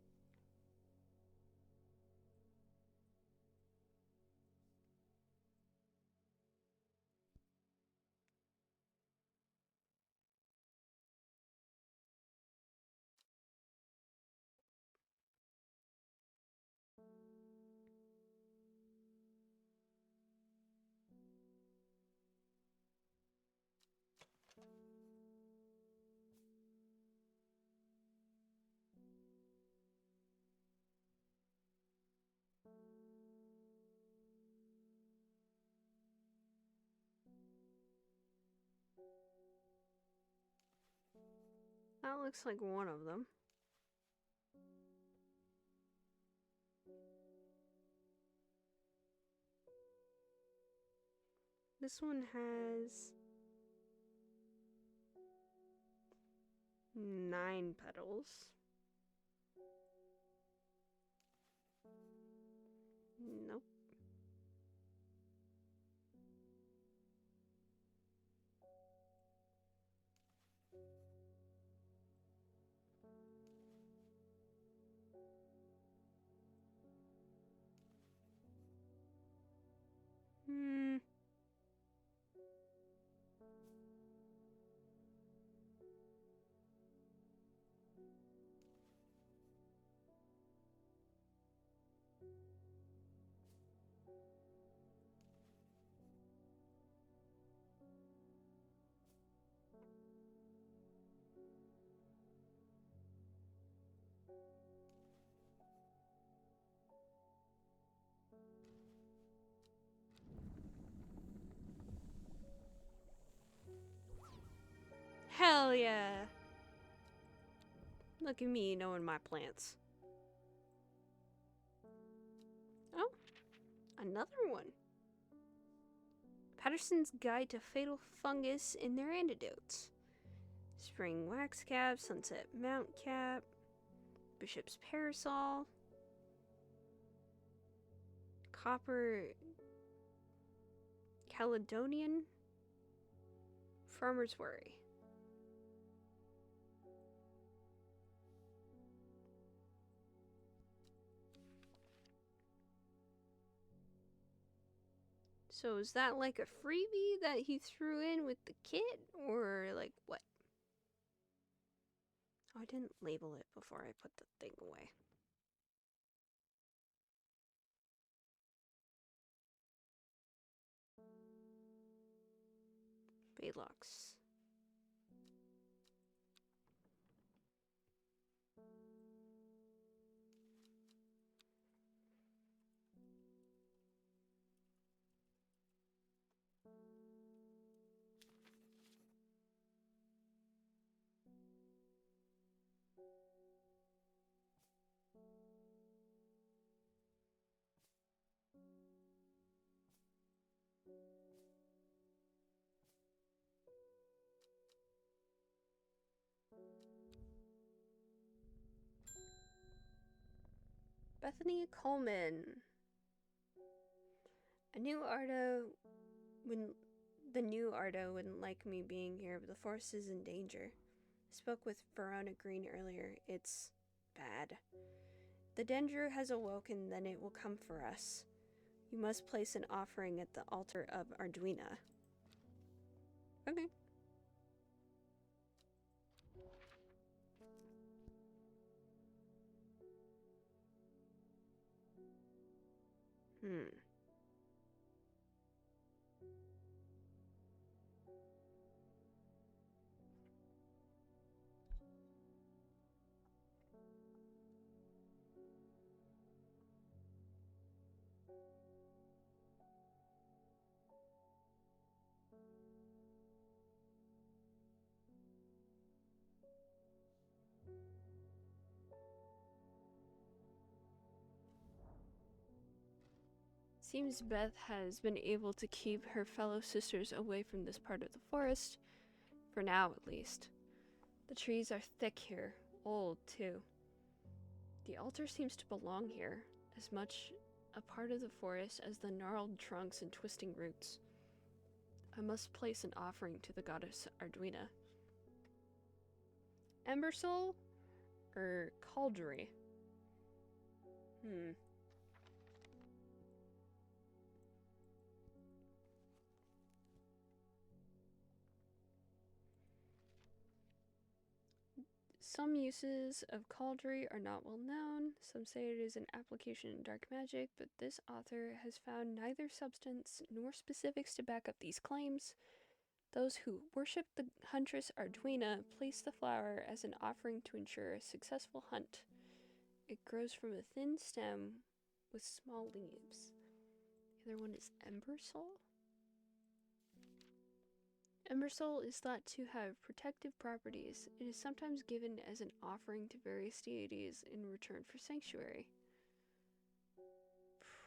That looks like one of them. This one has 9 petals. Nope. Hell yeah! Look at me knowing my plants. Oh, another one. Patterson's Guide to Fatal Fungus and Their Antidotes. Spring Wax Cap, Sunset Mount Cap, Bishop's Parasol. Copper Caledonian Farmer's Worry. So is that like a freebie that he threw in with the kit, or like what? Oh, I didn't label it before I put the thing away. Baylox. Bethany Coleman. The new Ardo wouldn't like me being here, but the forest is in danger. I spoke with Verona Green earlier. It's bad. The Dendru has awoken, then it will come for us. You must place an offering at the altar of Arduina. Okay. Seems Beth has been able to keep her fellow sisters away from this part of the forest, for now at least. The trees are thick here, old too. The altar seems to belong here, as much a part of the forest as the gnarled trunks and twisting roots. I must place an offering to the goddess Arduina. Ember Soul or Cauldry? Some uses of Cauldry are not well known. Some say it is an application in dark magic, but this author has found neither substance nor specifics to back up these claims. Those who worship the huntress Arduina place the flower as an offering to ensure a successful hunt. It grows from a thin stem with small leaves. The other one is Ember Soul. Ember Soul is thought to have protective properties. It is sometimes given as an offering to various deities in return for sanctuary.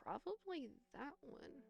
Probably that one.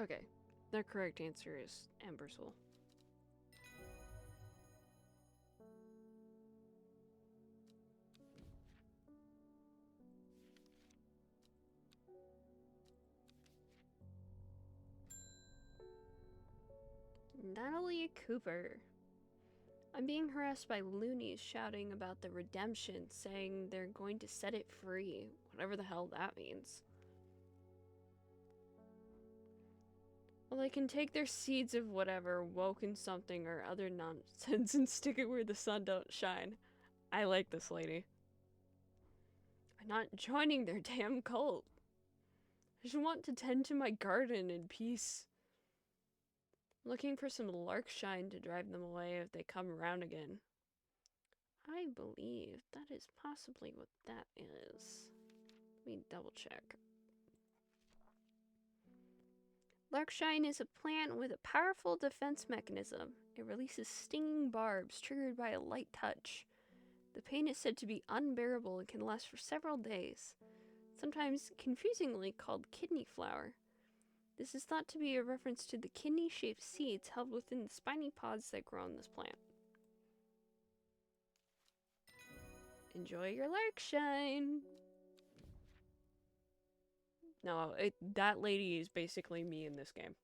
Okay, the correct answer is Ember Soul. Natalie Cooper. I'm being harassed by loonies shouting about the redemption, saying they're going to set it free. Whatever the hell that means. Well, they can take their seeds of whatever, woken something or other nonsense, and stick it where the sun don't shine. I like this lady. I'm not joining their damn cult. I just want to tend to my garden in peace. I'm looking for some larkshine to drive them away if they come around again. I believe that is possibly what that is. Let me double check. Larkshine is a plant with a powerful defense mechanism. It releases stinging barbs triggered by a light touch. The pain is said to be unbearable and can last for several days, sometimes confusingly called kidney flower. This is thought to be a reference to the kidney-shaped seeds held within the spiny pods that grow on this plant. Enjoy your larkshine! No, that lady is basically me in this game.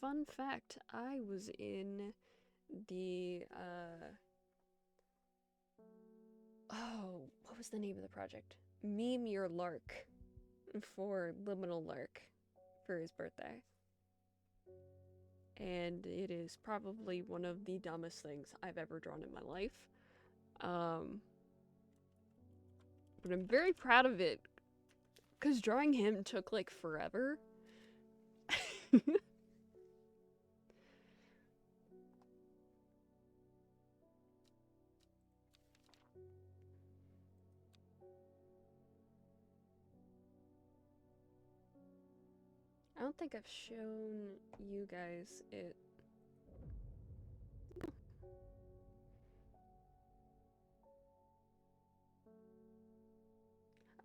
Fun fact, I was in the, oh, what was the name of the project? Meme Your Lark for Liminal Lark for his birthday. And it is probably one of the dumbest things I've ever drawn in my life. But I'm very proud of it, because drawing him took like forever. I don't think I've shown you guys it.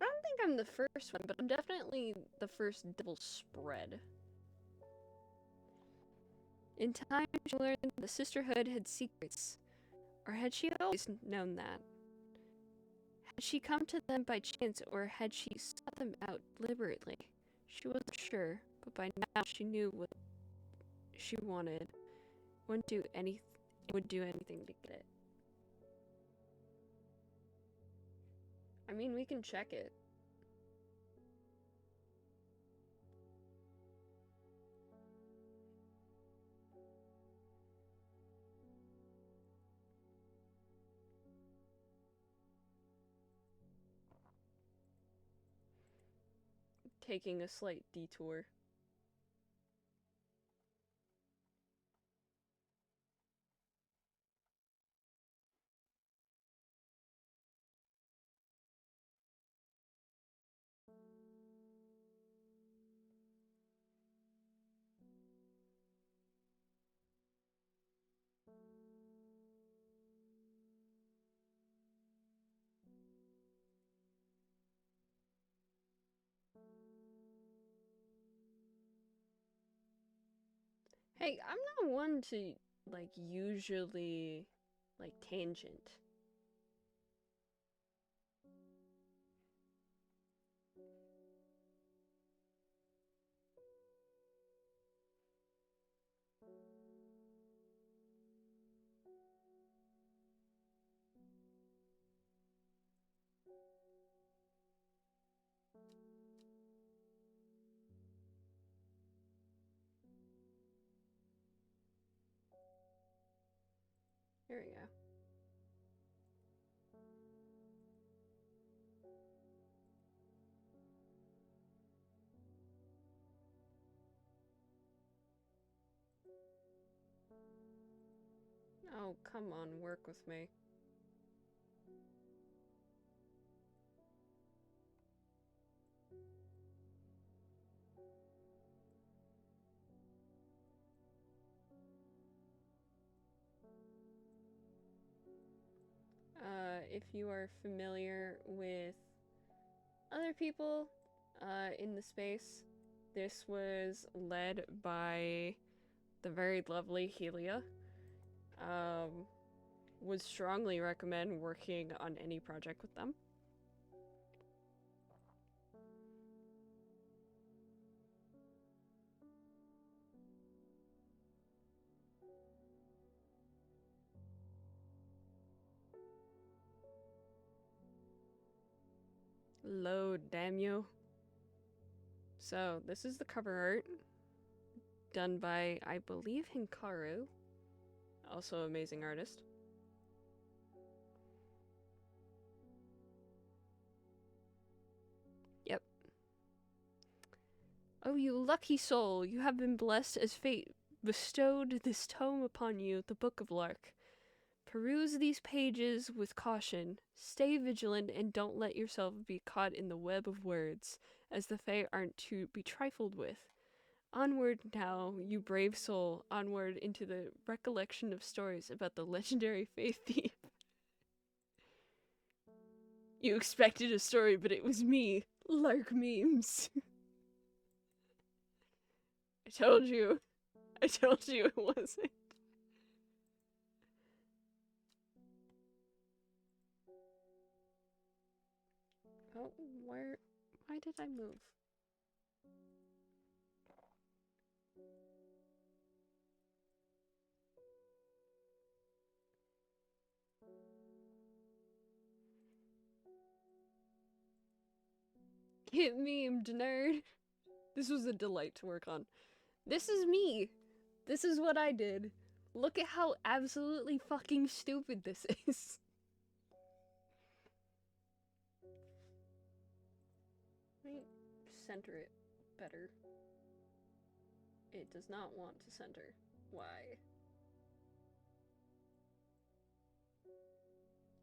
I don't think I'm the first one, but I'm definitely the first double spread. In time, she learned the sisterhood had secrets. Or had she always known that? Had she come to them by chance, or had she sought them out deliberately? She wasn't sure, but by now she knew what she wanted. Would do anything to get it. I mean, we can check it. Taking a slight detour. Hey, I'm not one to, like, usually, like, tangent. Here we go. Oh, come on, work with me. If you are familiar with other people in the space, this was led by the very lovely Helia. Would strongly recommend working on any project with them. Load, damn you. So, this is the cover art. Done by, I believe, Hikaru. Also amazing artist. Yep. Oh, you lucky soul, you have been blessed as fate bestowed this tome upon you, the Book of Lark. Peruse these pages with caution. Stay vigilant and don't let yourself be caught in the web of words, as the Fae aren't to be trifled with. Onward now, you brave soul, onward into the recollection of stories about the legendary Fae thief. You expected a story, but it was me. Lark memes. I told you. I told you it wasn't. Oh, why did I move? Get memed, nerd. This was a delight to work on. This is me. This is what I did. Look at how absolutely fucking stupid this is. Let me center it better. It does not want to center. Why?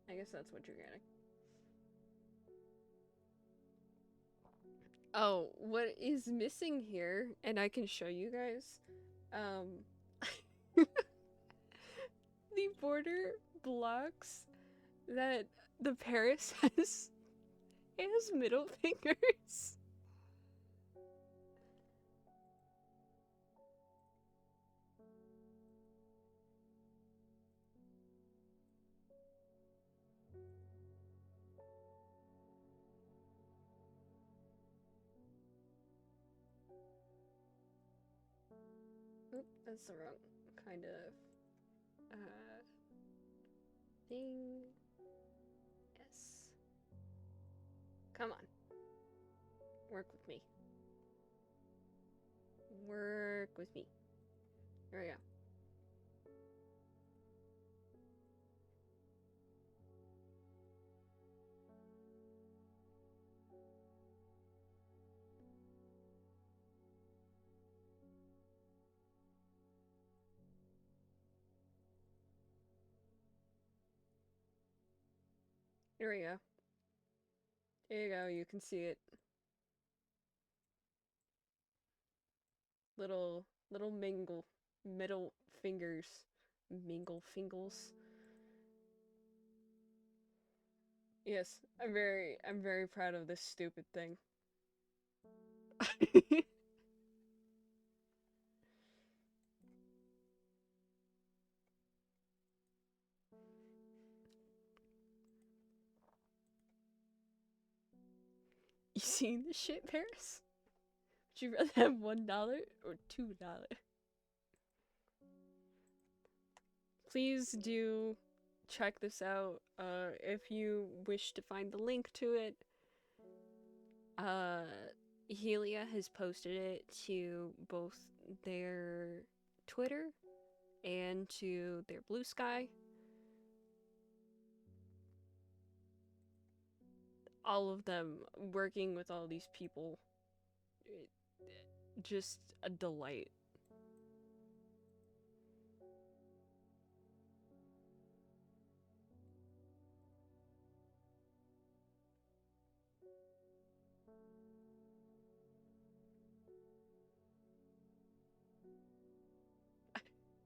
I guess that's what you're getting. Oh, what is missing here, and I can show you guys, the border blocks that the Paris has, it has middle fingers. Oop, that's the wrong kind of thing. Yes. Come on. Work with me. Work with me. There we go. There we go. There you go, you can see it. Little middle fingers. Mingle fingers. Yes, I'm very proud of this stupid thing. You seen this shit, Paris? Would you rather have $1 or $2? Please do check this out. If you wish to find the link to it, Helia has posted it to both their Twitter and to their Blue Sky. All of them working with all these people. Just a delight.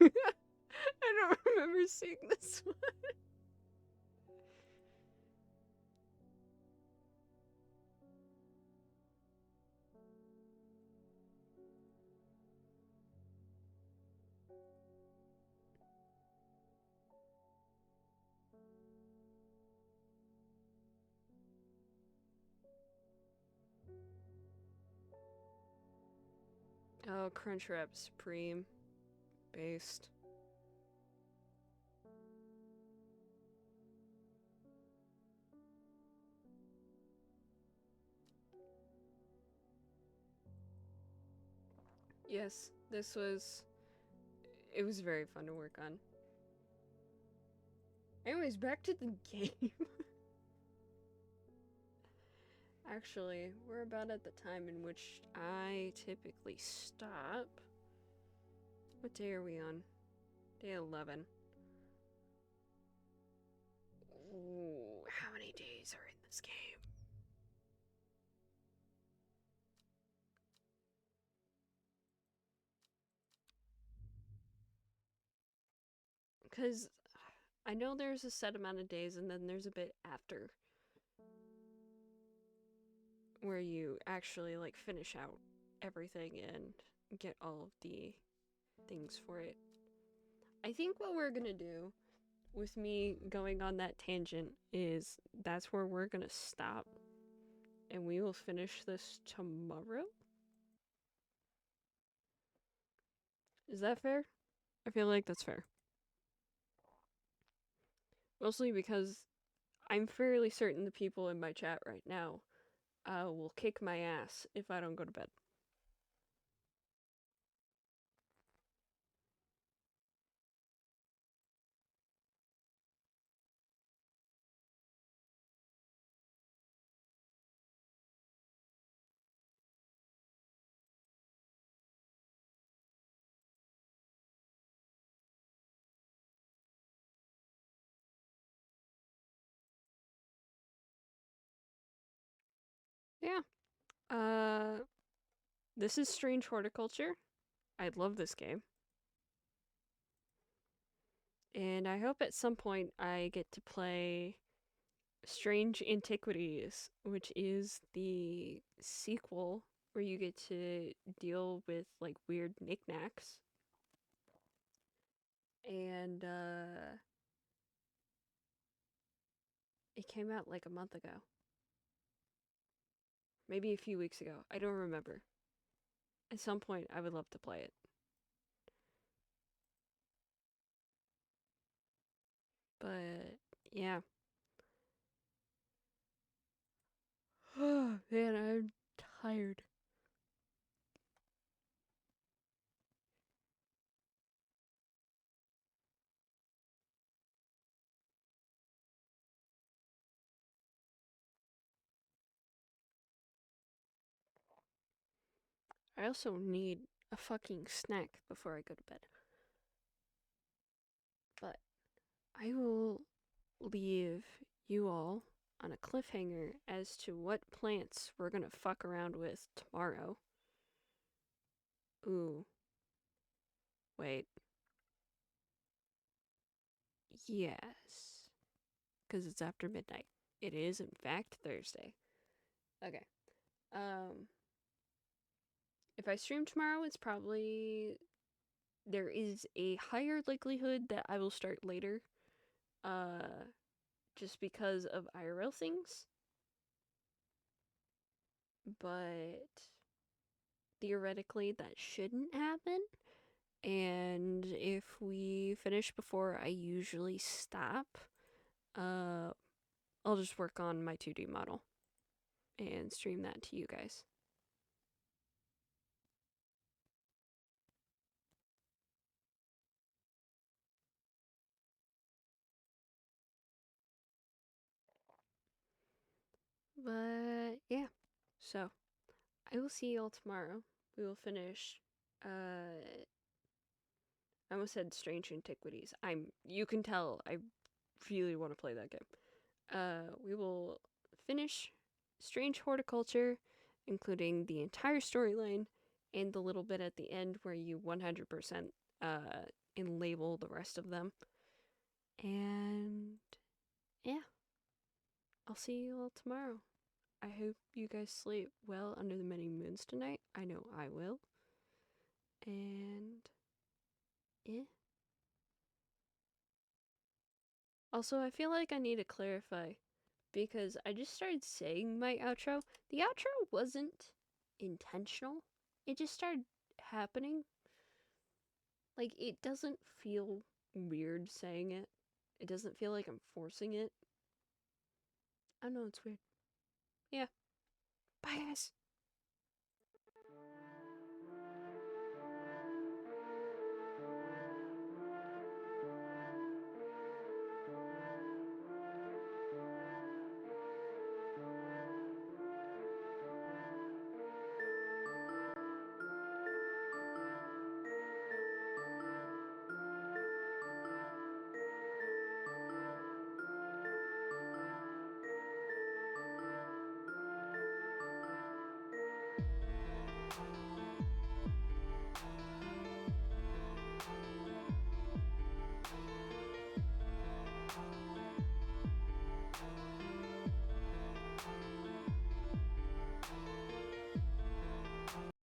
I don't remember seeing this one. Oh, Crunchwrap Supreme. Based. Yes, it was very fun to work on. Anyways, back to the game. Actually, we're about at the time in which I typically stop. What day are we on? Day 11. Ooh, how many days are in this game? Because I know there's a set amount of days and then there's a bit after where you actually like finish out everything and get all of the things for it. I think what we're gonna do with me going on that tangent is that's where we're gonna stop and we will finish this tomorrow. Is that fair? I feel like that's fair. Mostly because I'm fairly certain the people in my chat right now will kick my ass if I don't go to bed. Yeah. This is Strange Horticulture. I love this game. And I hope at some point I get to play Strange Antiquities, which is the sequel where you get to deal with like weird knickknacks. And it came out like a month ago. Maybe a few weeks ago. I don't remember. At some point I would love to play it. But yeah. Oh man, I'm tired. I also need a fucking snack before I go to bed. But I will leave you all on a cliffhanger as to what plants we're gonna fuck around with tomorrow. Ooh, wait. Yes. Because it's after midnight. It is, in fact, Thursday. Okay. Um, if I stream tomorrow, it's probably. There is a higher likelihood that I will start later. Just because of IRL things. But theoretically, that shouldn't happen. And if we finish before I usually stop, I'll just work on my 2D model and stream that to you guys. But yeah, so I will see you all tomorrow. We will finish. I almost said Strange Antiquities. You can tell I really want to play that game. We will finish Strange Horticulture, including the entire storyline and the little bit at the end where you 100% and label the rest of them. And yeah, I'll see you all tomorrow. I hope you guys sleep well under the many moons tonight. I know I will. And yeah. Also, I feel like I need to clarify because I just started saying my outro. The outro wasn't intentional. It just started happening. Like, it doesn't feel weird saying it. It doesn't feel like I'm forcing it. I don't know, it's weird. Yeah. Bye, guys.